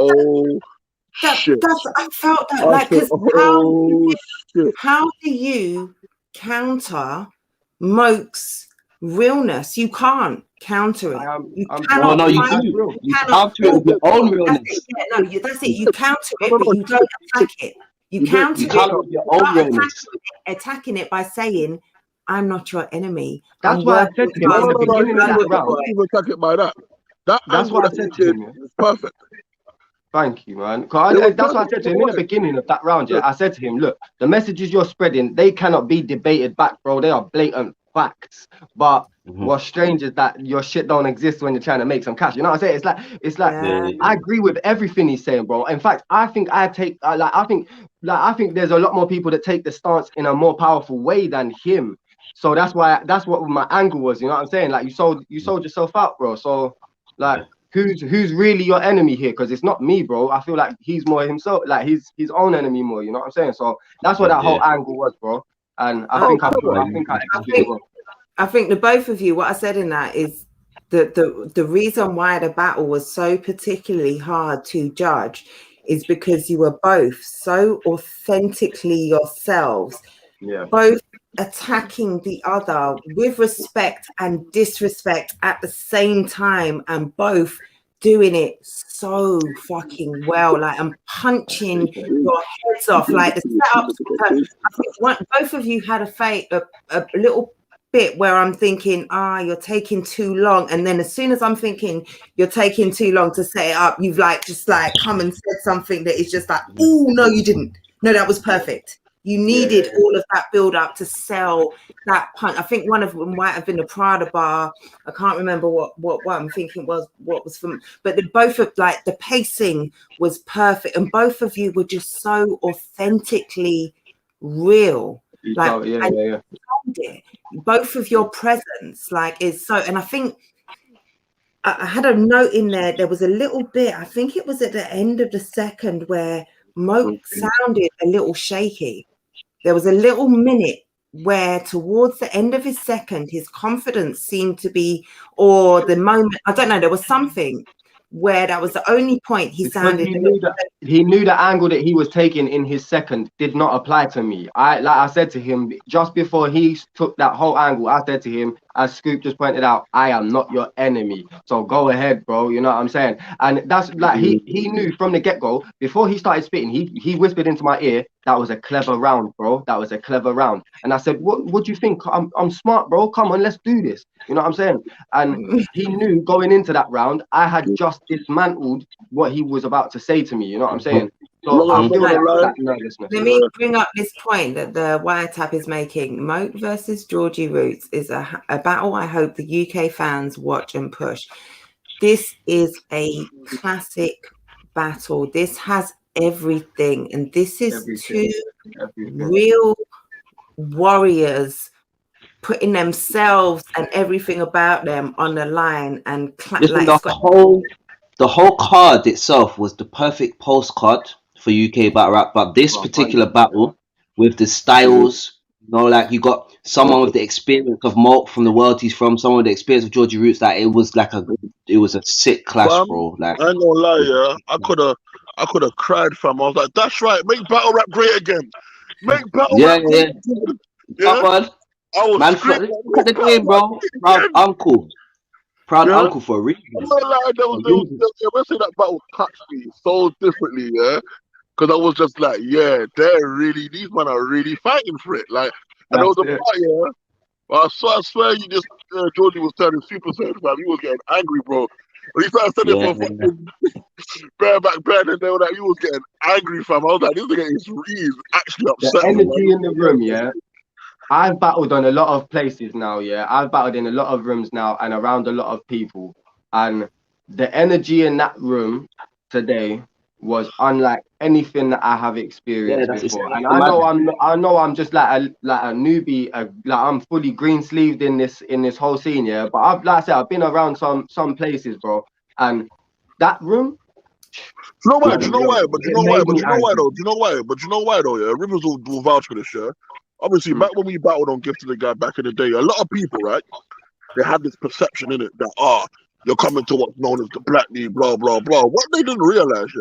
shit. I felt that, like, because how do you counter Moke's realness? You can't counter it. You cannot. You counter it with your own realness. That's it. You counter it, but you don't attack it. You counter it with your own realness. Attacking it by saying, I'm not your enemy. That's why I said to him at the beginning of that round. Don't even attack it by that. That's what I said to him. It's perfect. Thank you, man. That's what I said to him in the beginning of that round. Yeah, I said to him, look, the messages you're spreading, they cannot be debated back, bro. They are blatant facts. But what's strange is that your shit don't exist when you're trying to make some cash. You know what I'm saying? It's like I agree with everything he's saying, bro. In fact, I think I think there's a lot more people that take the stance in a more powerful way than him. So that's what my angle was. You know what I'm saying? Like you sold yourself out, bro. So like. Who's really your enemy here? Because it's not me, bro. I feel like he's more himself, like he's his own enemy more. You know what I'm saying? So that's what that whole angle was, bro. And I think the both of you, what I said in that is the reason why the battle was so particularly hard to judge is because you were both so authentically yourselves, both attacking the other with respect and disrespect at the same time, and both doing it so fucking well, like, and punching your heads off, like the setups. I think both of you had a little bit where I'm thinking, you're taking too long, and then as soon as I'm thinking you're taking too long to set it up, you've like just like come and said something that is just like, oh no, you didn't. No, that was perfect. You needed all of that build up to sell that punch. I think one of them might have been the Prada bar. I can't remember what I'm thinking was what was from, but both of like the pacing was perfect, and both of you were just so authentically real. Like both of your presence like is so, and I think I had a note in there. There was a little bit, I think it was at the end of the second, where Moke sounded a little shaky. There was a little minute where towards the end of his second, his confidence seemed to be, or the moment, I don't know, there was something where that was the only point he sounded. He knew the angle that he was taking in his second did not apply to me. I said to him just before he took that whole angle, I said to him, as Scoop just pointed out, I am not your enemy. So go ahead, bro. You know what I'm saying? And that's like he knew from the get-go, before he started spitting, he whispered into my ear, that was a clever round, bro. That was a clever round. And I said, what do you think? I'm smart, bro. Come on, let's do this. You know what I'm saying? And he knew going into that round, I had just dismantled what he was about to say to me. You know what I'm saying? So let me bring up this point that the Wiretap is making. Moke versus Georgie Roots is a battle I hope the UK fans watch and push. This is a classic battle. This has everything, and this is two real warriors putting themselves and everything about them on the line. And the whole card itself was the perfect postcard for UK battle rap, but this particular battle with the styles, you know, like you got someone with the experience of Moke from the world he's from, someone with the experience of Georgie Roots, like it was a sick clash, bro. Like, I ain't gonna lie, I could have cried, fam. I was like, that's right, make battle rap great again. Make battle rap great again. Yeah. I was look at the game, bro. Proud uncle for a reason. I'm not lying, that battle touched me so differently, because I was just like, these men are really fighting for it. Like, and there was a part, I swear you just, Georgie was turning Super Saiyan, man. He was getting angry, bro. When he started sending for fucking bareback band, and they were like, he was getting angry, fam. I was like, this nigga is actually upset. The energy in the room, I've battled on a lot of places now, I've battled in a lot of rooms now and around a lot of people. And the energy in that room today was unlike anything that I have experienced before. And I know I'm just like a newbie, like I'm fully green sleeved in this whole scene, But I've been around some places, bro. And that room. Do you know why? But you know why though? Yeah, Rivers will vouch for this, Obviously, back when we battled on Gift to the Guy back in the day, a lot of people, right, they had this perception in it that, you're coming to what's known as the Black League, blah, blah, blah. What they didn't realize,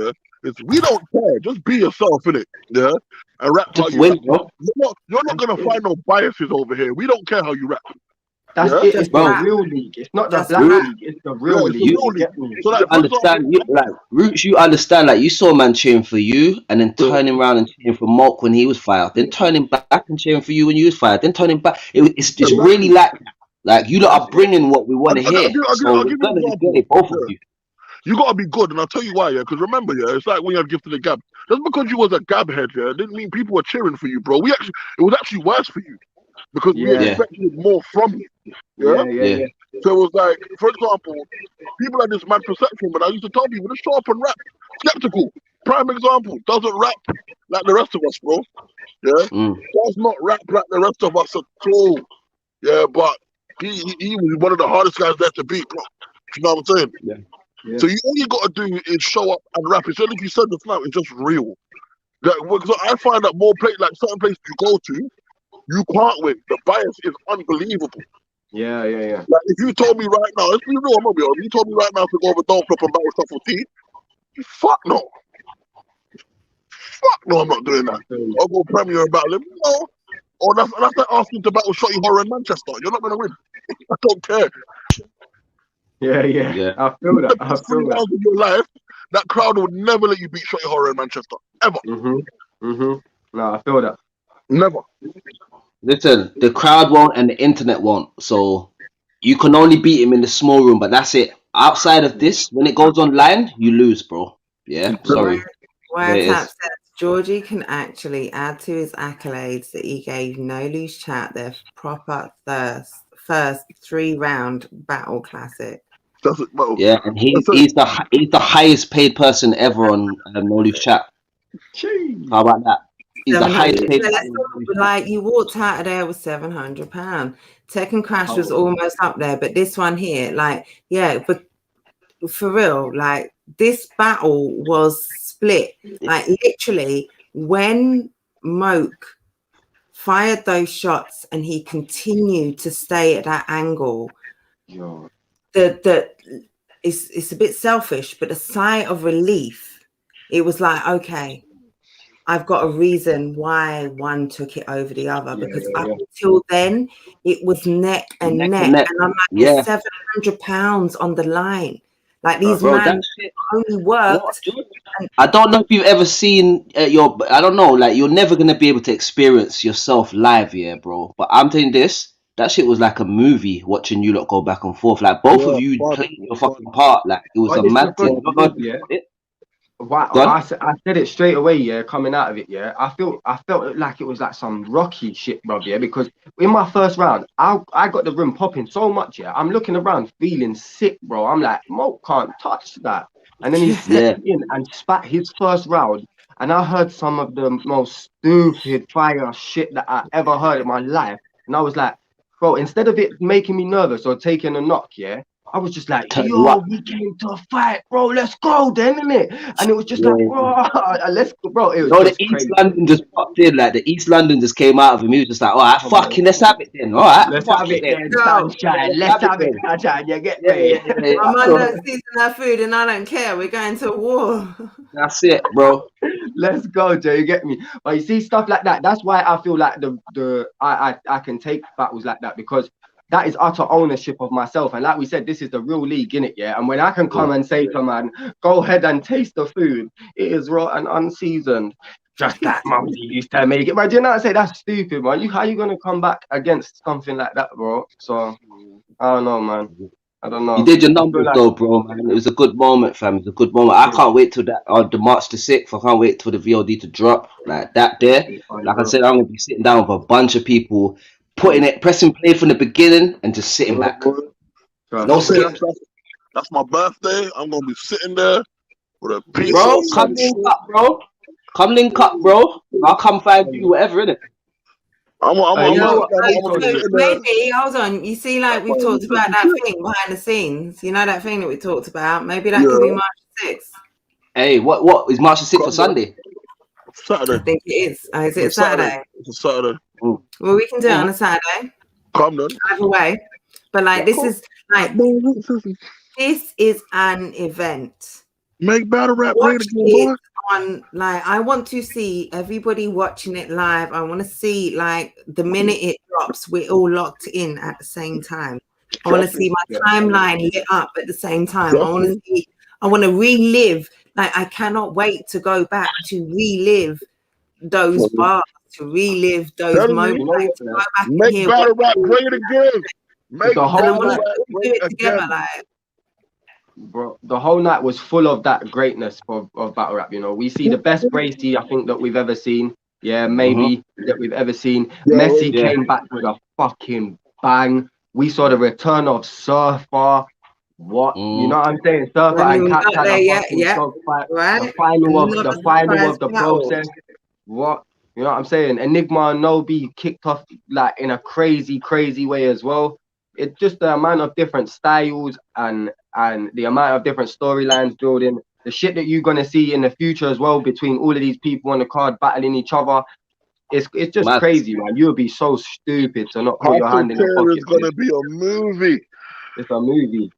is we don't care. Just be yourself, innit, and rap how you rap. You're not going to find no biases over here. We don't care how you rap. That's it. It's the real league. It's not the Black League. It's the real league. So like, Roots, you understand, like, you saw man cheering for you and then turning around and cheering for Moke when he was fired, then turning back and cheering for you when you was fired, then turning back. It's just really like you lot are bringing what we want to hear. So we're gonna get it, both of you. You gotta be good, and I'll tell you why, yeah. Because remember, yeah, it's like when you had Gift of the Gab. Just because you was a Gab head, yeah, didn't mean people were cheering for you, bro. It was actually worse for you because we expected more from you. Yeah. So it was like, for example, people had this mad perception, but I used to tell people, just show up and rap. Skeptical, prime example, doesn't rap like the rest of us, bro. Yeah, does not rap like the rest of us at all. Yeah, but he was one of the hardest guys there to beat, bro. You know what I'm saying? Yeah. So all you gotta do is show up and rap. It's like you said just now, it's just real. Because I find that like certain places you go to, you can't win. The bias is unbelievable. Yeah. Like if you told me right now, let's be real, I'm gonna be honest. If you told me right now to go over Don't Flip and battle Shuffle T, fuck no. Fuck no, I'm not doing that. I'll go Premier and battle him. No. Or that's like asking to battle Shotty Horror in Manchester. You're not gonna win. I don't care. Yeah. I feel that. I feel that. In your life, that crowd would never let you beat Shotty Horror in Manchester. Ever. No, I feel that. Never. Listen, the crowd won't and the internet won't. So you can only beat him in the small room, but that's it. Outside of this, when it goes online, you lose, bro. Yeah, sorry. Wiretap says Georgie can actually add to his accolades that he gave No Loose Chat their proper first 3-round battle classic. Yeah, and he's the highest paid person ever on No Loose Chat. How about that? He's the highest paid. Like you walked out of there with £700. Tekken Crash was almost up there, but this one here, like, yeah, but for real, like this battle was split. Like literally, when Moke fired those shots and he continued to stay at that angle, it's a bit selfish, but a sigh of relief. It was like, okay, I've got a reason why one took it over the other, because up until then it was neck and neck. And I'm like, £700 on the line. Like these men only worked. I don't know if you've ever seen I don't know, like you're never gonna be able to experience yourself live, yeah, bro. But I'm telling you this, that shit was like a movie watching you lot go back and forth. Like both of you played your fucking part. Like it was a mad thing. I said it straight away, yeah, coming out of it, yeah. I felt like it was like some Rocky shit, bro, yeah, because in my first round, I got the room popping so much, yeah. I'm looking around feeling sick, bro. I'm like, Mo can't touch that. And then he stepped in and spat his first round, and I heard some of the most stupid fire shit that I ever heard in my life. And I was like, bro, instead of it making me nervous or taking a knock, yeah, I was just like, yo, we came to fight, bro. Let's go, then, innit? And it was just like, bro, let's go, bro. It was the East London just popped in, like the East London just came out of him. He was just like, all right, fucking, let's have it then. All right, let's have it then, sunshine. Let's have it, sunshine. You get me? My man don't season our food, and I don't care. We're going to war. That's it, bro. Let's go, Joe. You get me? But you see stuff like that. That's why I feel like I can take battles like that, because that is utter ownership of myself. And like we said, this is the real league, innit? Yeah. And when I can come and say to man, go ahead and taste the food, it is raw and unseasoned. Just that Mumsy used to make it. But do you know what I say? That's stupid, man. How you gonna come back against something like that, bro? So I don't know, man. I don't know. You did your numbers though, bro, man. It was a good moment, fam. It was a good moment. I can't wait till that on the March the 6th. I can't wait till the VOD to drop. Like that there. Like I said, I'm gonna be sitting down with a bunch of people, pressing play from the beginning and just sitting back. No skip. That's my birthday. I'm gonna be sitting there with a piece. Bro, come link up, bro. Come link up, bro. I'll come find you, whatever, innit? Maybe hold on. You see, like we've talked about that thing behind the scenes. You know that thing that we talked about. Maybe that could be March 6th. Hey, what is March 6th for Sunday? Saturday. I think it is. Is it Saturday? It's a Saturday. Well, we can do it on a Saturday. Come then. Either way, but like this is like this is an event. Make battle rap ready to go on. Like I want to see everybody watching it live. I want to see like the minute it drops, we're all locked in at the same time. I want to see my timeline lit up at the same time. I want to relive. Like I cannot wait to go back to relive those bars, to relive those moments. Make battle rap, bring it again. Make battle rap, bring it together. Like bro, the whole night was full of that greatness of battle rap. You know, we see the best Bracy I think that we've ever seen. Yeah, maybe that we've ever seen. Messi came back with a fucking bang. We saw the return of Surfer. What you know what I'm saying? Surfer and Cat had a fucking dog fight. Right? The final of the process. What you know what I'm saying? Enigma and Nobi kicked off like in a crazy way as well. It's just the amount of different styles and the amount of different storylines building. The shit that you're gonna see in the future as well between all of these people on the card battling each other. It's just crazy, man. You would be so stupid to not put your hand in your pocket. It's gonna be a movie. It's a movie.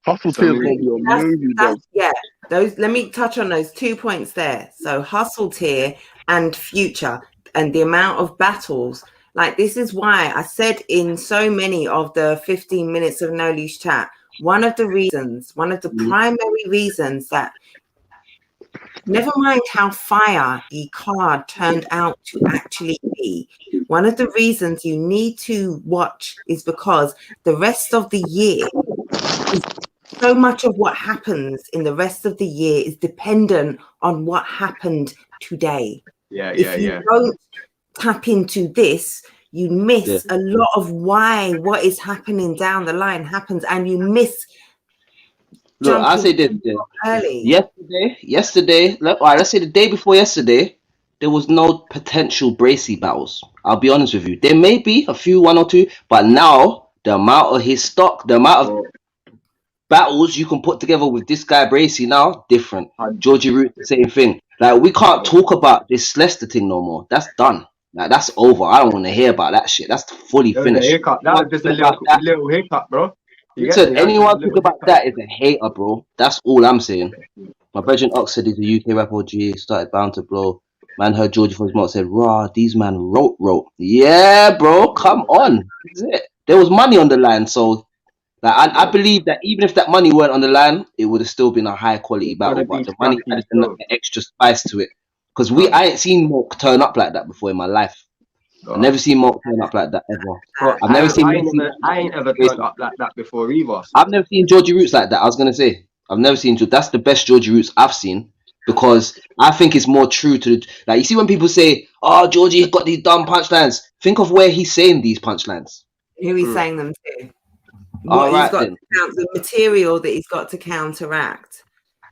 Hustle Tear is gonna be a movie, bro. Yeah, those. Let me touch on those 2 points there. So Hustle Tear and Future, and the amount of battles. Like, this is why I said in so many of the 15 minutes of No Leash Chat, one of the primary reasons that, never mind how fire the card turned out to actually be, one of the reasons you need to watch is because the rest of the year, so much of what happens in the rest of the year is dependent on what happened today. If you don't tap into this, you miss a lot of what is happening down the line happens, and you miss. Look, I say this early. Yesterday, let's say the day before yesterday, there was no potential Bracy battles. I'll be honest with you. There may be a few, 1 or 2, but now the amount of his stock, the amount of battles you can put together with this guy Bracy now, different. Georgie Root, the same thing. Like, we can't talk about this Leicester thing no more. That's done. Like, that's over. I don't want to hear about that shit. That's fully finished. That was just a little hiccup, bro. Listen, anyone talk about that is a hater, bro. That's all I'm saying. My brethren Ox said he's a UK rapper. G started bound to blow. Man heard Georgie from his mouth said, "Raw, these man wrote." Yeah, bro, come on. That's it. There was money on the line, so like I believe that even if that money weren't on the line, it would have still been a high quality battle. But the money added an extra spice to it. Because I ain't seen Mork turn up like that before in my life. I've never seen Mork turn up like that ever. I've never seen. I ain't ever turned up like that before either. I've never seen Georgie Roots like that. I was gonna say I've never seen. That's the best Georgie Roots I've seen, because I think it's more true to the. Like, you see when people say, "Oh, Georgie got these dumb punchlines." Think of where he's saying these punchlines. Who he's saying them to. What he's got to the material that he's got to counteract.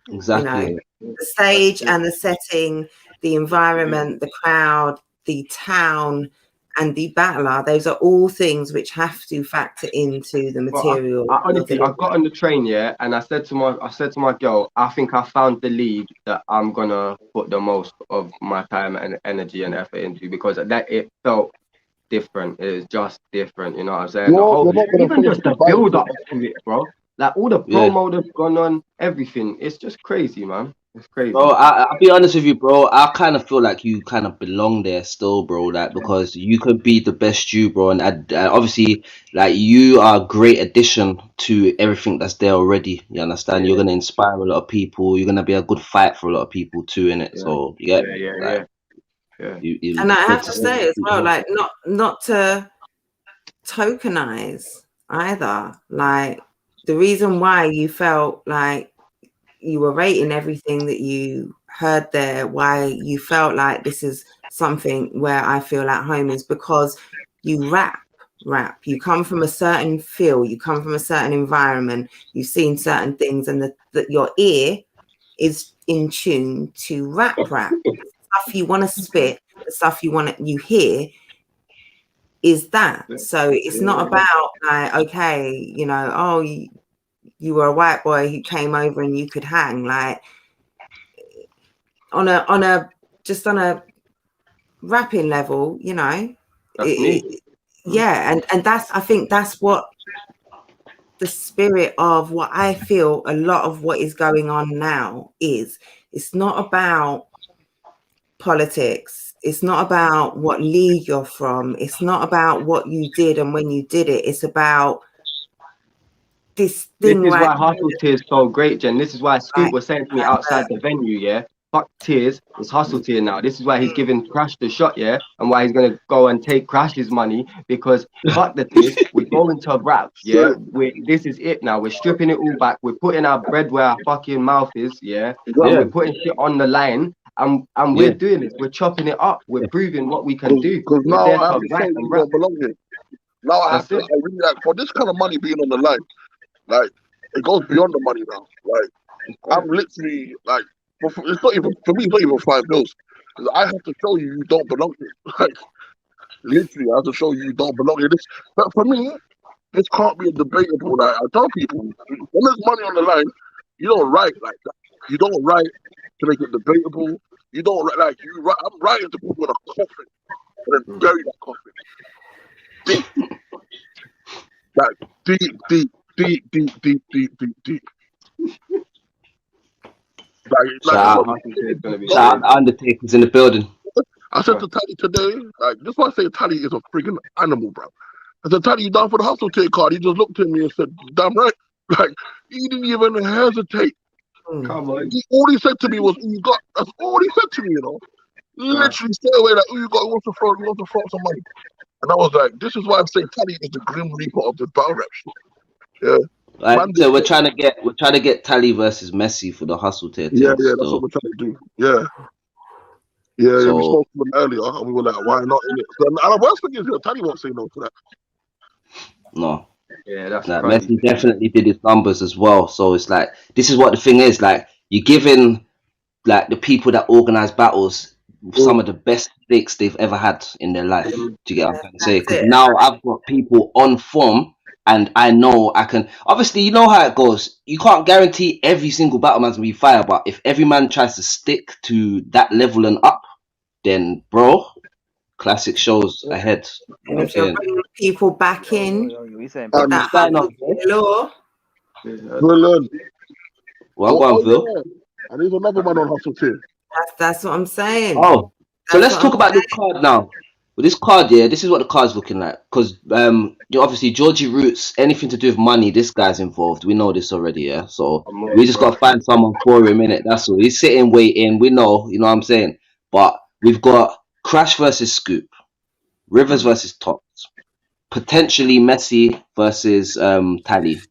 Exactly. You know, the stage and the setting, the environment, the crowd, the town, and the battler. Those are all things which have to factor into the material. I honestly, I got on the train, and I said to my girl, I think I found the league that I'm gonna put the most of my time and energy and effort into, because that it felt different. It was just different, you know what I'm saying? Even just the build up to it, bro. Like, all the promo that's gone on, everything. It's just crazy, man. It's crazy. Bro, I'll be honest with you, bro. I kind of feel like you kind of belong there still, bro. Like, because you could be the best you, bro. And obviously, like, you are a great addition to everything that's there already. You understand? You're going to inspire a lot of people. You're going to be a good fight for a lot of people too, innit? So, yeah. And I have to say as well, like, not to tokenize either. Like, the reason why you felt like you were rating everything that you heard there, why you felt like this is something where I feel at home, is because you rap. You come from a certain feel, you come from a certain environment, you've seen certain things, and that your ear is in tune to rap. The stuff you want to spit, the stuff you hear is that. So it's not about like, okay, you know, oh, you were a white boy who came over and you could hang, like, on a rapping level, you know. And that's, I think that's what the spirit of what I feel a lot of what is going on now is. It's not about politics. It's not about what league you're from. It's not about what you did and when you did it. It's about this thing. This is why Hustle Tear is so great, Jen. This is why Scoop was saying to me outside the venue, fuck Tears, it's Hustle Tier now. This is why he's giving Crash the shot, yeah, and why he's gonna go and take Crash's money, because fuck the Tears, we're going to rap, yeah. This is it now. We're stripping it all back. We're putting our bread where our fucking mouth is, yeah. And we're putting shit on the line, and we're doing this. We're chopping it up. We're proving what we can do. Because now I have to say you don't belong here. Now I have to, I really, like, for this kind of money being on the line, like, it goes beyond the money now. Like, I'm literally, like, it's not even, for me, it's not even $5 bills. I have to show you don't belong here. Like, literally, I have to show you don't belong here. But for me, this can't be a debatable. Like, I tell people, when there's money on the line, you don't write like that. You don't write to make it debatable. You don't write, like, you write, I'm writing to people in a coffin and then bury that coffin. Deep. Like, deep. Shout out Undertaker's in the building. I said to Tally today, like, this is why I say Tally is a freaking animal, bro. I said, Tally, you down for the Hustle Tier card? He just looked at me and said, damn right. Like, he didn't even hesitate. Come on. All he said to me was, you got, that's all he said to me, you know. Literally straight away, like, you got, he wants to throw some money. And I was like, this is why I'm saying Tally is the Grim Reaper of the battle rap shit. Yeah. Like, so we're trying to get Tally versus Messi for the Hustle Tier. Yeah, that's what we're trying to do. Yeah. Yeah, we spoke to them earlier and we were like, why not? And the worst thing is, Tally won't say no to that. No. Yeah, that's like, Messi definitely did his numbers as well. So it's like, this is what the thing is, like, you're giving like the people that organize battles some of the best stakes they've ever had in their life. Do you get what I'm trying to say? Because now I've got people on form and I know I can, obviously, you know how it goes. You can't guarantee every single battle man's gonna be fire, but if every man tries to stick to that level and up, then bro, classic shows ahead. And if you're bringing people back in, that law. Brilliant. Well done, Phil. Yeah. And there's another man on Hustle Tier. That's what I'm saying. Oh, so let's talk about this card now. With this card, yeah, this is what the card's looking like. Because obviously Georgie Roots, anything to do with money, this guy's involved. We know this already, yeah. So we just gotta find someone for him, innit? That's all. He's sitting waiting. We know, you know what I'm saying. But we've got Crash versus Scoop, Rivers versus Tops, potentially Messi versus Tally,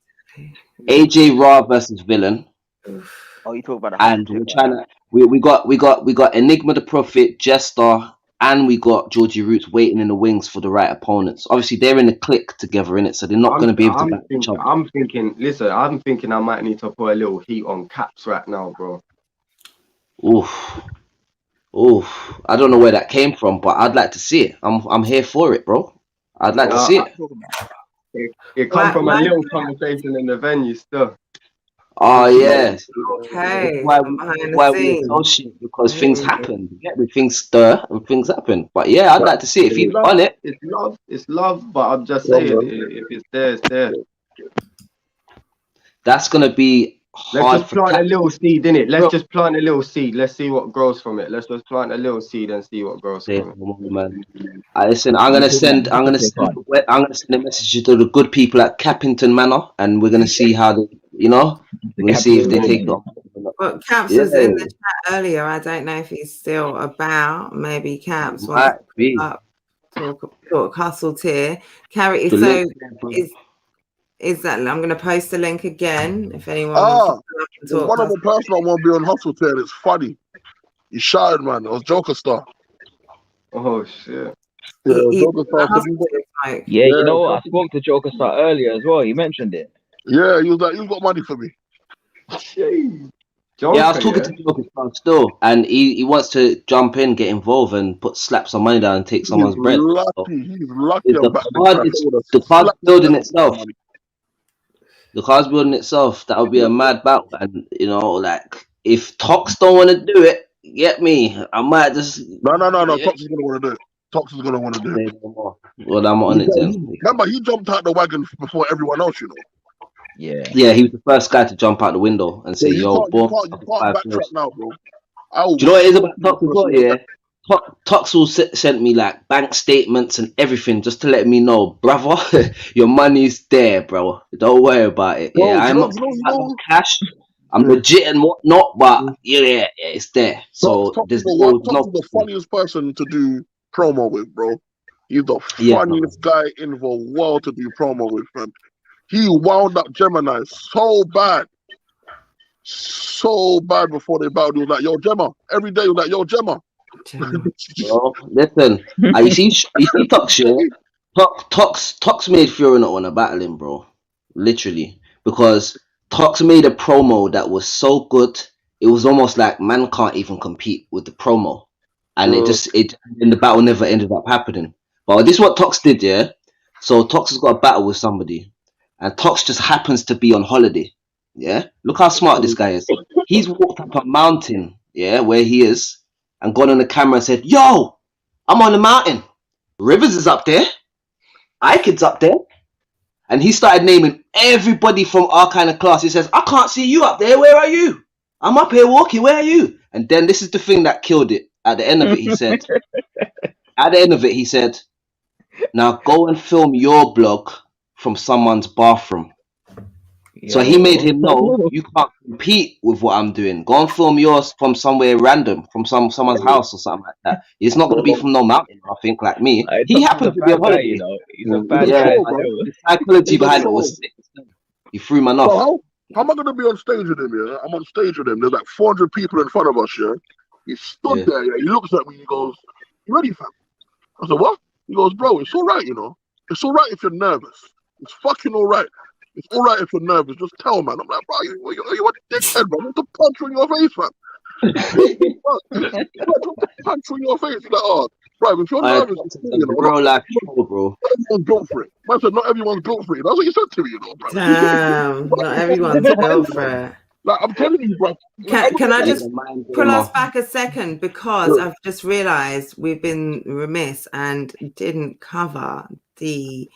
AJ Ra versus Villain. Oh, you talk about and we're trying to we got Enigma the Prophet, Jester, and we got Georgie Roots waiting in the wings for the right opponents. Obviously, they're in the clique together, innit? So they're not going to be able to back each other. I'm thinking I might need to put a little heat on Caps right now, bro. Oof. I don't know where that came from, but I'd like to see it. I'm here for it, bro. I'd like to see it. It come from a little conversation in the venue still. Oh yes. Okay. Why we associate, because things happen. Yeah, things stir and things happen. But yeah, I'd like to see it. If he's on it. It's love, but I'm just saying, if it's there, it's there. That's gonna be hard. Let's just plant a little seed in it. Let's just plant a little seed. Let's see what grows from it. Let's just plant a little seed and see what grows from it. Man. Listen, I'm gonna send a message to the good people at Cappington Manor, and we're gonna see how they, you know, we'll see if they take them. But Caps was in the chat earlier. I don't know if he's still about. Maybe Caps wants to talk Hustle Tier. Carry. So is that? I'm going to post the link again if anyone wants to talk. One of the person I want to be on Hustle Tier. It's funny. He shouted, man. It was Joker Star. Oh shit. Yeah, Joker Star. Yeah, you know what? I spoke to Joker Star earlier as well. He mentioned it. Yeah, he was like, "You got money for me." Joker, I was talking to Joker Star still, and he wants to jump in, get involved, and slap some money down and take someone's bread. He's lucky. The card's building itself. The card's building itself. That would be a mad battle, and you know, like if Tox don't want to do it, get me. I might just no. Tox is gonna want to do it. Tox is gonna want to do it. Well, I'm on it then. Remember, he jumped out the wagon before everyone else, you know. Yeah, he was the first guy to jump out the window and say, "Yo, boy, you can't backtrack now, bro." Do you know what it is about Tox as well? Yeah, Tox will sent me like bank statements and everything just to let me know, brother, your money's there, bro. Don't worry about it. Yeah, I'm not cash. I'm legit and whatnot, but yeah, it's there. So there's no the funniest person to do promo with, bro. He's the funniest guy in the world to do promo with, man. He wound up Gemini so bad before they battled. He was like, yo, Gemma. Every day he was like, yo, Gemma. Bro, listen, you see Tox, yeah? Tox made Fury not want to battle him, bro. Literally. Because Tox made a promo that was so good, it was almost like man can't even compete with the promo. And the battle never ended up happening. But this is what Tox did, yeah? So Tox has got a battle with somebody. And Tox just happens to be on holiday. Yeah? Look how smart this guy is. He's walked up a mountain, yeah, where he is, and gone on the camera and said, yo, I'm on the mountain. Rivers is up there. Ikid's up there. And he started naming everybody from our kind of class. He says, I can't see you up there. Where are you? I'm up here walking. Where are you? And then this is the thing that killed it. At the end of it, he said, now go and film your blog from someone's bathroom. So he made him know you can't compete with what I'm doing. Go and film yours from somewhere random, from someone's house or something like that. It's not going to be from no mountain, I think, like me. He happened to be a holiday. You know, he's a bad guy. The psychology behind it was sick. He threw man off. How am I going to be on stage with him? Yeah, I'm on stage with him. There's like 400 people in front of us. Yeah, he stood there. Yeah, he looks at me. He goes, "You ready, fam?" I said, "What?" He goes, "Bro, it's all right. You know, it's all right if you're nervous. It's fucking all right. It's all right if you're nervous. Just tell, man." I'm like, "Bro, you a dickhead, bro. What's the punch in your face, man? Punch in your face." He's like, "Oh, bro, if you're nervous, bro, like, bro. Everyone's built for it." Man said, "Not everyone's built for it." That's what you said to me, you know, bro. Damn, not everyone's built for it. Like, I'm telling you, bro. Can I just pull us back a second, because I've just realised we've been remiss and didn't cover the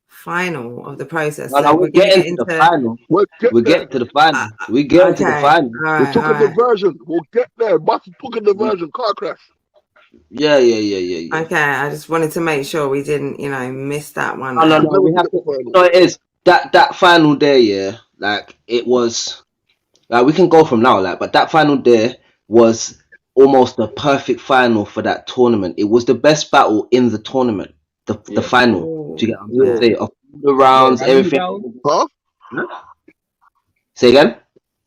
final of the process. No, we're getting to the final. We're getting to the final. We get to the final. We took a diversion. We'll get there. But took a diversion. Car crash. Yeah. Okay, I just wanted to make sure we didn't, miss that one. No, we have to. No, it is that final day. Yeah, like it was. Like we can go from now, like, but that final day was almost the perfect final for that tournament. It was the best battle in the tournament. The final. Do you get what I'm trying to say? Of the rounds, everything. Huh? Say again?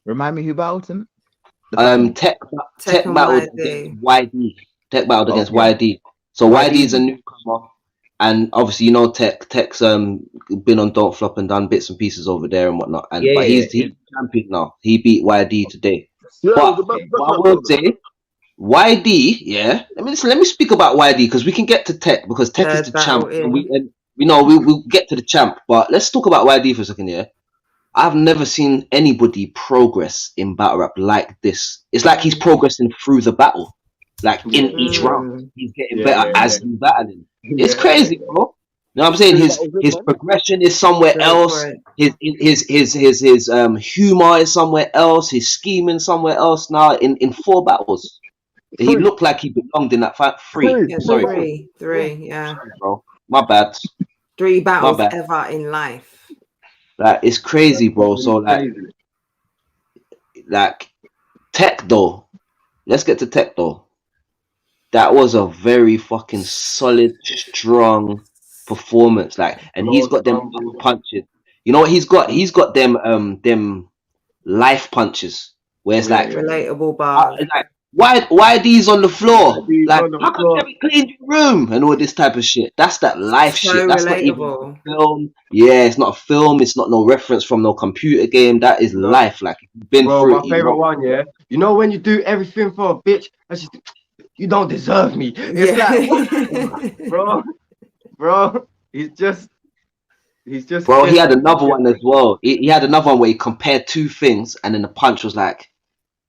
Remind me who battled him? Tech battled against YD. Tech battled against YD. So YD is a newcomer, and obviously Tech's been on Don't Flop and done bits and pieces over there and whatnot. And but he's champion now. He beat YD today. Yeah, but what I will say, YD, yeah. Let me speak about YD, because we can get to Tech, because Tech is the champ. And we'll get to the champ. But let's talk about YD for a second, yeah. I've never seen anybody progress in battle rap like this. It's like he's progressing through the battle. Like in each round, he's getting better as he's battling. It's crazy, bro. You know what I'm saying? His progression is somewhere else. His humor is somewhere else. His scheming somewhere else now. In 4 battles, he looked like he belonged in that three. Yeah, Sorry, three. Yeah, sorry, bro. My bad. 3 battles ever in life. Like it's crazy, bro. So like Tech though. Let's get to Tech though. That was a very fucking solid, strong performance. Like, and he's got them punches. You know what he's got? He's got them life punches where it's like relatable bars. Like, why these on the floor? Like, how come you haven't cleaned your room and all this type of shit? That's that life shit. That's relatable. Not even a film. Yeah, it's not a film. It's not no reference from no computer game. That is life. Like, been through my favorite one. Yeah, you know when you do everything for a bitch, that's just. You don't deserve me. It's like, bro, he's just. Bro, he had another one as well. He had another one where he compared 2 things, and then the punch was like,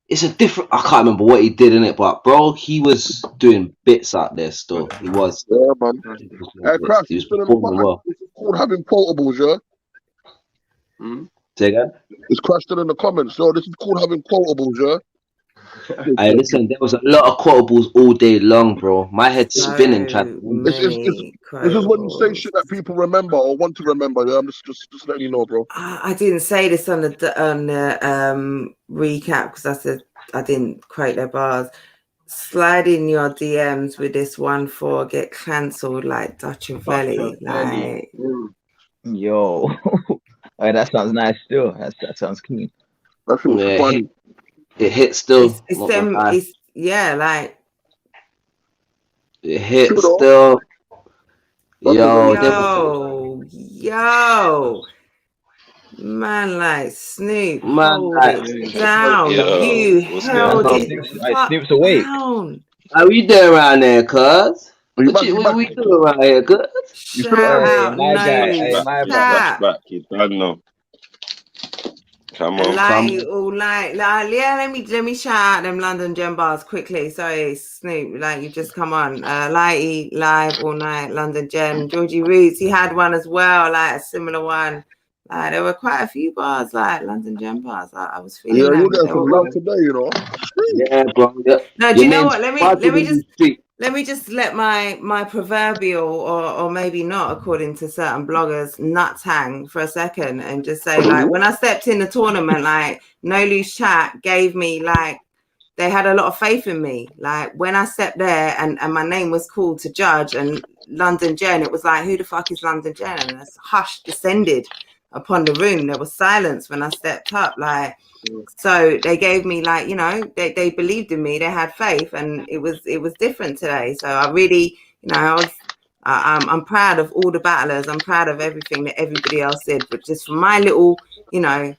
it's a different. I can't remember what he did in it, but bro, he was doing bits out there still. He was. Yeah, man. Crash, he was performing well. This is called having quotables, yeah. Say again. It's crashed in the comments, yo. This is called having quotables, yeah. Hey, listen, there was a lot of quotables all day long, bro. My head's spinning. Trying to This is when you say shit that people remember or want to remember. Yeah, I'm just letting you know, bro. I didn't say this on the recap because I said I didn't quote their bars. Slide in your DMs with this 1-4, get cancelled like Dutchavelli. Like, yo, oh, that sounds nice. Still, that sounds clean. That feels funny. It hits still. It's them. It's like it hits still. Yo, man, like Snoop, man, hold like, it down. You held it Snoop's awake. down. How we doing around there, cuz? What we doing around here, cuz? Shout out, my guy. Hey, my back. You don't know. Come on, Yeah, let me shout out them London Gem bars quickly. Sorry, Snoop, like you just come on. Lighty live all night, London Gem. Georgie Roots, he had one as well, like a similar one. Like there were quite a few bars, like London Gem bars. I was feeling. Yeah, you got some love today, you know. Yeah, bro. Yeah. No, do you know what? Let me just let my proverbial or maybe not, according to certain bloggers, nuts hang for a second and just say, like, when I stepped in the tournament, like No Loose Chat gave me, like, they had a lot of faith in me. Like when I stepped there and my name was called to judge and London Jen, it was like, who the fuck is London Jen? And this hush descended upon the room. There was silence when I stepped up, like, so they gave me, like, you know, they believed in me, they had faith, and it was different today. So I really, you know, I'm proud of all the battlers. I'm proud of everything that everybody else did, but just from my little, you know,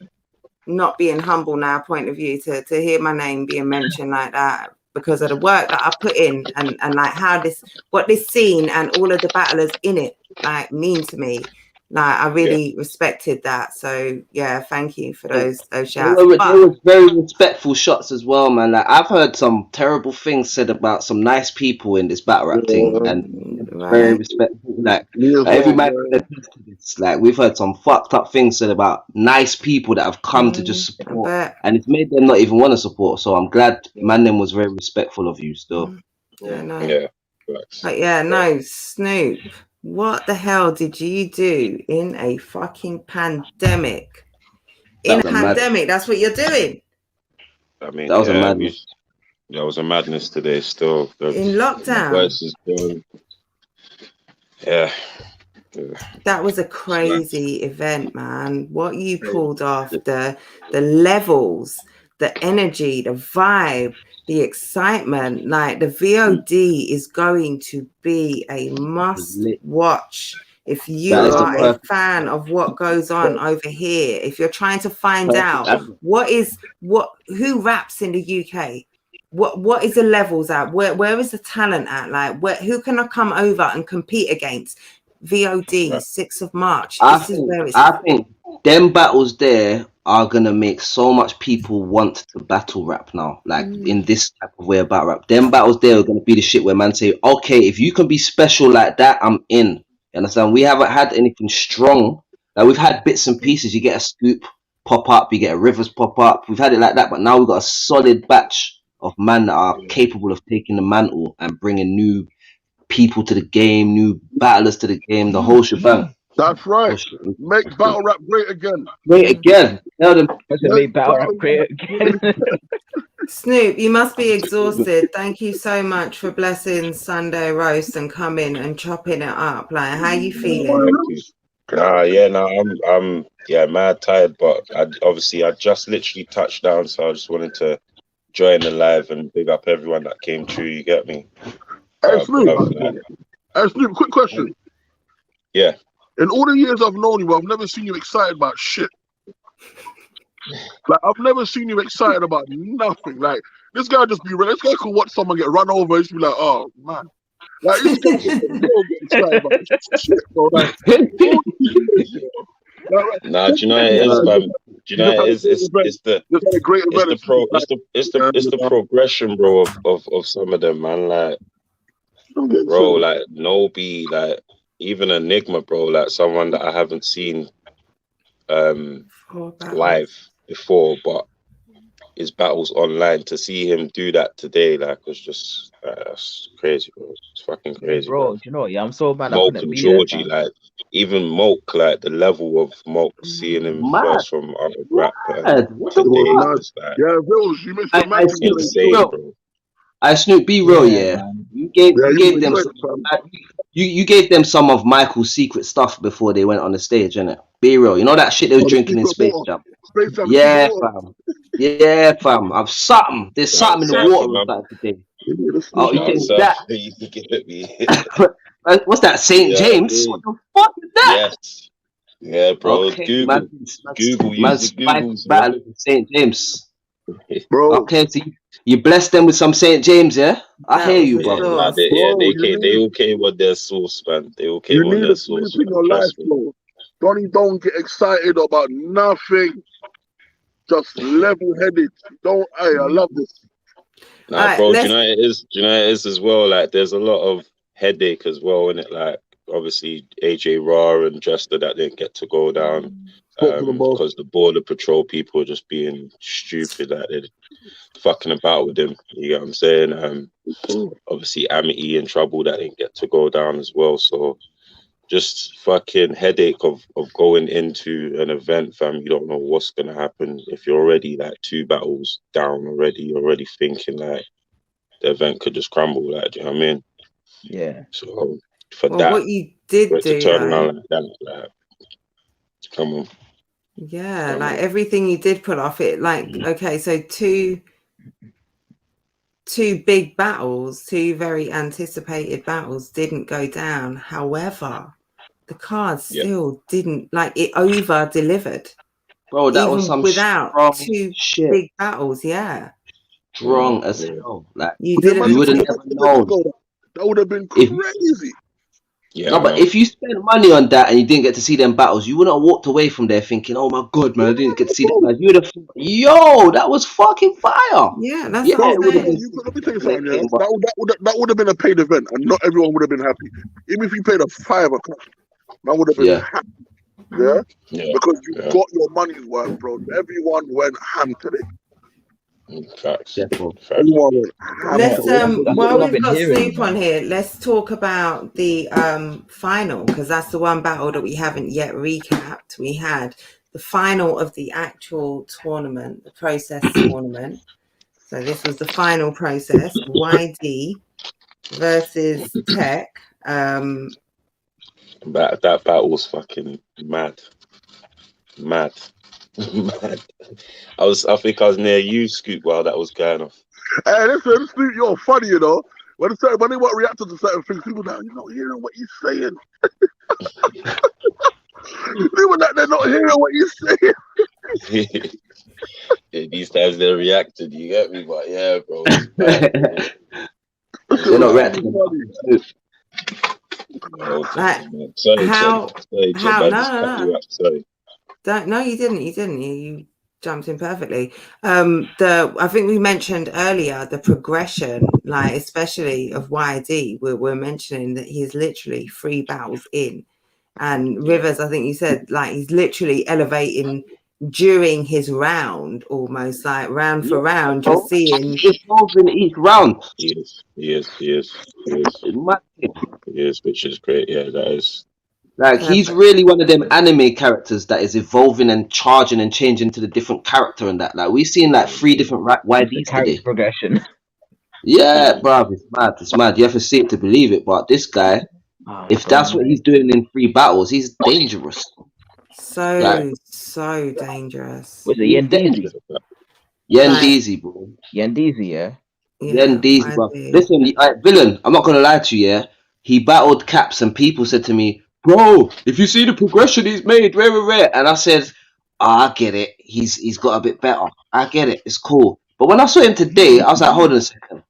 not being humble now point of view, to hear my name being mentioned like that because of the work that I put in and like how what this scene and all of the battlers in it like mean to me. Like I really respected that. So yeah, thank you for those shouts. There was very respectful shots as well, man. Like I've heard some terrible things said about some nice people in this battle rap thing, and very respectful. Like every man, like we've heard some fucked up things said about nice people that have come to just support, and it's made them not even want to support. So I'm glad Mandem was very respectful of you still. But yeah, no, Snoop. What the hell did you do in a fucking pandemic? In a pandemic, that's what you're doing. I mean, that was a madness. That was a madness today. Still in lockdown. Versus doing, yeah. That was a crazy event, man. What you pulled off, the levels, the energy, the vibe, the excitement, like the VOD is going to be a must watch if you are a fan of what goes on over here. If you're trying to find out who raps in the UK, what is the levels at, where is the talent at, like who can I come over and compete against? VOD 6th of March. I think them battles there are gonna make so much people want to battle rap now, like in this type of way of battle rap. Them battles there are gonna be the shit where man say, okay, if you can be special like that, I'm in. You understand? We haven't had anything strong. Like we've had bits and pieces. You get a Scoop pop up, you get a Rivers pop up. We've had it like that, but now we've got a solid batch of man that are capable of taking the mantle and bringing new people to the game, new battlers to the game, the whole shebang. That's right. Make battle rap great again. Great again. Tell them. Make battle rap great again. Snoop, you must be exhausted. Thank you so much for blessing Sunday roast and coming and chopping it up. Like, how you feeling? I'm mad tired, but I just literally touched down, so I just wanted to join the live and big up everyone that came through. You get me? Hey Snoop, quick question. Yeah. In all the years I've known you, I've never seen you excited about shit. Like I've never seen you excited about nothing. Like this guy just be this guy could watch someone get run over and just be like, oh man. Like this guy get excited about shit, bro. Like, nah, do you know it is, man? Do you know it is? It's the progression, bro, of some of them, man. Like, bro, like Nobi, like even Enigma, bro, like someone that I haven't seen live before, but his battles online. To see him do that today, like, was just that's crazy, bro. It's fucking crazy, bro. Do you know what? Yeah, I'm so mad. I Moke couldn't and be there, Georgie, fam. like even Moke, like the level of Moke, seeing him Mad. first from other rap Mad. What the today, Mad. is like Yeah, Vils, you missed the I match. Snoop, insane, bro. bro. I Snoop, be real, Yeah, yeah. man. You gave you them went, some, fam. you gave them some of Michael's secret stuff before they went on the stage, innit? Be real. You know that shit they was Oh, the drinking in secret Space water. Jam? Space Jam, the Yeah, secret water. fam. Yeah, fam. I've something. There's something in the Shout water out, or man. something today. Yeah, the Oh, you secret think Shout water. out, that? you get me. What's that? St. Yeah, James? dude. What the fuck is that? Yes. Yeah, bro. Okay, Google. Google. Use man's the spice Googles, battle in St. James. Bro, Okay, so you bless them with some St. James, yeah? I That hear was you, a brother. Nah, sauce. they all came with their sauce, man. They all you came on need their to sleep sauce, in man. your life, Trust me. bro. Don't get excited about nothing. Just level-headed. Hey, I love this. Nah, Alright, bro, do let's you know what it is? Do you know what it is as well? Like, there's a lot of headache as well, innit? Like, obviously, AJ Raw and Jester that didn't get to go down because the Border Patrol people are just being stupid. Like, they're fucking about with him. You get what I'm saying? Obviously, Amity in trouble that didn't get to go down as well. So, just fucking headache of going into an event, fam. You don't know what's gonna happen. If you're already like 2 battles down already, you're already thinking like the event could just crumble. Like, do you know what I mean? Yeah. So for well, that, what you did for it to do turn though, around like that, like, come on. yeah, Come like on. everything you did put off it, like okay, so two big battles, 2 very anticipated battles didn't go down. However, the card still didn't, like, it over delivered. Bro, that even was some without strong 2 shit. big battles. Yeah, Strong as hell. Like, you didn't. you would have never known. That would have been crazy. Yeah, no, but if you spent money on that and you didn't get to see them battles, you wouldn't have walked away from there thinking, "Oh my god, man, I didn't get to see that." You would have, yo, that was fucking fire. Yeah, that's Bro, what I'm let me saying. tell you something, yeah? That would have been a paid event, and not everyone would have been happy. Even if you paid a $5, that would have been happy. Yeah? Because you got your money's worth, bro. Everyone went ham today. Facts. Everyone went ham. Let's while I've we've been got hearing, Snoop on man. here, let's talk about the final, because that's the one battle that we haven't yet recapped. We had the final of the actual tournament, the process tournament. So this was the final process. YD versus Tech. That battle was fucking mad. Mad. I think I was near you, Scoop, while that was going off. Hey, listen, Snoop, you're funny, you know. When they weren't reacting to certain things, people are like, you're not hearing what he's saying. People like, they're not hearing what he's saying. Yeah, these times they're reacting, you get me? But yeah, bro. They're not reacting. No, you didn't. You jumped in perfectly. I think we mentioned earlier the progression, like especially of YD. We're mentioning that he's literally 3 battles in, and Rivers, I think you said, like, he's literally elevating during his round, almost like round for round, just seeing evolving each round. He is, which is great. Yeah, that is. Like, he's really one of them anime characters that is evolving and charging and changing to the different character and that. Like, we've seen like 3 different YDs today. Progression. Yeah, bruv, it's mad. It's mad. You have to see it to believe it. But this guy, if that's what he's doing in 3 battles, he's dangerous. So dangerous. Was it Yendeezy? Yendeezy, bro. Yendeezy, yeah. Yendeezy, bro. Listen, Villain, I'm not gonna lie to you. Yeah, he battled Caps, and people said to me, "Bro, if you see the progression he's made, rare," and I said, I get it. He's got a bit better. I get it. It's cool. But when I saw him today, I was like, hold on a second.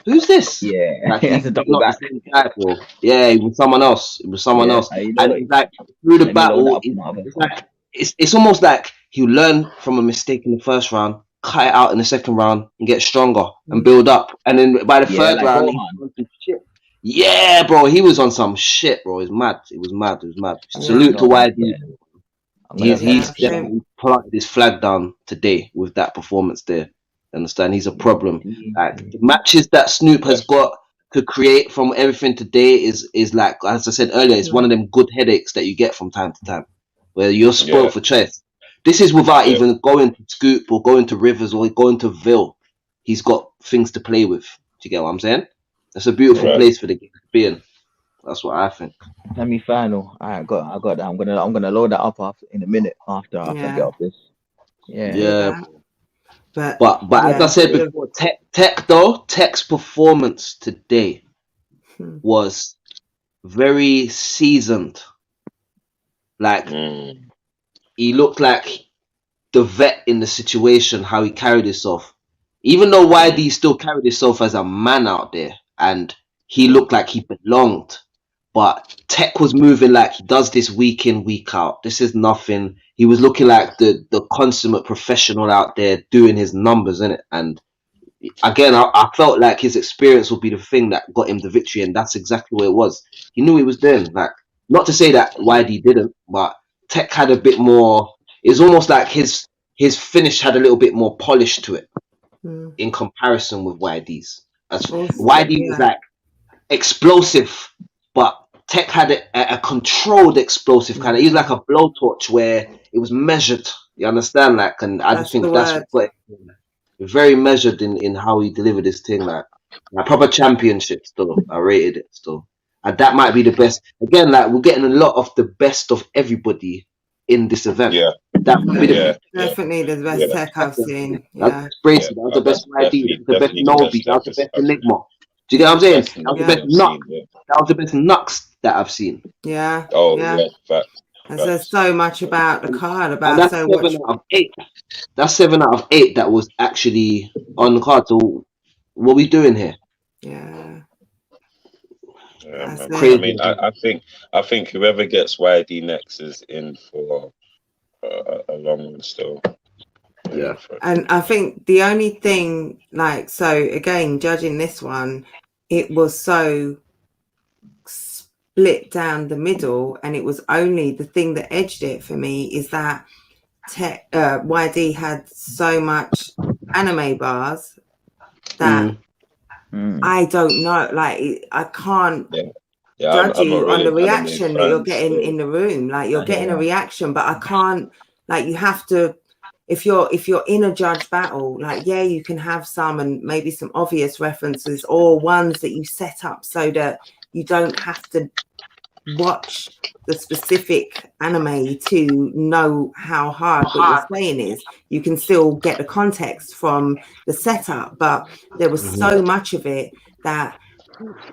Who's this? Yeah, like, he's not the same guy, bro. Yeah, it was someone else. It was someone else. You and know, it's like through the battle, it's like it's almost like he'll learn from a mistake in the first round, cut it out in the second round, and get stronger and build up. And then by the third round, he's on some shit. Yeah, bro, he was on some shit, bro. It was mad. It was mad. Salute to YD. He's definitely planted his flag down today with that performance there. Understand? He's a problem. Like the matches that Snoop has got to create from everything today is like, as I said earlier, it's one of them good headaches that you get from time to time, where you're spoiled for choice. This is without even going to Scoop or going to Rivers or going to Ville. He's got things to play with. Do you get what I'm saying? That's a beautiful place for the game to be in. That's what I think. Semi-final. I got that. I'm gonna load that up in a minute after I get off this. Yeah. But as I said before, Tech's performance today was very seasoned. Like he looked like the vet in the situation, how he carried himself. Even though YD still carried himself as a man out there and he looked like he belonged, but Tech was moving like he does this week in, week out. This is nothing. He was looking like the consummate professional out there doing his numbers, innit? And again, I felt like his experience would be the thing that got him the victory, and that's exactly what it was. He knew he was doing. Like, not to say that YD didn't, but Tech had a bit more. It was almost like his finish had a little bit more polish to it in comparison with YD's. YD was like explosive, but Tech had a controlled explosive kind of. He was like a blowtorch where it was measured. You understand? Like, and I just think that's what very measured in how he delivered this thing. Like proper championship still. I rated it still, and that might be the best. Again, like we're getting a lot of the best of everybody in this event. That would be definitely the best Tech I've seen. That's Bracey. That was the best YD. The best Nobi. That was the best Enigma. Do you get what I'm saying? That was the best Nux. That was the best Nux that I've seen. Yeah. Fact. And there's so much about the card, about so much. That's 7 out of 8 that was actually on the card. So what are we doing here? I mean, I think whoever gets YD next is in for a long one still. And I think the only thing, like, so again, judging this one, it was so split down the middle, and it was only the thing that edged it for me is that YD had so much anime bars that I don't know, like I can't judge you on the reaction that you're getting in the room. Like you're getting a reaction, but I can't, like you have to, if you're in a judge battle, like you can have some and maybe some obvious references or ones that you set up so that you don't have to watch the specific anime to know how hard what you're saying is. You can still get the context from the setup, but there was so much of it that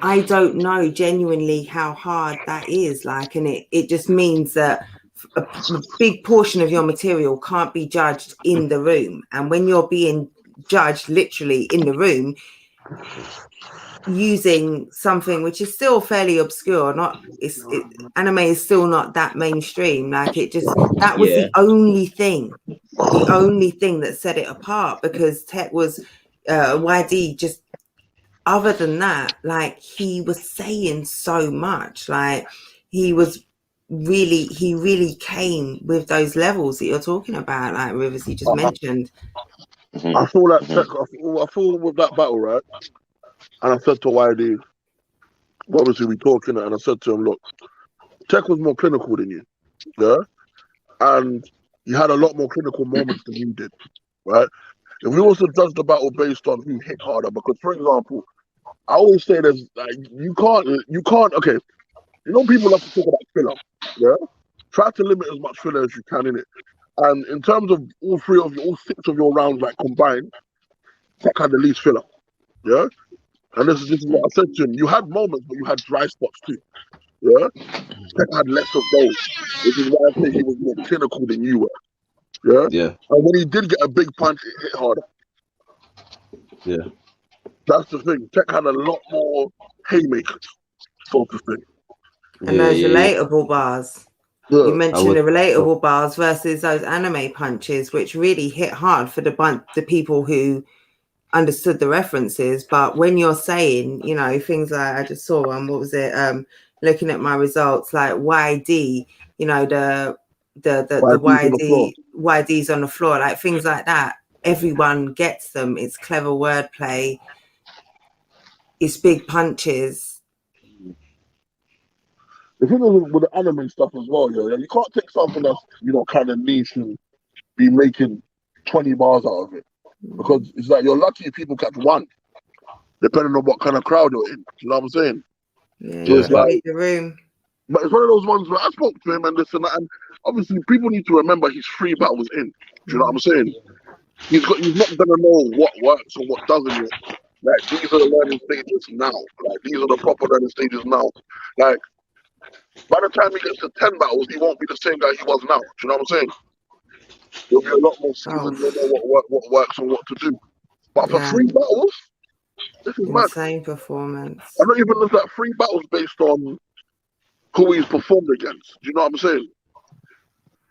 I don't know genuinely how hard that is. Like, and it just means that a big portion of your material can't be judged in the room, and when you're being judged literally in the room using something which is still fairly obscure, anime is still not that mainstream, like it just, that was the only thing that set it apart, because Tech was YD just, other than that, like he was saying so much, like he really came with those levels that you're talking about, like Rivers, you just mentioned. I feel like Tech, I feel with that battle, right? And I said to YD, obviously we talking, and I said to him, look, Tech was more clinical than you, and he had a lot more clinical moments than you did, right? If we was to judge the battle based on who hit harder, because for example, I always say there's like you can't. Okay, you know people love to talk about filler, Try to limit as much filler as you can in it. And in terms of all 6 of your rounds, like combined, Tech had the least filler, And this is what I said to him. You had moments, but you had dry spots too, Tech had less of those, which is why I say he was more clinical than you were, And when he did get a big punch, it hit harder. That's the thing. Tech had a lot more haymakers, sort of thing. And those relatable bars. You mentioned the relatable bars versus those anime punches, which really hit hard for the people who understood the references. But when you're saying, things like, I just saw one, what was it? Looking at my results, like YD, the YDs on the floor, like things like that. Everyone gets them. It's clever wordplay. It's big punches. The thing is with the anime stuff as well, you can't take something that's kind of niche and be making 20 bars out of it, because it's like you're lucky if people catch one, depending on what kind of crowd you're in. You know what I'm saying? Yeah, so it's like the room. But it's one of those ones where I spoke to him and this and that, and obviously people need to remember he's 3 battles in. Do you know what I'm saying? He's not gonna know what works or what doesn't work. Like, these are the learning stages now. Like, these are the proper learning stages now. Like, by the time he gets to 10 battles, he won't be the same guy he was now. Do you know what I'm saying? There'll be a lot more seasoned, you'll know what works and what to do. But for 3 battles, this is mad. Insane performance. I don't even look at 3 battles based on who he's performed against. Do you know what I'm saying?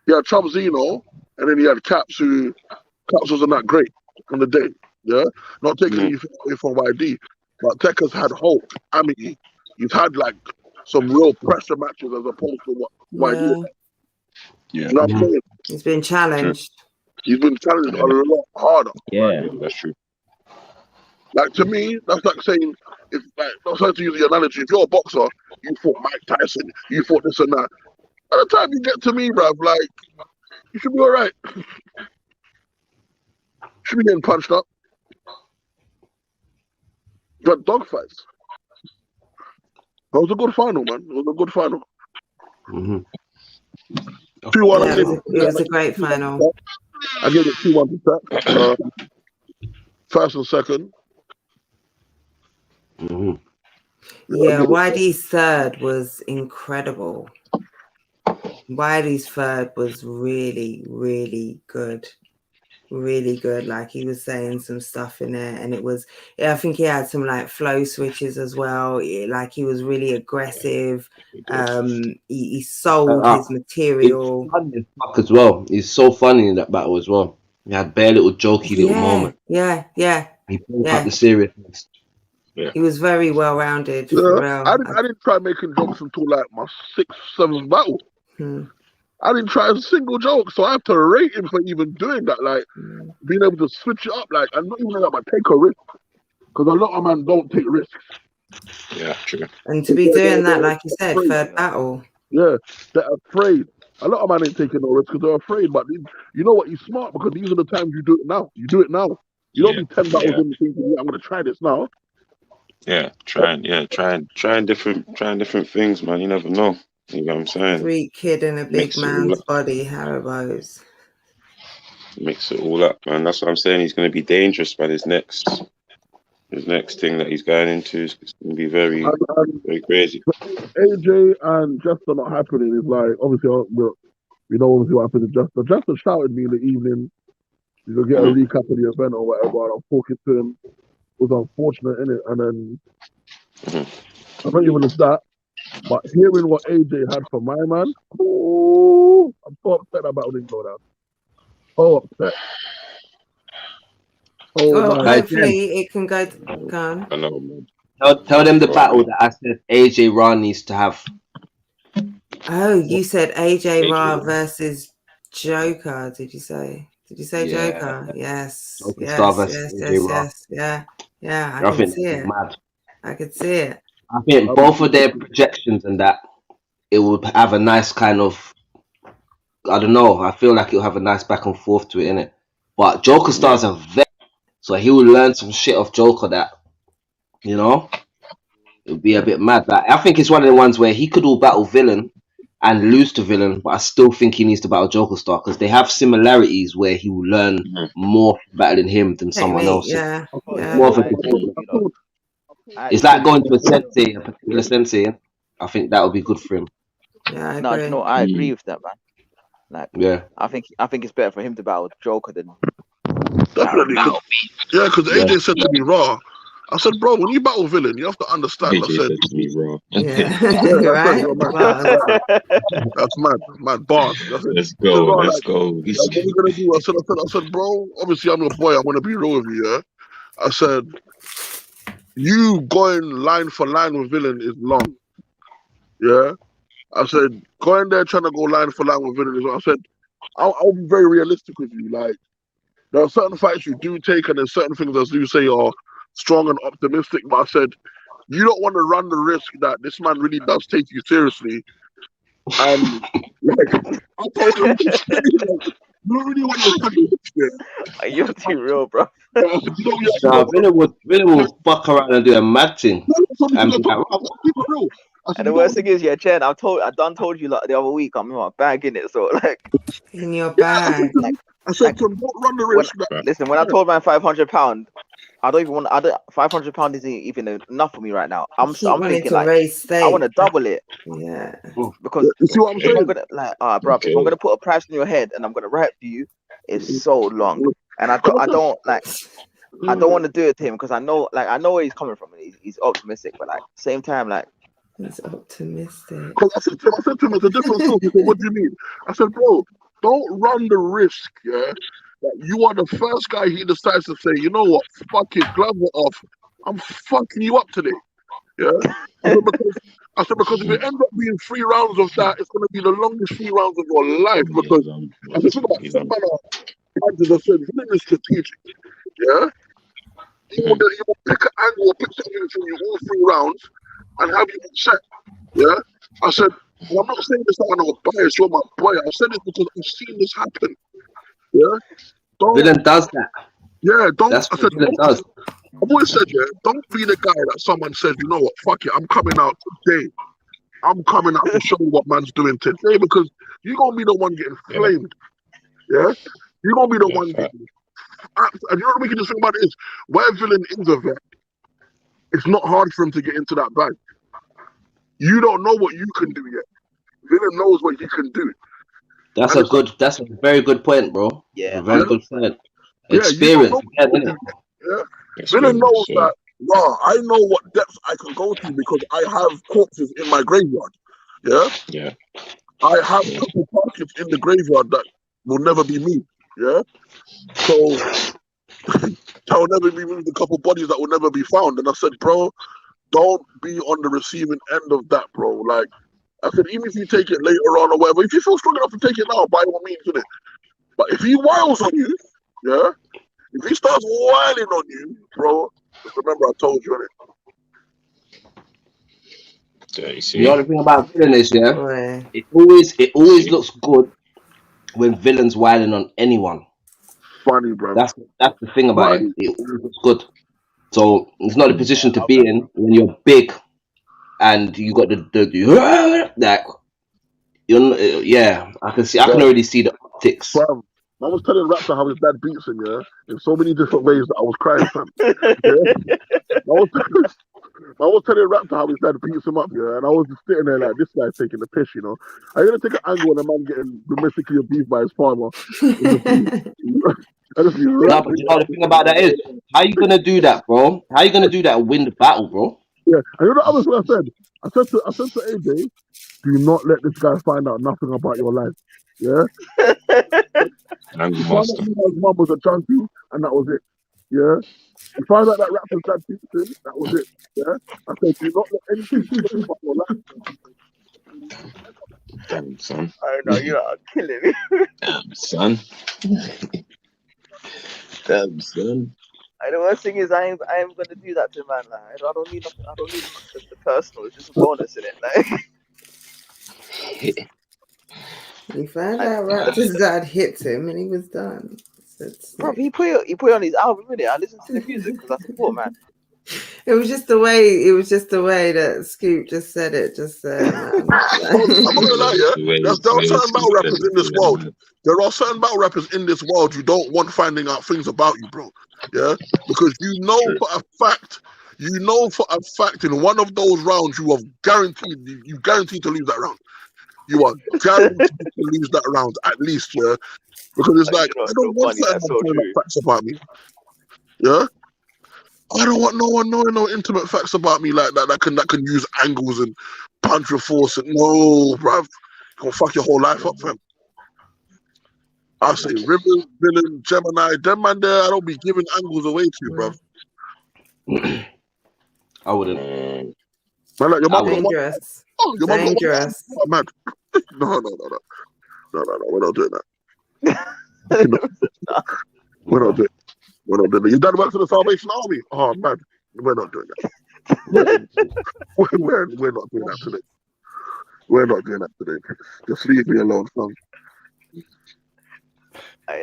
He had Chub Zeno, and then he had Caps, who Caps wasn't that great on the day. Yeah, not taking anything away from YD, but Tekka's had Hulk. I mean, he's had like some real pressure matches as opposed to what YD. Yeah, you know what I'm saying? He's been challenged. He's been challenged a lot harder. Yeah, that's true. Like, to me, that's like saying, if like, I'm trying to use the analogy, if you're a boxer, you fought Mike Tyson, you fought this and that. By the time you get to me, bruv, like, you should be all right. Should be getting punched up. Got dogfights. That was a good final, man. It was a good final. 2-1. Yeah, it was a great final. I gave it 2-1 to Tek. First and second. Yeah, YD's third was incredible. YD's third was really, really good. Really good. Like, he was saying some stuff in there, and it was, I think he had some like flow switches as well. Like, he was really aggressive. He sold his material. He's funny as fuck as well. He's so funny in that battle as well. He had bare little jokey little moments. Yeah. He pulled up the seriousness. Yeah. He was very well rounded. Yeah, I didn't try making jokes until like my 6th, 7th battle. I didn't try a single joke, so I have to rate him for even doing that. Like, being able to switch it up. Like, I'm not even about to take a risk, because a lot of men don't take risks. Yeah, true. And to be doing that, like you said, third battle. Yeah, they're afraid. A lot of men ain't taking no risk because they're afraid. But you know what? He's smart, because these are the times you do it now. You do it now. You don't be 10 battles in thinking, I'm going to try this now. Yeah, trying different things, man. You never know. You know what I'm saying? Sweet kid in a big man's body, Haribo's. Mix it all up, man. That's what I'm saying. He's going to be dangerous, man. His next thing that he's going into is going to be very, very crazy. AJ and Jester not happening is like, obviously, we know obviously what happened to Jester. Jester shouted me in the evening. You could get a recap of the event or whatever. And I'm talking to him. It was unfortunate, innit? And then I don't even know that. But hearing what AJ had for my man, I'm so upset about it go down. So upset. Hopefully it can go on. I know, man. Tell them the battle that I said AJ Ra needs to have. Oh, you said AJ Ra versus Joker. Did you say Joker? Yes. Yeah. I can see it. Mad. I could see it. I think both of their projections and that, it will have a nice kind of, I don't know, I feel like it'll have a nice back and forth to it, innit? But Joker stars are very, so he will learn some shit off Joker that, it'll be a bit mad. Like, I think it's one of the ones where he could all battle Villain and lose to Villain, but I still think he needs to battle Joker Star, because they have similarities where he will learn more from battling him than someone else. Yeah. More of a it's like going to a particular sensei. I think that would be good for him. Yeah, I agree with that, man. Like, yeah, I think it's better for him to battle Joker than. Definitely. Yeah, because AJ said to me, Raw. I said, bro, when you battle Villain, you have to understand. AJ said to me, Raw. Yeah, right. That's mad bars. Let's go. What are you gonna do? I said, bro, obviously I'm your boy. I'm gonna be real with you. Yeah, I said, you going line for line with Villain is long. Yeah, I said, going there trying to go line for line with Villain. I said, I'll be very realistic with you. Like, there are certain fights you do take, and there's certain things as you say are strong and optimistic. But I said, you don't want to run the risk that this man really does take you seriously. And like, I told him, you don't really want to run the risk. You're too real, bro. Villain will fuck around and do a mad thing. And the worst thing is, yeah, Jen, I done told you like the other week, I'm in my bag in it, so like in your bag. I said to him, don't run the risk. Listen, when I told man £500, I don't even want. £500 isn't even enough for me right now. I'm thinking like I want to double it. Yeah. Because you see what I'm saying? I'm gonna like, bro, if I'm gonna put a price in your head and I'm gonna write to you, it's so long, and I don't want to do it to him because I know where he's coming from. He's optimistic, but like same time, like he's optimistic. Because I said to him, it's a different story. He said, what do you mean? I said, bro, don't run the risk, yeah. That you are the first guy he decides to say, you know what, fuck it, glove it off. I'm fucking you up today. Yeah. I said, because if it ends up being 3 rounds of that, it's gonna be the longest 3 rounds of your life. Because I said, some man are strategic. Yeah. He will pick an angle or pick something from you all 3 rounds and have you set. Yeah. I said, well, I'm not saying this that I'm biased, you're my boy. I said it because I've seen this happen. Yeah. Villain does that. Yeah, don't. That's I said, Villain does. I've always said, yeah, don't be the guy that someone says, you know what, fuck it, I'm coming out today. I'm coming out to show you what man's doing today because you're going to be the one getting flamed. Yeah? You're going to be the one getting. And you know what the wickedest thing about it is? Where Villain is a vet, it's not hard for him to get into that bag. You don't know what you can do yet. Villain knows what he can do. That's a very good point, bro. Yeah. A very good point. Experience. Villain knows that, I know what depth I can go to because I have corpses in my graveyard. Yeah? Yeah. I have a couple pockets in the graveyard that will never be moved. Yeah? So, I will never be moved, a couple bodies that will never be found. And I said, bro, don't be on the receiving end of that, bro. Like, I said, even if you take it later on or whatever, if you feel strong enough to take it now, by all means, innit? But if he wiles on you, yeah? If he starts wiling on you, bro, just remember I told you, innit? The only thing about Villain is, it always looks good when Villain's wiling on anyone. Funny, bro. That's the thing about it. It always looks good. So it's not a position to be in when you're big and you got the like I can already see the optics. Bro, I was telling Raptor how his dad beats him, in so many different ways that I was crying, fam. I was telling Raptor how his dad beats him up, and I was just sitting there like, this guy's taking the piss, Are you gonna take an angle on a man getting domestically abused by his father? But you know the thing about that is, how you gonna do that, bro? How you gonna do that and win the battle, bro? Yeah, and you know the other thing I said? I said to AJ, do not let this guy find out nothing about your life. Yeah? His mum was a junkie, and that was it. Yeah? You find out that Raptor's dad beats him, that was it. Yeah? I said, do not let anything about your life. Damn, son. I know, you are killing me. Damn, son. Damn, son. And the worst thing is, I am gonna do that to man. Like, I don't need the personal. It's just a bonus in it. Like, he found out Raptor's dad hit him, and he was done. Bro, he put it on his album, innit? I listened to the music because I support, man. It was just the way that Scoop just said it. Just I'm not gonna lie, there are certain battle rappers in this world. There are certain battle rappers in this world you don't want finding out things about you, bro. Yeah, because you know for a fact in one of those rounds you are guaranteed to lose that round. You are guaranteed to lose that round at least, because it's like I don't want certain facts about me. Yeah. I don't want no one knowing no intimate facts about me like that can use angles and punch with force and no, bruv. You're gonna fuck your whole life up, fam. I say Rivers, Villain, Gemini, them man there, I don't be giving angles away to you, bruv. I wouldn't. Man, like, your mum dangerous. Your mum dangerous. Oh, man. No. We're not doing that. We're not doing that. Your dad works for the Salvation Army. Oh, man. We're not doing that. we're not doing that today. We're not doing that today. Just leave me alone, son.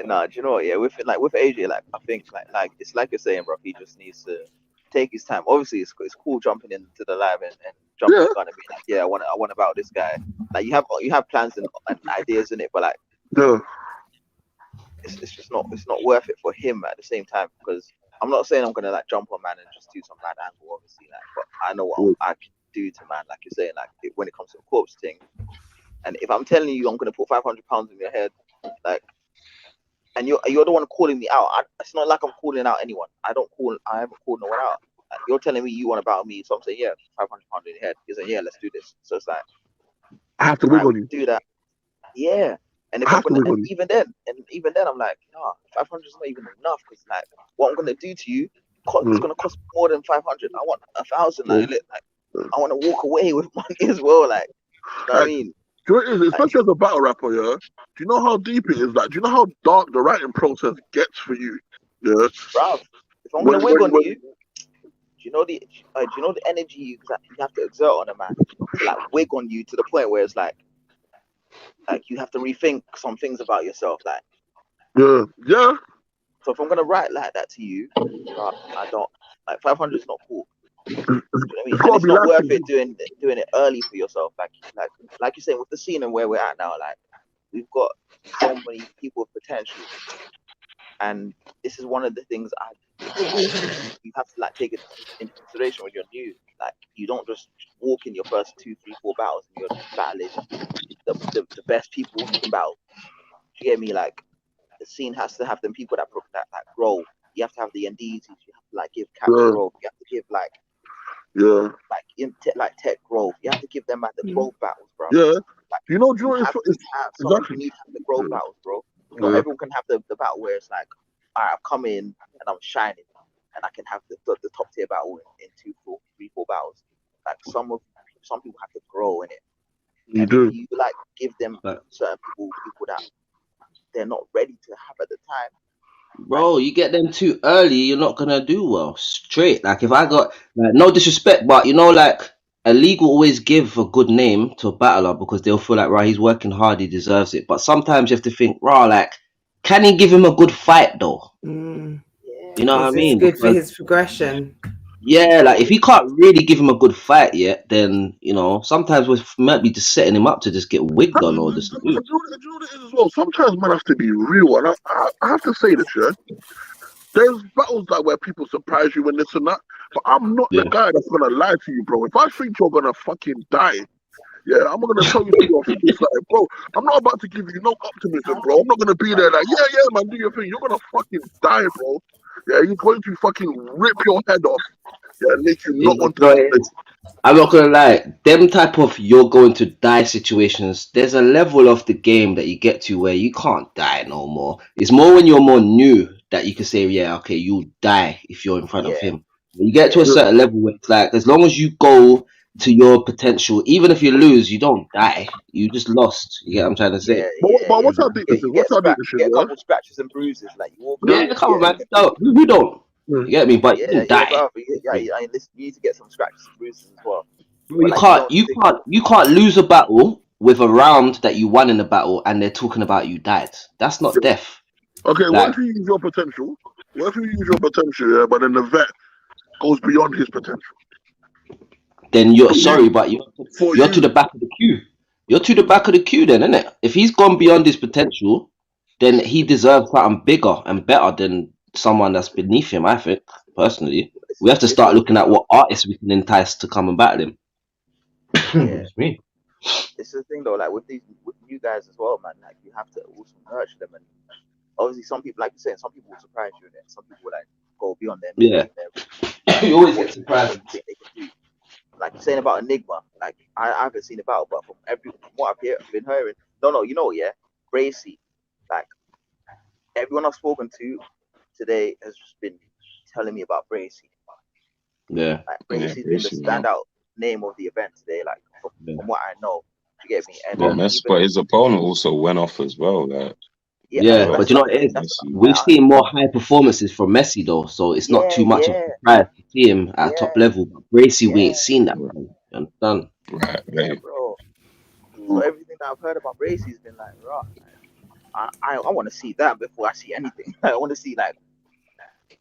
Nah, do you know what? Yeah, with AJ, like I think like it's like you're saying, bro. He just needs to take his time. Obviously, it's cool jumping into the live and jumping the gun and being like, yeah, I want about this guy. Like you have plans and ideas in it, but like it's just not worth it for him at the same time, because I'm not saying I'm gonna like jump on man and just do some mad angle, obviously, like, but I know what I can do to man, like you're saying, like when it comes to the corpse thing. And if I'm telling you I'm gonna put 500 pounds in your head, like, and you're the one calling me out, it's not like I'm calling out anyone. I haven't called no one out. Like, you're telling me you want about me, so I'm saying, yeah, 500 pounds in your head. You're saying, yeah, let's do this. So it's like, I have to wiggle you. Do that. Yeah. And if even then, I'm like, nah, 500 is not even enough, because like what I'm gonna do to you is gonna cost more than 500. I want 1,000. Like, I want to walk away with money as well. Like, you know what I mean? Do you know what it is? Especially as a battle rapper, yeah. Do you know how deep it is? Like, do you know how dark the writing process gets for you? Yeah. Bruv, if I'm gonna wig on you, do you know the energy you have to exert on a man to like wig on you to the point where it's like you have to rethink some things about yourself, like. Yeah. So if I'm gonna write like that to you, I don't like 500 is not cool. You know what I mean? And it's not worth it doing it early for yourself. Like you're saying, with the scene and where we're at now, like we've got so many people with potential, and this is one of the things you have to like take it into consideration when you're new. Like, you don't just walk in your first 2, 3, 4 battles and you're battling the best people you can battle. You get me? Like, the scene has to have them people that grow. You have to have the NDs. You have to like give cap growth. You have to give like tech growth. You have to give them like the growth battles, bro. Yeah. Like, you need to have the growth battles, bro. Not everyone can have the battle where it's like, all right, I've come in and I'm shining, and I can have the top tier battle in 2, 3, 4 battles. Like, some people have to grow in it. You do. You like give them certain people that they're not ready to have at the time. Bro, you get them too early, you're not gonna do well. Straight. Like, if I got, like, no disrespect, but like, a league will always give a good name to a battler because they'll feel like, right, he's working hard, he deserves it. But sometimes you have to think, like, can he give him a good fight though? You know what I mean? It's good for his progression. Yeah, like, if he can't really give him a good fight yet, then, sometimes we might be just setting him up to just get wigged on or just. Do you know what it is as well? Sometimes man have to be real, and I have to say this, yeah. There's battles like where people surprise you and this and that, but I'm not the guy that's gonna lie to you, bro. If I think you're gonna fucking die, I'm gonna tell you to your face, like, bro, I'm not about to give you no optimism, bro. I'm not gonna be there like, yeah, man, do your thing. You're gonna fucking die, bro. Yeah, he's going to fucking rip your head off. Yeah, make you not want to. I'm not gonna lie, them type of you're going to die situations, there's a level of the game that you get to where you can't die no more. It's more when you're more new that you can say, yeah, okay, you'll die if you're in front of him. When you get to a certain level where it's like, as long as you go to your potential, even if you lose, you don't die. You just lost. You get what I'm trying to say? But what's our deep? What's our deep? You get a couple scratches and bruises, like you walk. Come on, man. No, you don't. You get me? But you didn't die. You need to get some scratches and bruises as well. You can't lose a battle with a round that you won in the battle and they're talking about you died. That's not death. Okay, what if you use your potential? What if you use your potential, but then the vet goes beyond his potential? Then you're sorry, but you're to the back of the queue. You're to the back of the queue then, isn't it? If he's gone beyond his potential, then he deserves something bigger and better than someone that's beneath him, I think, personally. We have to start looking at what artists we can entice to come and battle him. It's me. This is the thing though, like with you guys as well, man, like you have to also nurture them, and obviously some people, like you're saying, some people will surprise you, and some people like go beyond them. You always get surprised. Like you're saying about Enigma, like I haven't seen it about, but from what I've been hearing, Bracy, like everyone I've spoken to today has just been telling me about Bracy. Yeah. Like Bracy's been the standout name of the event today, like from what I know. You get me? And but his opponent also went off as well. Like, but you know what it is? We've seen more high performances from Messi though, so it's not too much of a surprise to see him at top level. But Gracie, we ain't seen that, man. You understand? Right. Bro. So everything that I've heard about Gracie's been like, right. I want to see that before I see anything. I want to see like,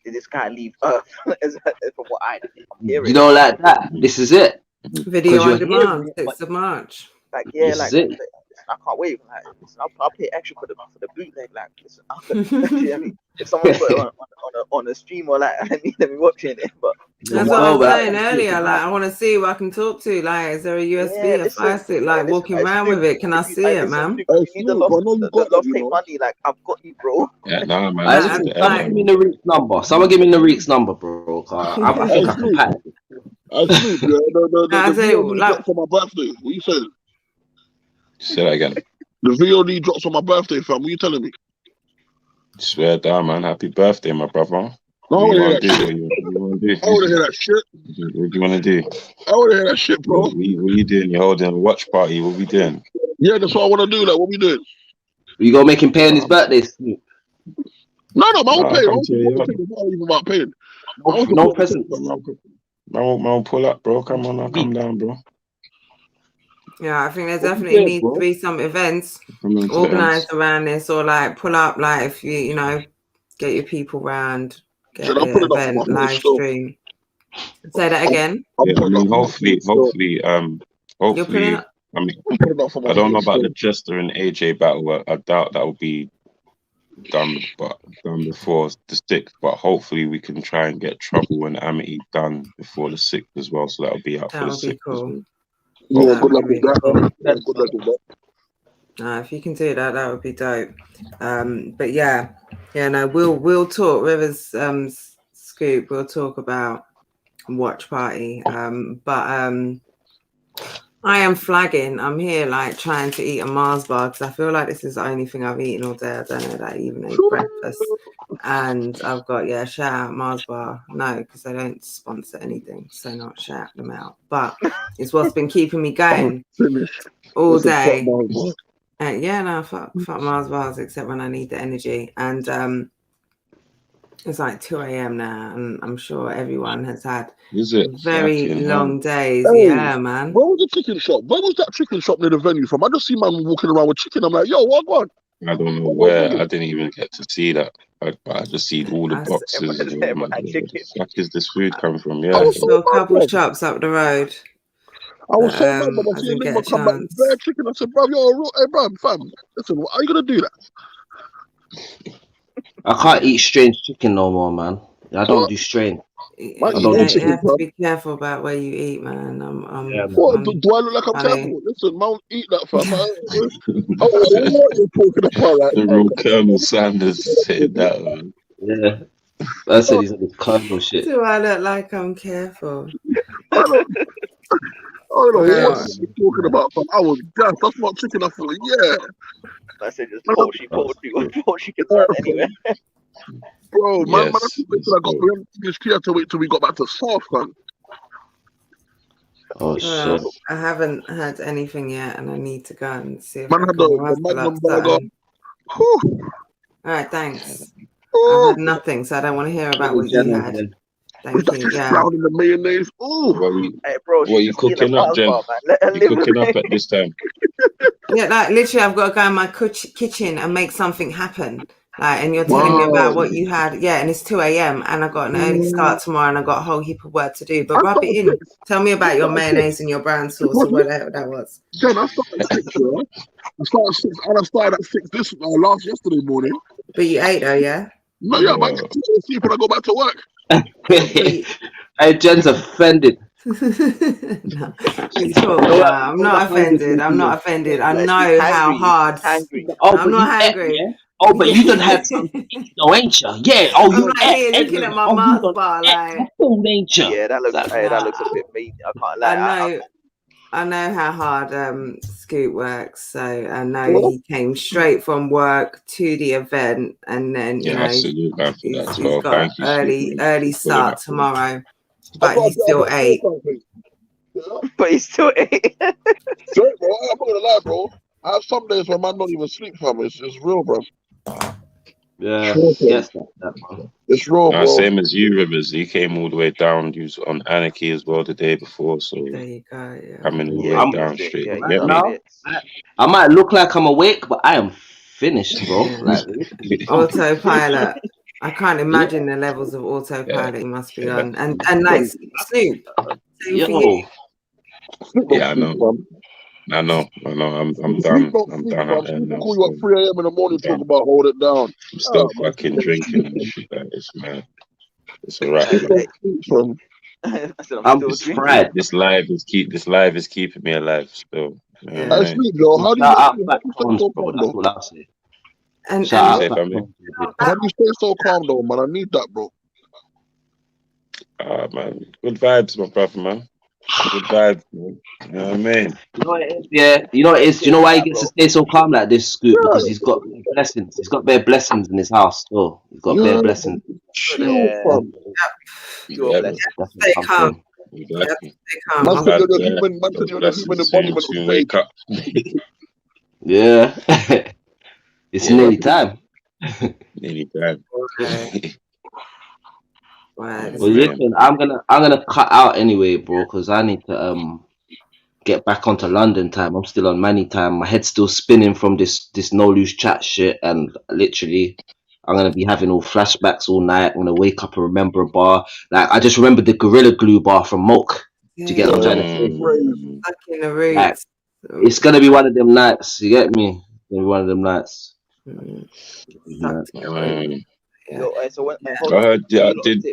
did this guy leave Earth? From what I'm hearing. You know, like that. This is it. Video on demand, 6th of March. Like this is it. I can't wait. Like, I'll pay extra for the bootleg. Like, you know I mean? If someone put it on a stream or like, let me watch it. But that's what I was saying earlier. Like, I want to see who I can talk to. Like, is there a USB, a Fire Stick? Like, walking around with it. Can I see it, man? You need the love take money. Like, I've got you, bro. Yeah, no, man. Someone give me the Reeks number. Someone give me the Reeks number, bro. I think I can pack it. The VOD drops on my birthday. What you saying? Say that again. The VOD drops on my birthday, fam. What you telling me? Swear down, man. Happy birthday, my brother. I want to hear that shit. I want to hear that shit. What do you want to do? I want to hear that shit, bro. What are you doing? You're holding a watch party. What we doing? Yeah, that's what I want to do. Like, what we doing? You gonna make him pay on his birthday? No, I won't pay. It's not even about paying. No present. Man, pull up, bro. Come on, come down, bro. Yeah, I think there definitely needs to be some events organized around this, or like pull up, like if you know, get your people round, get the event live stream. Say that again. Yeah, I mean, hopefully. I mean, I don't know about the Jester and AJ battle. I doubt that will be done before the 6th, but hopefully we can try and get Trouble and Amity done before the 6th as well. So that'll be out for the 6th. Cool. Yeah, good luck with that. Good luck with that. If you can do that, that would be dope. But yeah, no, we'll talk. Rivers Scoop. We'll talk about watch party. But I am flagging. I'm here like trying to eat a Mars bar because I feel like this is the only thing I've eaten all day. I don't know that I even ate breakfast. And I've got, shout out Mars bar. No, because they don't sponsor anything. So not shout them out. But it's what's been keeping me going all day. And fuck Mars bars except when I need the energy. And it's like 2 a.m. now, and I'm sure everyone has had very long days. Hey, yeah, man. Where was the chicken shop? Where was that chicken shop near the venue from? I just see man walking around with chicken. I'm like, yo, what? I don't know where. I didn't even get to see that. I just see all the boxes. Where is this food coming from? Yeah, I saw a couple of shops up the road. I was so mad, but I see a nigga come back with bare chicken. I said, bro, hey, bro, fam, listen, are you gonna do that? I can't eat strange chicken no more, man. I don't do strange. You have to be careful about where you eat, man. Do I look like I'm careful? Listen, man, eat that, fam. What you're talking about, right? The real Colonel Sanders said that, man. Yeah. I said he's on this Colonel shit. Do I look like I'm careful? I don't know what you're talking about, fam. I was gassed. That's not chicken. I thought, yeah. I said just before she can turn anywhere. Bro, man, I got to wait till we got back to South, man. Oh shit! I haven't had anything yet, and I need to go and see if man had the Magnum burger. All right, thanks. I had nothing, so I don't want to hear about what you had. Thank you. Yeah. In the mayonnaise. Hey, bro, what are you cooking up, Jen? You cooking up at this time? Yeah, like literally, I've got to go in my kitchen and make something happen. Like, and you're telling me about what you had, and it's 2 a.m. and I got an early start tomorrow, and I got a whole heap of work to do. But rub it in. Tell me about your mayonnaise and your brown sauce or whatever that was. Jen, I started at 6. I started at 6 yesterday morning. But you ate though, yeah? No, yeah, but I sleep when I go back to work. Hey, Jen's offended. No, I'm not offended. I'm not offended. I know how hard. I'm not hungry. Oh, but you done had something, ain't you? Yeah. Oh, you looking at my Mars bar, like. Ain't you? Yeah, that looks a bit mean. I can't lie. I know how hard Scoot works, so I know he came straight from work to the event, and then he's got early start tomorrow, but he still ate. But he's still straight, bro. I'm not gonna lie, bro. I have some days where man don't even sleep, fam. It's real, bro. Yeah, yes, that it's real, bro. Same as you, Rivers. He came all the way down. He was on Anarchy as well the day before, so there you go. Yeah. coming all the way down straight. Yeah, Get me? now, I might look like I'm awake, but I am finished, bro. Like autopilot. I can't imagine the levels of autopilot he must be on. And like Snoop. Yeah, I know. I'm done. I'm done out there now. Call you at 3 a.m. in the morning, talk about hold it down. I'm still fucking drinking and shit. It's mad. It's alright. I'm just fried. This live is keeping me alive still. You know Snoop, Joe, how do you stay so calm, that's what I'll say. And how do you stay so calm though, man? I need that, bro. Man, good vibes, my brother, man. Good vibes, man. You know what I mean? You know what it is? Yeah, you know what it is. Do you know why he gets to stay so calm like this, Scoop? Because he's got blessings. He's got bare blessings in his house. So he's got bare blessings. Stay calm. Exactly. Wake up. Yeah. It's nearly time. Nearly time. Well, listen, I'm gonna cut out anyway, bro, because I need to get back onto London time. I'm still on Manny time. My head's still spinning from this no loose chat shit, and literally, I'm gonna be having all flashbacks all night. I'm gonna wake up and remember a bar. Like I just remembered the Gorilla Glue bar from Moke. Do you get what I'm trying to say? Back in the roots. Like, it's gonna be one of them nights. You get me? It's gonna be one of them nights. I heard. Yeah, did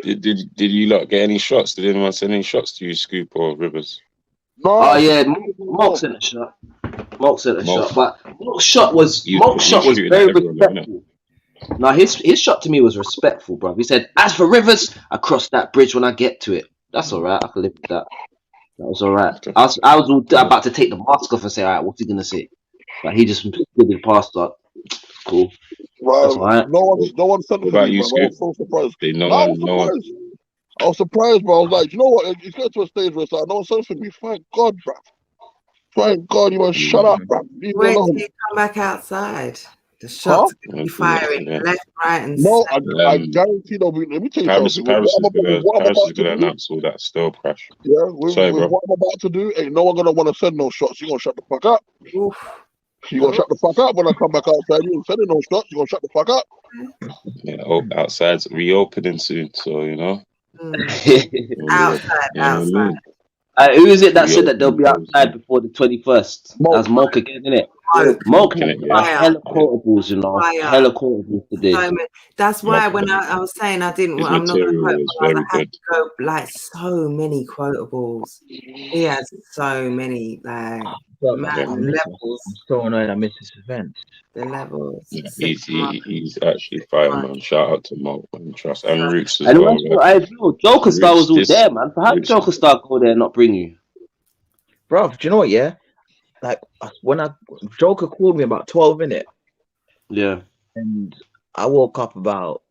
you lot get any shots? Did anyone send any shots to you, Scoop or Rivers? No. Oh yeah, Moke sent a shot. Moke sent a shot, but Moke's shot was very respectful. No, his shot to me was respectful, bro. He said, "As for Rivers, I cross that bridge when I get to it." That's all right. I can live with that. That was all right. I was about to take the mask off and say, "All right, what's he gonna say?" But he just did past that. Cool. That's all right. No one said about you, I was so surprised. No one. I was surprised, bro. I was like, you know what? It's got to a stage where it's like, no one said to me, thank God, bro. Thank God, you must shut up, bro. Wait till you come back outside. The shots be firing left, right, and center. I guarantee they'll be. Let me tell you Paris something. is going to announce all that still crash. Yeah, with what I'm about to do, ain't no one gonna want to send no shots. You gonna shut the fuck up. Oof. You gonna shut the fuck up when I come back outside. You ain't sending no shots. You gonna shut the fuck up. Yeah, outside's reopening soon, so you know. Outside. Who is it that said that they'll be outside before the 21st? That's Moke again, isn't it? Moke had hella quotables, you know. Hella quotables today. That's why when I was saying I'm not going to quote, I had to go like so many quotables. He has so many levels. I'm so annoyed I missed this event. The levels. Yeah, he's actually fire, man. Shout out to Mo and Trust and Roots as and well. I feel Joker Star was all there, man. So how did Joker Star go there and not bring you? Bro, do you know what, yeah? Like when Joker called me about 12 minutes. Yeah. And I woke up about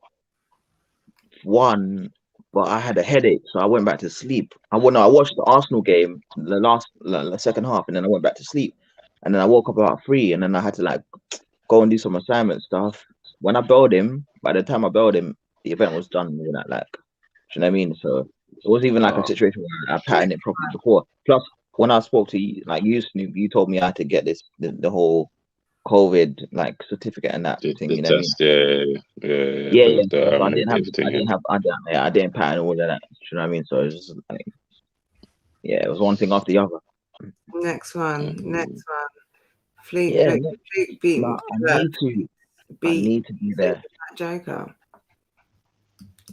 1, but I had a headache, so I went back to sleep. I watched the Arsenal game, the second half, and then I went back to sleep. And then I woke up about 3, and then I had to go and do some assignment stuff. When I belled him, by the time I belled him, the event was done. Do you know what I mean? So it wasn't even a situation where I patterned it properly before. Plus, when I spoke to you, you, Snoop, you told me I had to get the whole COVID certificate and that thing. You know test, what I mean? Yeah. I didn't pattern all of that. You know what I mean? So it was just it was one thing after the other. Next one. Fleet beat. I need to be there. Joker.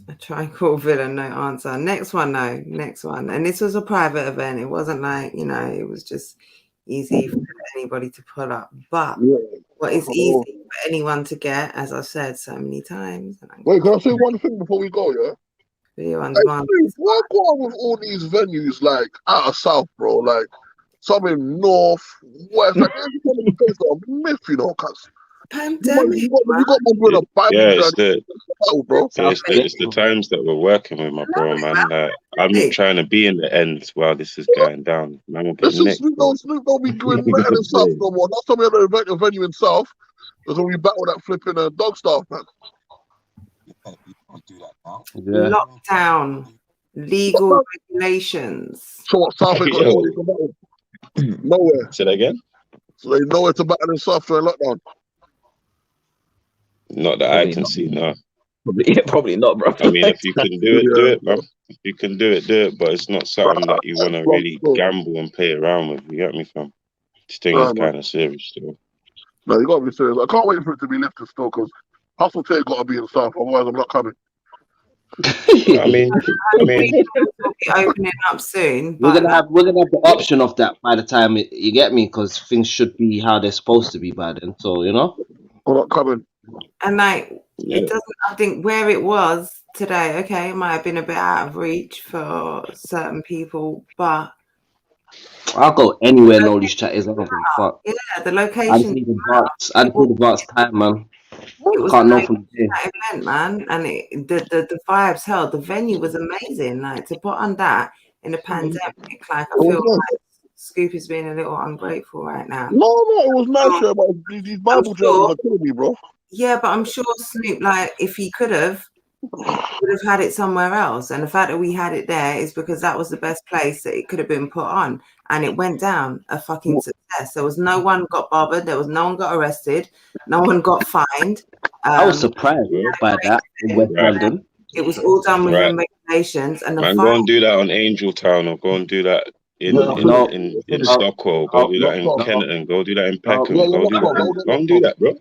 I try and call villain, no answer. Next one. And this was a private event. It wasn't it was just easy for anybody to pull up. But what is easy for anyone to get, as I've said so many times. Wait, can I say one thing before we go, yeah? Why go on with all these venues out of South, bro? Some in North, West, every time in the place of myth, cuz Pandemic. You got one with a Bible it's journey. Bro. it's the times that we're working with, my bro, man. I'm not trying to be in the end while this is going down. Man, will get Listen, nicked. Snoop don't be doing nothing in South no more. Last time we had a venue in South, was when we battled that flipping dog stuff, man. Yeah. Lockdown, legal regulations. So what, South ain't got nowhere to battle? Nowhere. Say that again? So they nowhere to battle in South during lockdown? Not that I can see, no. Probably not, bro. I mean, if you can do it, do it, man. If you can do it, do it. But it's not something that you want to really gamble and play around with. You get me, fam? This thing is kind of serious still. No, you got to be serious. I can't wait for it to be lifted still, because Hustle Tay got to be in South, otherwise I'm not coming. I mean, opening up soon. We're gonna have the option of that by the time you get me, because things should be how they're supposed to be by then. So I'm not coming. And like, it doesn't. I think where it was today, okay, it might have been a bit out of reach for certain people, but I'll go anywhere Knowledge Chat is. I don't give a fuck. Yeah, the location. I just need advance time, man. It was Can't know from the that event, man, and the vibes held. The venue was amazing. Like, to put on that in a pandemic, like, I feel like Scoop is being a little ungrateful right now. No, it was nice, but these Bible jokes are killing me, bro. Yeah, but I'm sure Snoop, like, if he could have, would have had it somewhere else. And the fact that we had it there is because that was the best place that it could have been put on. And it went down a fucking success. There was no one got bothered. There was no one got arrested. No one got fined. I was surprised by that in West London. It was all done within regulations. And man, go and do that on Angel Town, or go and do that in Stockwell. Go do that in Kenton. Go do that in Peckham. Go and do that, bro.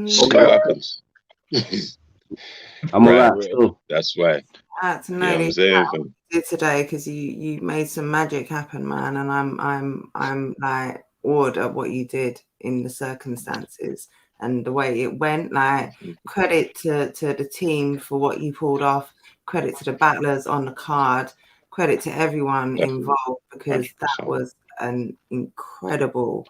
See what happens. I'm alright. That's why. That's what did today, because you made some magic happen, man, and I'm like awed at what you did in the circumstances and the way it went. Like, credit to the team for what you pulled off. Credit to the battlers on the card. Credit to everyone involved, because that was an incredible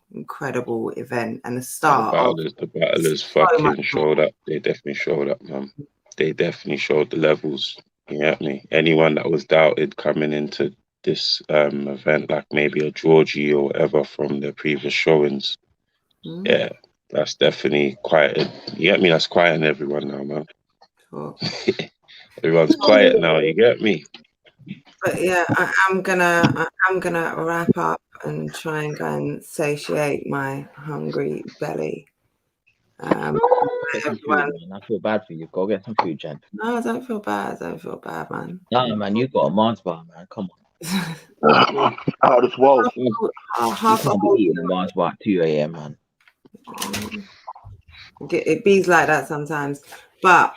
event and the start. The battlers fucking showed up. They definitely showed up, man. They definitely showed the levels. You get me? Anyone that was doubted coming into this event, like maybe a Georgie or whatever from the previous showings, yeah, that's definitely quieted. You get me? That's quieting everyone now, man. Cool. Everyone's quiet now. You get me? But yeah, I'm gonna wrap up and try and go and satiate my hungry belly. Everyone. I feel bad for you. Go get some food, Jen. No, I don't feel bad. Man. No, man, you got a Mars bar, man. Come on. Out of this world. You can't be eating a Mars bar at 2 a.m., man. It bees like that sometimes. But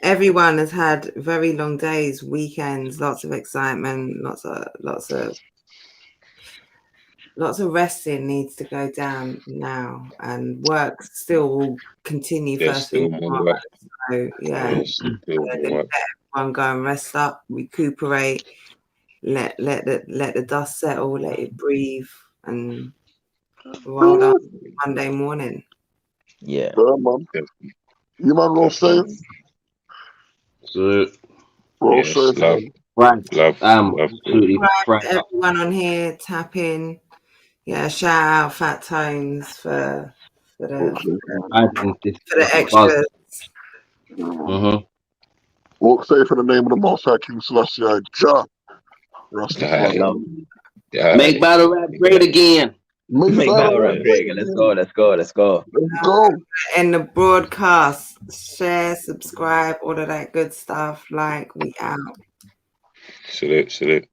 everyone has had very long days, weekends, lots of excitement, lots of resting needs to go down now, and work still will continue first thing tomorrow. So yeah, let everyone go and rest up, recuperate, let the dust settle, let it breathe, and roll up Monday morning. Yeah, man. You man, roll safe. Good. Roll safe. Love. Absolutely. Everyone on here, tap in. Yeah, shout out Fat Tones for the extras. Walk safe in the name of the Most High King Selassie. Make battle rap great again. Make battle rap great again. Let's go. And the broadcast, share, subscribe, all of that good stuff. Like, we out. Salute.